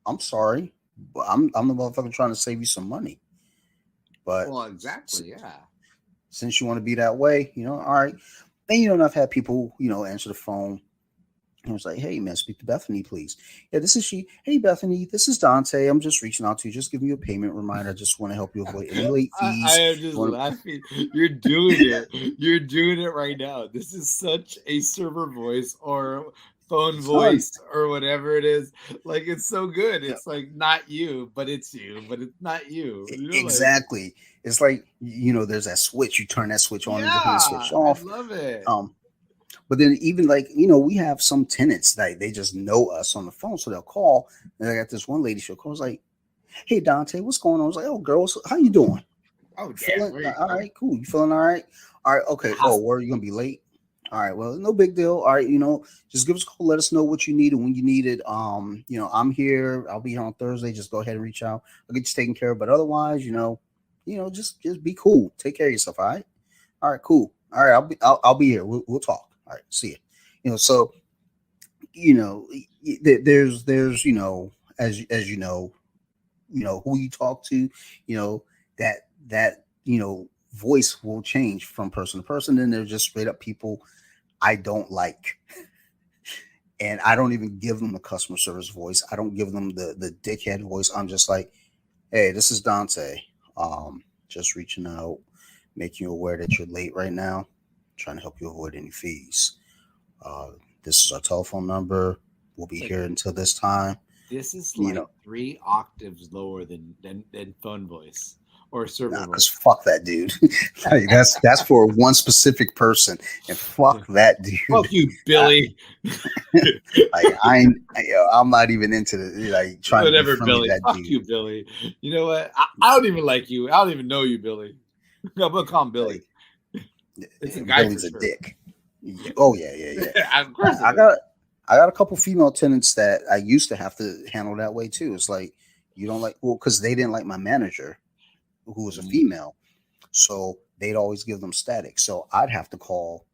I'm sorry, but I'm the motherfucker trying to save you some money. But Well, s- exactly. Yeah. since you want to be that way, all right. And I've had people, answer the phone. And was like, "Hey, man, speak to Bethany, please." Yeah, this is she. "Hey, Bethany, this is Dante. I'm just reaching out to you. Just giving you a payment reminder. I just want to help you avoid any late I fees. am just You want laughing. You're doing it. You're doing it right now. This is such a server voice or phone son, voice or whatever it is. Like it's so good. yeah, It's like not you, but it's you, but it's not you. Like exactly. It's like there's that switch. You turn that switch on and turn the switch yeah, I off. love it. Um, But then even like, we have some tenants that they just know us on the phone. So they'll call. And I got this one lady, she'll call. I was like, "Hey, Dante, what's going on?" I was like, "Oh, girls, how you doing? Oh damn, Feeling there you all go. right? Cool. You feeling all right? All right. Okay. Oh, Hosp- where are you going to be late? All right. Well, no big deal. All right. Just give us a call. Let us know what you need and when you need it. I'm here. I'll be here on Thursday. Just go ahead and reach out. I'll get you taken care of. But otherwise, just be cool. Take care of yourself. All right. All right. Cool. All right. I'll be here. We'll talk. All right. See you. So you know there's as who you talk to, that voice will change from person to person. Then there's just straight up people I don't like, and I don't even give them the customer service voice. I don't give them the dickhead voice. I'm just like, "Hey, this is Dante, just reaching out, making you aware that you're late right now, trying to help you avoid any fees. uh, this is our telephone number. We'll be It's like here until this time." this is you like know 3 octaves lower than phone voice or server Nah, because voice. fuck that dude. Like, that's for one specific person, and fuck that Fuck dude. you, I, Billy. like I'm not even into the like trying to be Whatever, friendly to Billy. that Fuck dude. you, Billy. You know what? I don't even like you. I don't even know you, Billy. I'm gonna call him Billy. Like It's a guy for Billy's a sure. dick. Yeah. Oh yeah, yeah, yeah. Of course it I is. got a couple female tenants that I used to have to handle that way too. It's like, you don't like, well, because they didn't like my manager, who was a Mhm. female, so they'd always give them static. So I'd have to call,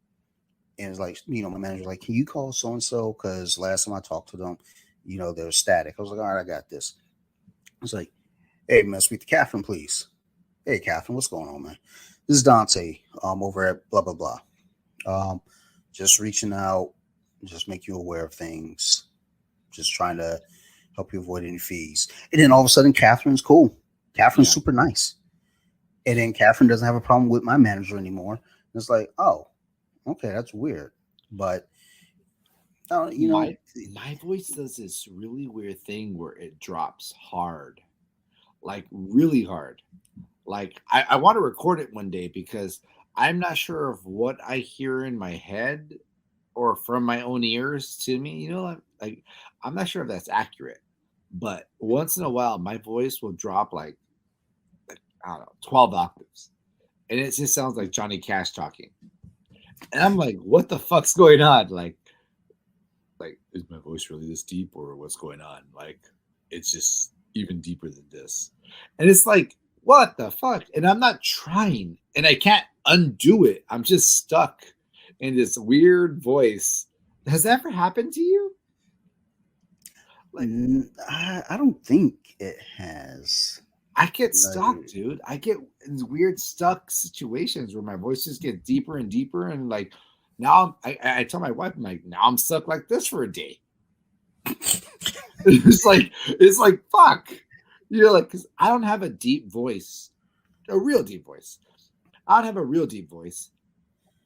and it's like, my manager like, "Can you call so and so? Because last time I talked to them, they're static." I was like, "All right, I got this." It's like, "Hey, man, speak to Catherine, please." "Hey, Catherine, what's going on, man? This is Dante, over at blah blah blah. Um, just reaching out, just make you aware of things, just trying to help you avoid any fees." And then all of a sudden, Catherine's cool. Catherine's Yeah. super nice. And then Catherine doesn't have a problem with my manager anymore. And it's like, oh, okay, that's weird. But uh, you know, My voice does this really weird thing where it drops hard, like really hard. Like I want to record it one day because I'm not sure of what I hear in my head or from my own ears to me. Like I'm not sure if that's accurate, but once in a while, my voice will drop like I don't know 12 octaves, and it just sounds like Johnny Cash talking. And I'm like, what the fuck's going on? Like is my voice really this deep or what's going on? Like it's just even deeper than this. And it's like, what the fuck? And I'm not trying and I can't undo it. I'm just stuck in this weird voice. Has that ever happened to you? Like I don't think it has. I get No. stuck, dude. I get in weird stuck situations where my voice just gets deeper and deeper and like now I tell my wife, I'm like, now I'm stuck like this for a day. It's like fuck. Like because I don't have a deep voice, a real deep voice. I don't have a real deep voice,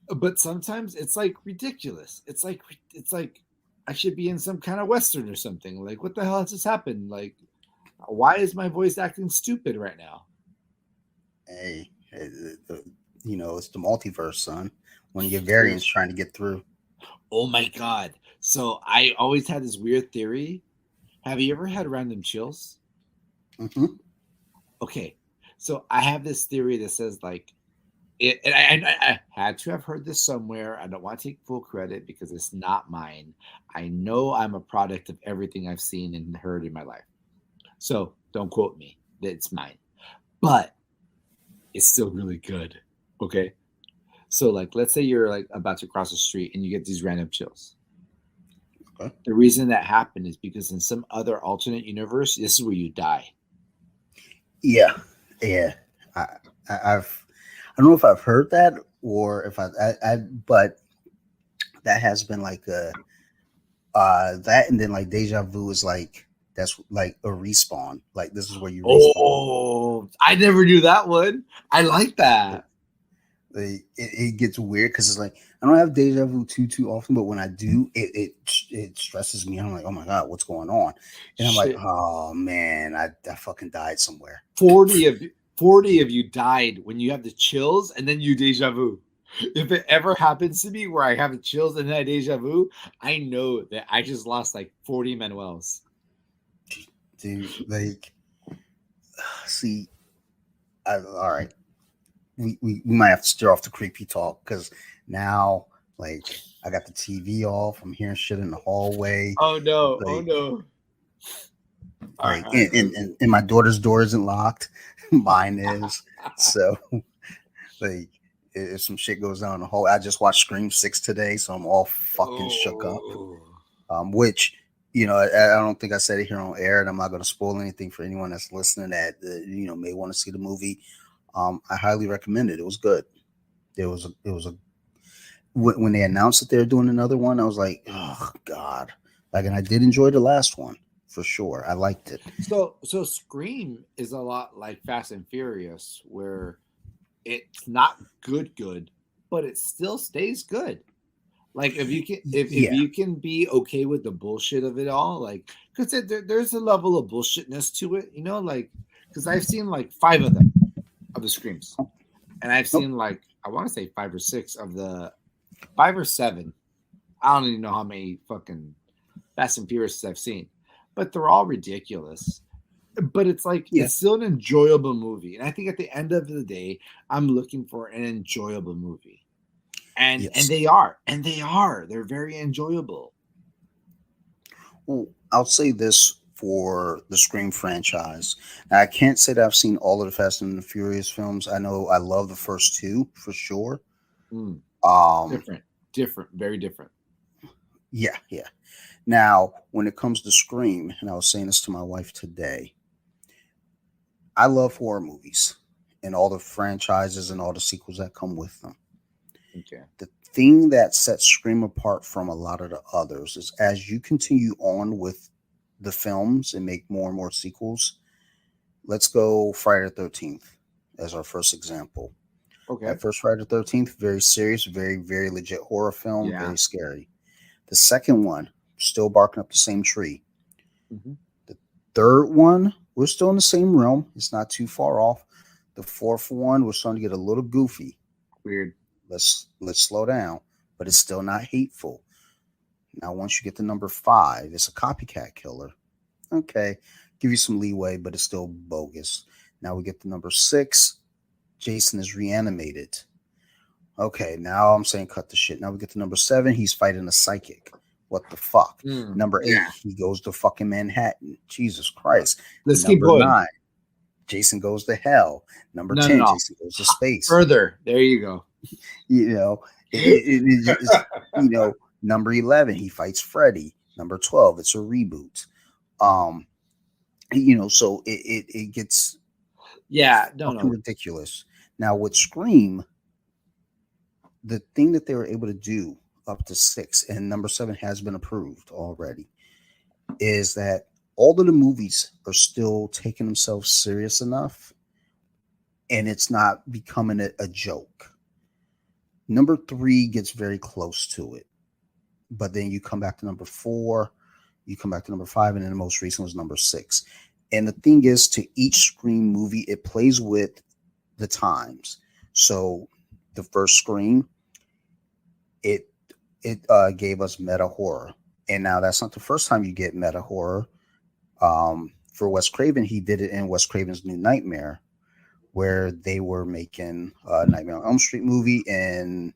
but sometimes it's like ridiculous. It's like I should be in some kind of western or something. Like what the hell has just happened? Like why is my voice acting stupid right now? Hey, it's the multiverse, son. One of your variants Seriously. trying to get through. Oh my god. So I always had this weird theory. Have you ever had random chills? Hmm. Okay. So I have this theory that says like and I had to have heard this somewhere. I don't want to take full credit because it's not mine. I know I'm a product of everything I've seen and heard in my life. So don't quote me. It's mine, but it's still really good. Okay, so like, let's say you're like about to cross the street and you get these random chills. Okay. The reason that happened is because in some other alternate universe, this is where you die. Yeah, yeah. I, I don't know if I've heard that or if but that has been like a that, and then like deja vu is like that's like a respawn. Like this is where you respawn. Oh, I never knew that one. I like that. It gets weird because it's like I don't have deja vu too often, but when I do, it stresses me. I'm like, oh my god, what's going on? And I'm like, Shit. oh man, I fucking died somewhere. 40 of you died when you have the chills and then you deja vu. If it ever happens to me where I have the chills and then I deja vu, I know that I just lost like 40 Manuels. Dude, like, see, all right, we might have to steer off the creepy talk because now, like, I got the TV off. I'm hearing shit in the hallway. Oh no! Oh Like, no! All like, right. and my daughter's door isn't locked. Mine is. So, like, if some shit goes down in the hall, I just watched Scream 6 today, so I'm all fucking shook up. Oh. Which, I don't think I said it here on air, and I'm not going to spoil anything for anyone that's listening that may want to see the movie. I highly recommend it. It was good. It was a when they announced that they were doing another one, I was like, oh god, like, and I did enjoy the last one for sure. I liked it. So Scream is a lot like Fast and Furious, where it's not good, but it still stays good. Like if you can if Yeah, you can be okay with the bullshit of it all, like because there's a level of bullshitness to it, like because I've seen like 5 of them of the Screams, and I've nope. seen like I want to say 5 or 6 of the 5 or 7. I don't even know how many fucking Fast and Furious I've seen, but they're all ridiculous. But it's like Yeah, it's still an enjoyable movie, and I think at the end of the day, I'm looking for an enjoyable movie, and yes. they're very enjoyable. Well, I'll say this for the Scream franchise. Now, I can't say that I've seen all of the Fast and the Furious films. I know I love the first two for sure. Mm, Um, different, very different. yeah, yeah. Now, when it comes to Scream, and I was saying this to my wife today, I love horror movies and all the franchises and all the sequels that come with them. Okay. The thing that sets Scream apart from a lot of the others is as you continue on with the films and make more and more sequels. Let's go Friday the 13th as our first example. Okay. That first Friday the 13th, very serious, very, very legit horror film, Yeah. very scary. The second one, still barking up the same tree. Mm-hmm. The third one, we're still in the same realm. It's not too far off. The fourth one, we're starting to get a little goofy. Weird. Let's slow down, but it's still not hateful. Now, once you get to number 5, it's a copycat killer. Okay, give you some leeway, but it's still bogus. Now we get to number 6. Jason is reanimated. Okay, now I'm saying cut the shit. Now we get to number 7. He's fighting a psychic. What the fuck? Number 8, Yeah. he goes to fucking Manhattan. Jesus Christ. Let's keep Number going. 9, Jason goes to hell. Number No, 10, no. Jason goes to space. Further. There you go. It just, number 11, he fights Freddy. Number 12, it's a reboot. So it gets fucking ridiculous. Now with Scream, the thing that they were able to do up to 6, and number 7 has been approved already, is that all of the movies are still taking themselves serious enough, and it's not becoming a joke. Number 3 gets very close to it, but then you come back to number 4, you come back to number 5, and then the most recent was number 6. And the thing is, to each Scream movie, it plays with the times. So the first Scream, it gave us meta horror, and now that's not the first time you get meta horror. For Wes Craven, he did it in Wes Craven's New Nightmare, where they were making a Nightmare on Elm Street movie, and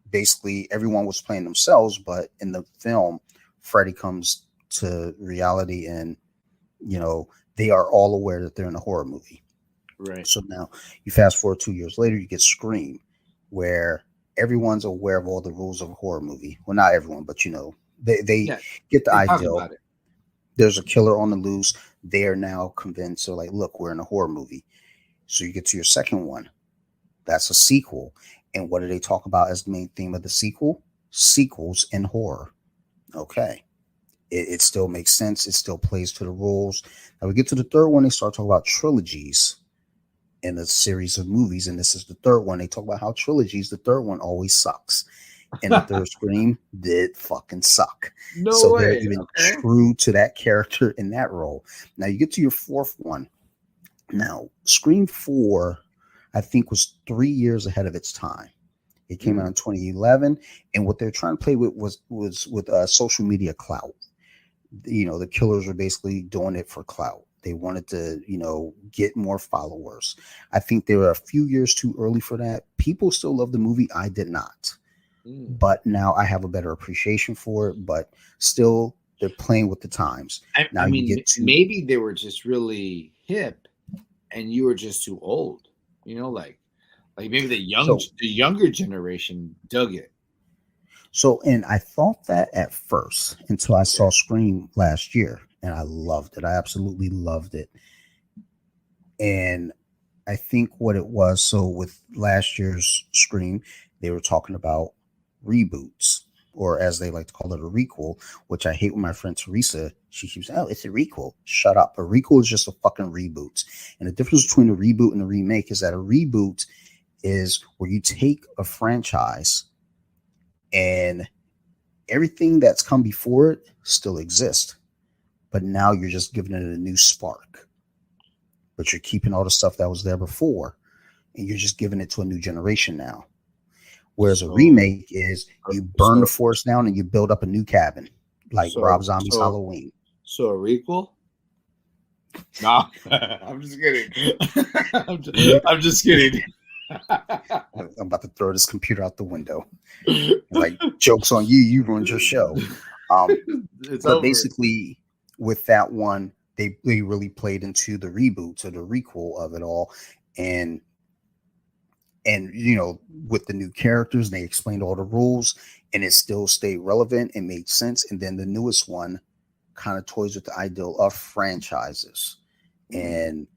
basically everyone was playing themselves, but in the film, Freddy comes to reality and you know, they are all aware that they're in a horror movie. Right. So now you fast forward 2 years later, you get Scream, where everyone's aware of all the rules of a horror movie. Well, not everyone, but they Yeah. get the They talk idea. about it. There's a killer on the loose. They are now convinced. So like, look, we're in a horror movie. So you get to your second one. That's a sequel. And what do they talk about as the main theme of the sequel? Sequels in horror. Okay. It still makes sense. It still plays to the rules. Now we get to the third one. They start talking about trilogies in a series of movies. And this is the third one. They talk about how trilogies, the third one always sucks. And the third Scream did fucking suck. No So they're way. even Okay. true to that character in that role. Now you get to your fourth one. Now, Scream 4, I think, was 3 years ahead of its time. It came out in 2011, and what they're trying to play with was with social media clout. The killers were basically doing it for clout. They wanted to, get more followers. I think they were a few years too early for that. People still love the movie. I did not, Mm. but now I have a better appreciation for it. But still, they're playing with the times. Now I you mean, get to maybe they were just really hip, and you were just too old. Like maybe so the younger generation dug it. and I thought that at first until I Okay. saw Scream last year, and I loved it. I absolutely loved it. And I think what it was, so with last year's Scream, they were talking about reboots, or as they like to call it, a requel, which I hate when my friend Teresa, she keeps saying, oh, it's a requel. Shut up. A requel is just a fucking reboot. And the difference between a reboot and a remake is that a reboot is where you take a franchise and everything that's come before it still exists, but now you're just giving it a new spark. But you're keeping all the stuff that was there before, and you're just giving it to a new generation now. Whereas a So, remake is you burn the so, forest down and you build up a new cabin, like Rob so, Zombie's so, Halloween. so a requel? No, I'm just kidding. I'm just kidding. I'm about to throw this computer out the window. Like, jokes on you, you ruined your show. Um, It's but over. basically, with that one, they really played into the reboot or the requel of it all, and with the new characters, they explained all the rules, and it still stayed relevant and made sense. And then the newest one kind of toys with the ideal of franchises. Hmm. And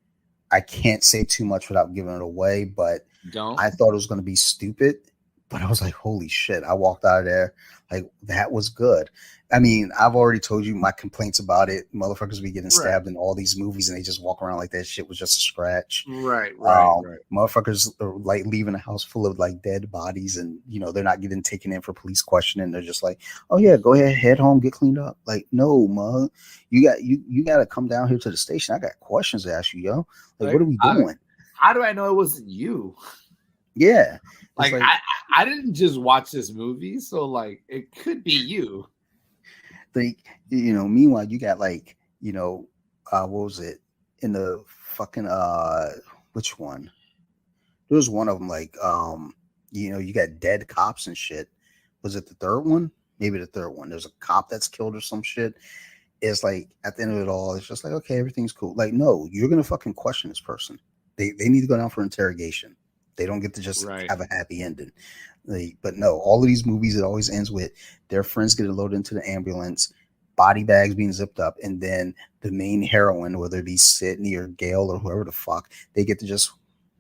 I can't say too much without giving it away, but Don't. I thought it was going to be stupid. But I was like, holy shit. I walked out of there like, that was good. I mean, I've already told you my complaints about it. Motherfuckers be getting Right. stabbed in all these movies and they just walk around like that shit was just a scratch. Right. Right. Right. Motherfuckers are like leaving a house full of like dead bodies, and they're not getting taken in for police questioning. They're just like, oh yeah, go ahead, head home, get cleaned up. Like, no, mug, you got to come down here to the station. I got questions to ask you, yo. Like, what Like, are we doing? how do I know it wasn't you? Yeah, it's Like, like I didn't just watch this movie, so like it could be you. they, Meanwhile, you got like, what was it in the fucking which one? There was one of them like you got dead cops and shit. Was it the third one? Maybe the third one. There's a cop that's killed or some shit. It's like at the end of it all, it's just like, okay, everything's cool. Like, no, you're gonna fucking question this person. They need to go down for interrogation. They don't get to just Right. have a happy ending. But no, all of these movies, it always ends with their friends getting loaded into the ambulance, body bags being zipped up, and then the main heroine, whether it be Sydney or Gail or whoever the fuck, they get to just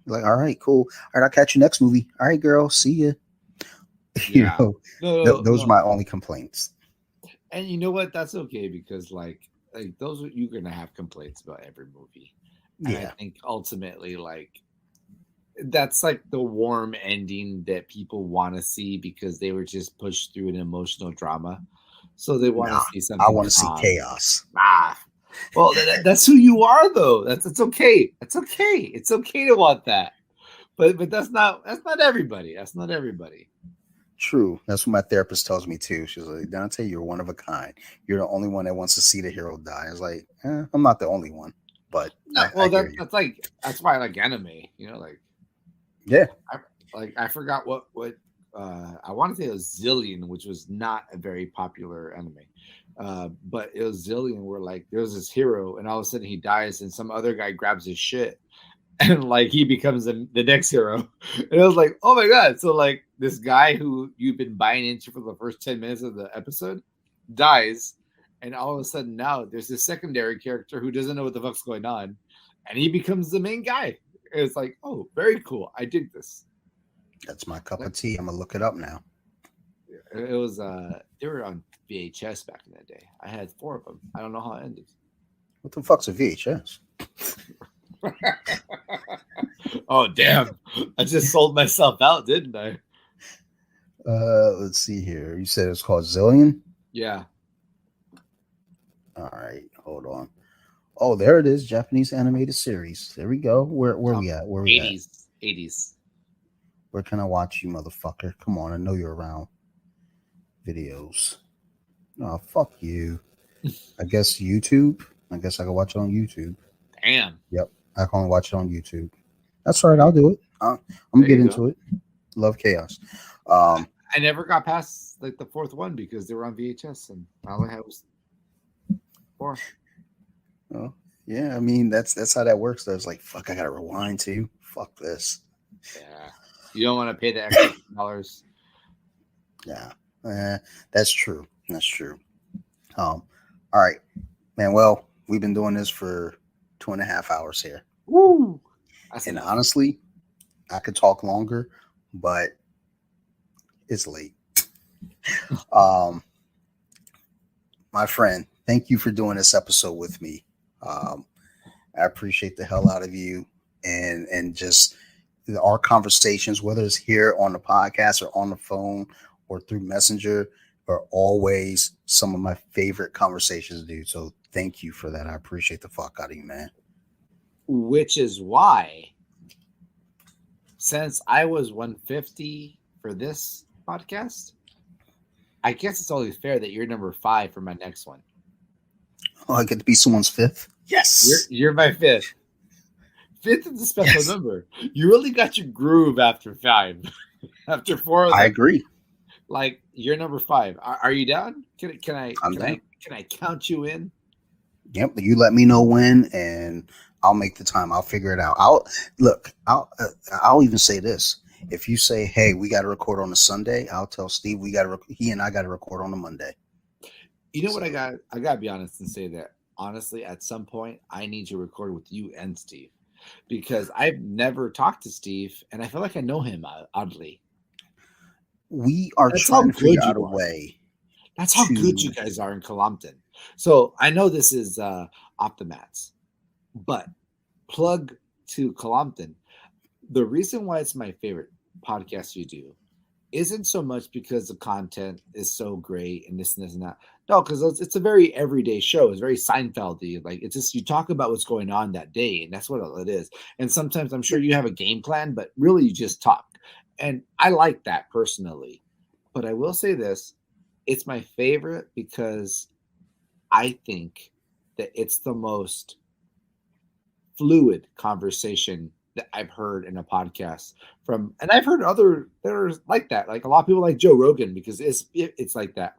like, all right, cool. All right, I'll catch you next movie. All right, girl, see you. you Yeah. know, No, no, those are no. my only complaints. And you know what? That's okay because like those you're gonna have complaints about every movie. And I Yeah. think ultimately like that's like the warm ending that people want to see because they were just pushed through an emotional drama. So they want to Nah, see I something want to see calm. chaos. Ah. Well, that's who you are though. It's okay. It's okay. It's okay to want that. But that's not everybody. That's not everybody. True. That's what my therapist tells me too. She's like, Dante, you're one of a kind. You're the only one that wants to see the hero die. I was like, I'm not the only one, but No, I well hear you. that's why I like anime. Like Yeah. I forgot what I want to say it was Zillion, which was not a very popular anime. But it was Zillion where like there was this hero, and all of a sudden he dies, and some other guy grabs his shit, and like he becomes the next hero. And I was like, oh my god! So like this guy who you've been buying into for the first 10 minutes of the episode dies, and all of a sudden now there's this secondary character who doesn't know what the fuck's going on, and he becomes the main guy. And it's like, oh, very cool. I dig this. That's my cup of tea. I'm gonna look it up now. It was they were on VHS back in the day. I had 4 of them. I don't know how it ended. What the fuck's a VHS? Oh damn! I just sold myself out, didn't I? Let's see here. You said it's called Zillion? Yeah. All right, hold on. Oh, there it is. Japanese animated series. There we go. Where we at? Where we 80s. 80s. Where can I watch you, motherfucker? Come on, I know you're around. Videos. Oh, fuck you. I guess YouTube. I guess I can watch it on YouTube. Damn. Yep, I can only watch it on YouTube. That's all right. I'll do it. I'm gonna get into it. Love chaos. I never got past like the 4th one because they were on VHS, and all I had was 4. Oh, yeah. I mean, that's how that works. Though. It's like, fuck, I gotta rewind too. Fuck this. Yeah. You don't want to pay the extra dollars. Yeah. That's true. That's true. All right, man. Well, we've been doing this for 2.5 hours here. Woo! And honestly, I could talk longer, but it's late. My friend, thank you for doing this episode with me. I appreciate the hell out of you and just our conversations, whether it's here on the podcast or on the phone or through Messenger, are always some of my favorite conversations, dude. So thank you for that. I appreciate the fuck out of you, man. Which is why, since I was 150 for this podcast, I guess it's only fair that you're number 5 for my next one. Oh, I get to be someone's 5th? Yes. You're my 5th. 5th is a special number. You really got your groove after 5. After 4, I agree. Like you're number 5. Are you down? Can I count you in? Yep. You let me know when, and I'll make the time. I'll figure it out. I'll even say this. If you say, "Hey, we got to record on a Sunday," I'll tell Steve he and I got to record on a Monday. You know what I got to be honest and say that honestly, at some point, I need to record with you and Steve because I've never talked to Steve, and I feel like I know him oddly. We are trying to figure out a way. That's how good you guys are in Colompton. So I know this is Optimats, but plug to Colompton. The reason why it's my favorite podcast you do isn't so much because the content is so great and this and that. No, because it's a very everyday show. It's very Seinfeld-y. Like it's just you talk about what's going on that day, and that's what it is. And sometimes I'm sure you have a game plan, but really you just talk. And I like that personally. But I will say this, it's my favorite because I think that it's the most fluid conversation that I've heard in a podcast from, and I've heard other that are like that. Like a lot of people like Joe Rogan because it's like that.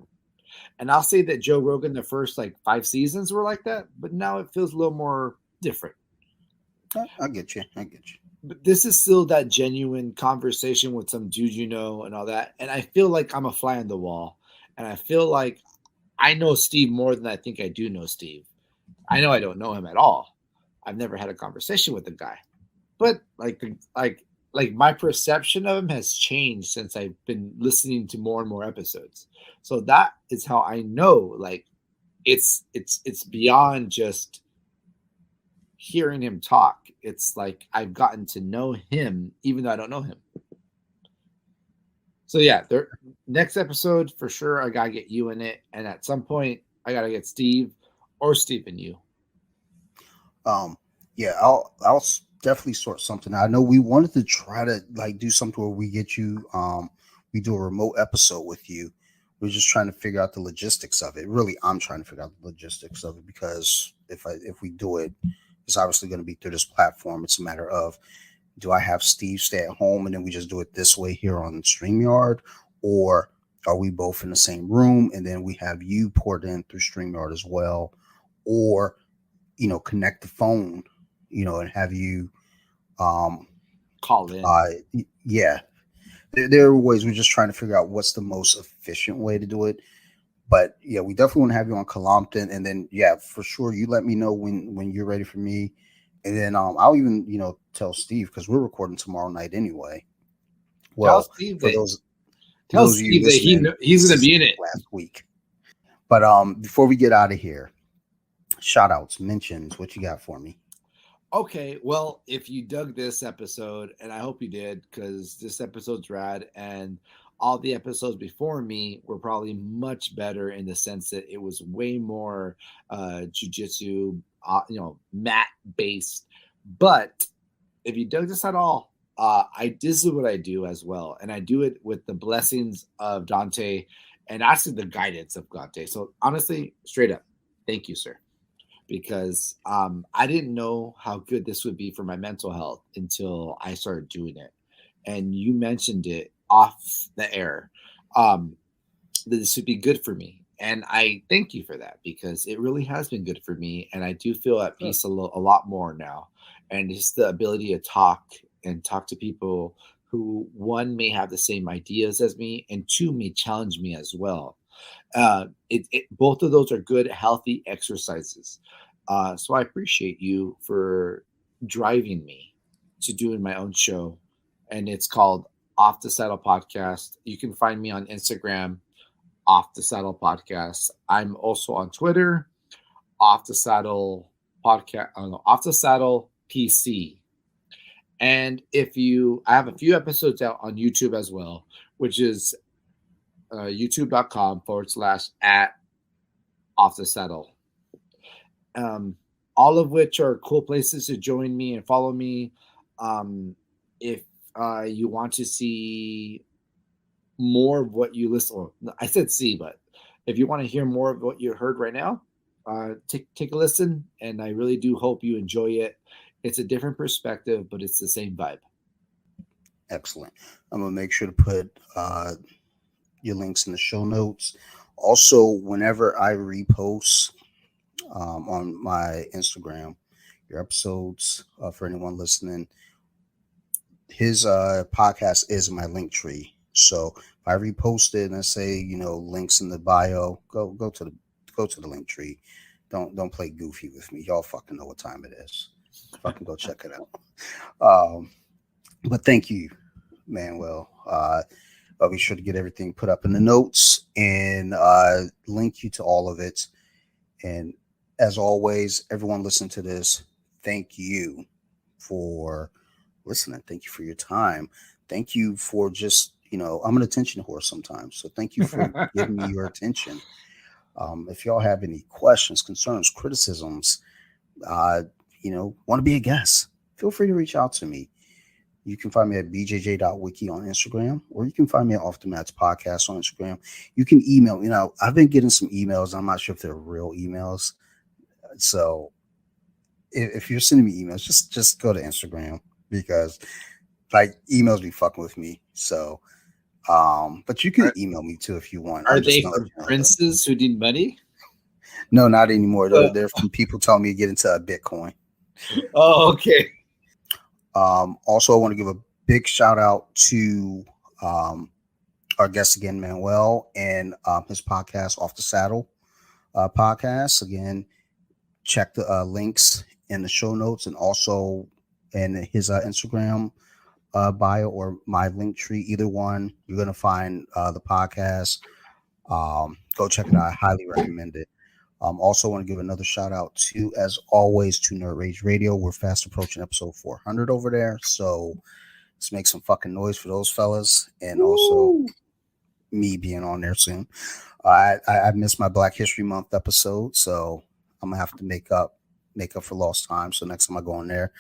And I'll say that Joe Rogan, the first like 5 seasons were like that, but now it feels a little more different. I get you. But this is still that genuine conversation with some dude you know and all that. And I feel like I'm a fly on the wall. And I feel like I know Steve more than I think I do know Steve. I know I don't know him at all. I've never had a conversation with the guy. But like my perception of him has changed since I've been listening to more and more episodes. So that is how I know like it's beyond just hearing him talk. It's like I've gotten to know him even though I don't know him. So yeah, next episode for sure I gotta get you in it, and at some point I gotta get Steve or Steve and you. Yeah, I'll definitely sort something out. I know we wanted to try to like do something where we get you we do a remote episode with you. We're just trying to figure out the logistics of it. Really, I'm trying to figure out the logistics of it because if we do it, it's obviously going to be through this platform. It's a matter of, do I have Steve stay at home and then we just do it this way here on StreamYard, or Are we both in the same room, and then we have you poured in through StreamYard as well, or connect the phone, and have you, um, Call in. yeah. There are ways. We're just trying to figure out what's the most efficient way to do it. But yeah, we definitely want to have you on Colompton, and then yeah, for sure, you let me know when you're ready for me, and then I'll even tell Steve because we're recording tomorrow night anyway. Tell Well, Steve for that. for Tell those of you Steve that listening, he's this gonna is be in it. last week. But before we get out of here, shout outs, mentions, what you got for me? Okay, well, if you dug this episode, and I hope you did, because this episode's rad, and all the episodes before me were probably much better in the sense that it was way more jujitsu, mat based. But if you dug this at all, this is what I do as well, and I do it with the blessings of Dante, and actually the guidance of Dante. So honestly, straight up, thank you, sir, because I didn't know how good this would be for my mental health until I started doing it. And you mentioned it off the air, um, that this would be good for me. And I thank you for that because it really has been good for me. And I do feel at Sure. peace a lot more now. And just the ability to talk and talk to people who, one, may have the same ideas as me, and two, may challenge me as well. Both of those are good, healthy exercises. So I appreciate you for driving me to doing my own show, and it's called Off the Saddle Podcast. You can find me on Instagram, Off the Saddle Podcast. I'm also on Twitter, Off the Saddle Podcast. Off the Saddle PC. And I have a few episodes out on YouTube as well, which is youtube.com/ at Off the Saddle. Um, all of which are cool places to join me and follow me. If you want to see more of what you listen, or I said see, but if you want to hear more of what you heard right now, take a listen. And I really do hope you enjoy it. It's a different perspective, but it's the same vibe. Excellent. I'm gonna make sure to put your links in the show notes. Also, whenever I repost on my Instagram your episodes, for anyone listening, his podcast is in my link tree. So if I repost it and I say links in the bio, go to the link tree. Don't play goofy with me. Y'all fucking know what time it is. Fucking go check it out. Um, but thank you, Manuel. I'll be sure to get everything put up in the notes and link you to all of it. And as always, everyone listen to this. Thank you for listening. Thank you for your time. Thank you for just, I'm an attention whore sometimes. So thank you for giving me your attention. If y'all have any questions, concerns, criticisms, uh, want to be a guest, feel free to reach out to me. You can find me at bjj.wiki on Instagram, or you can find me at Off the Mats Podcast on Instagram. You can email me. I've been getting some emails. I'm not sure if they're real emails. So if you're sending me emails, just go to Instagram because like emails be fucking with me. So, but you can Are, email me too if you want. are I'm just they not, from princes who need money? no, not anymore. Uh, They're from people telling me to get into Bitcoin. oh, okay. Also, I want to give a big shout out to um, our guest again, Manuel, and his podcast, Off the Saddle podcast. Again, check the links in the show notes and also in his Instagram bio or my link tree. Either one, you're going to find the podcast. Go check it out. I highly recommend it. Also, want to give another shout out to, as always, to Nerd Rage Radio. We're fast approaching episode 400 over there. So let's make some fucking noise for those fellas. And also Woo! me being on there soon. I missed my Black History Month episode, so I'm gonna have to make up for lost time. So next time I go on there,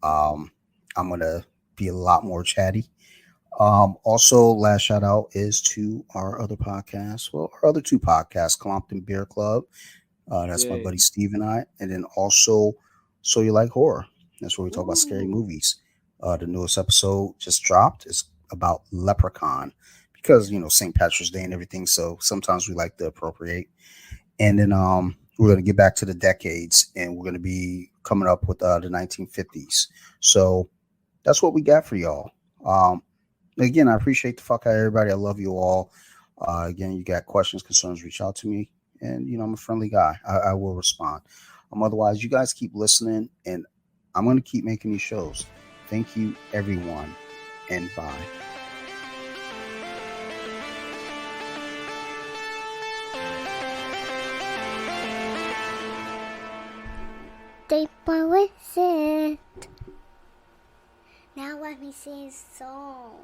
um, I'm gonna be a lot more chatty. Also, last shout out is to our other podcast. Well, our other two podcasts, Compton Beer Club. That's my Yay. buddy Steve and I, and then also So You Like Horror. That's where we talk about scary Woo! movies. The newest episode just dropped. It's about Leprechaun because St. Patrick's Day and everything. So sometimes we like to appropriate. And then we're going to get back to the decades, and we're going to be coming up with the 1950s. So that's what we got for y'all. Again, I appreciate the fuck out of everybody. I love you all. Again, you got questions, concerns, reach out to me. And, I'm a friendly guy. I will respond. Otherwise, you guys keep listening, and I'm going to keep making these shows. Thank you, everyone, and bye. They were with it. Now let me sing a song.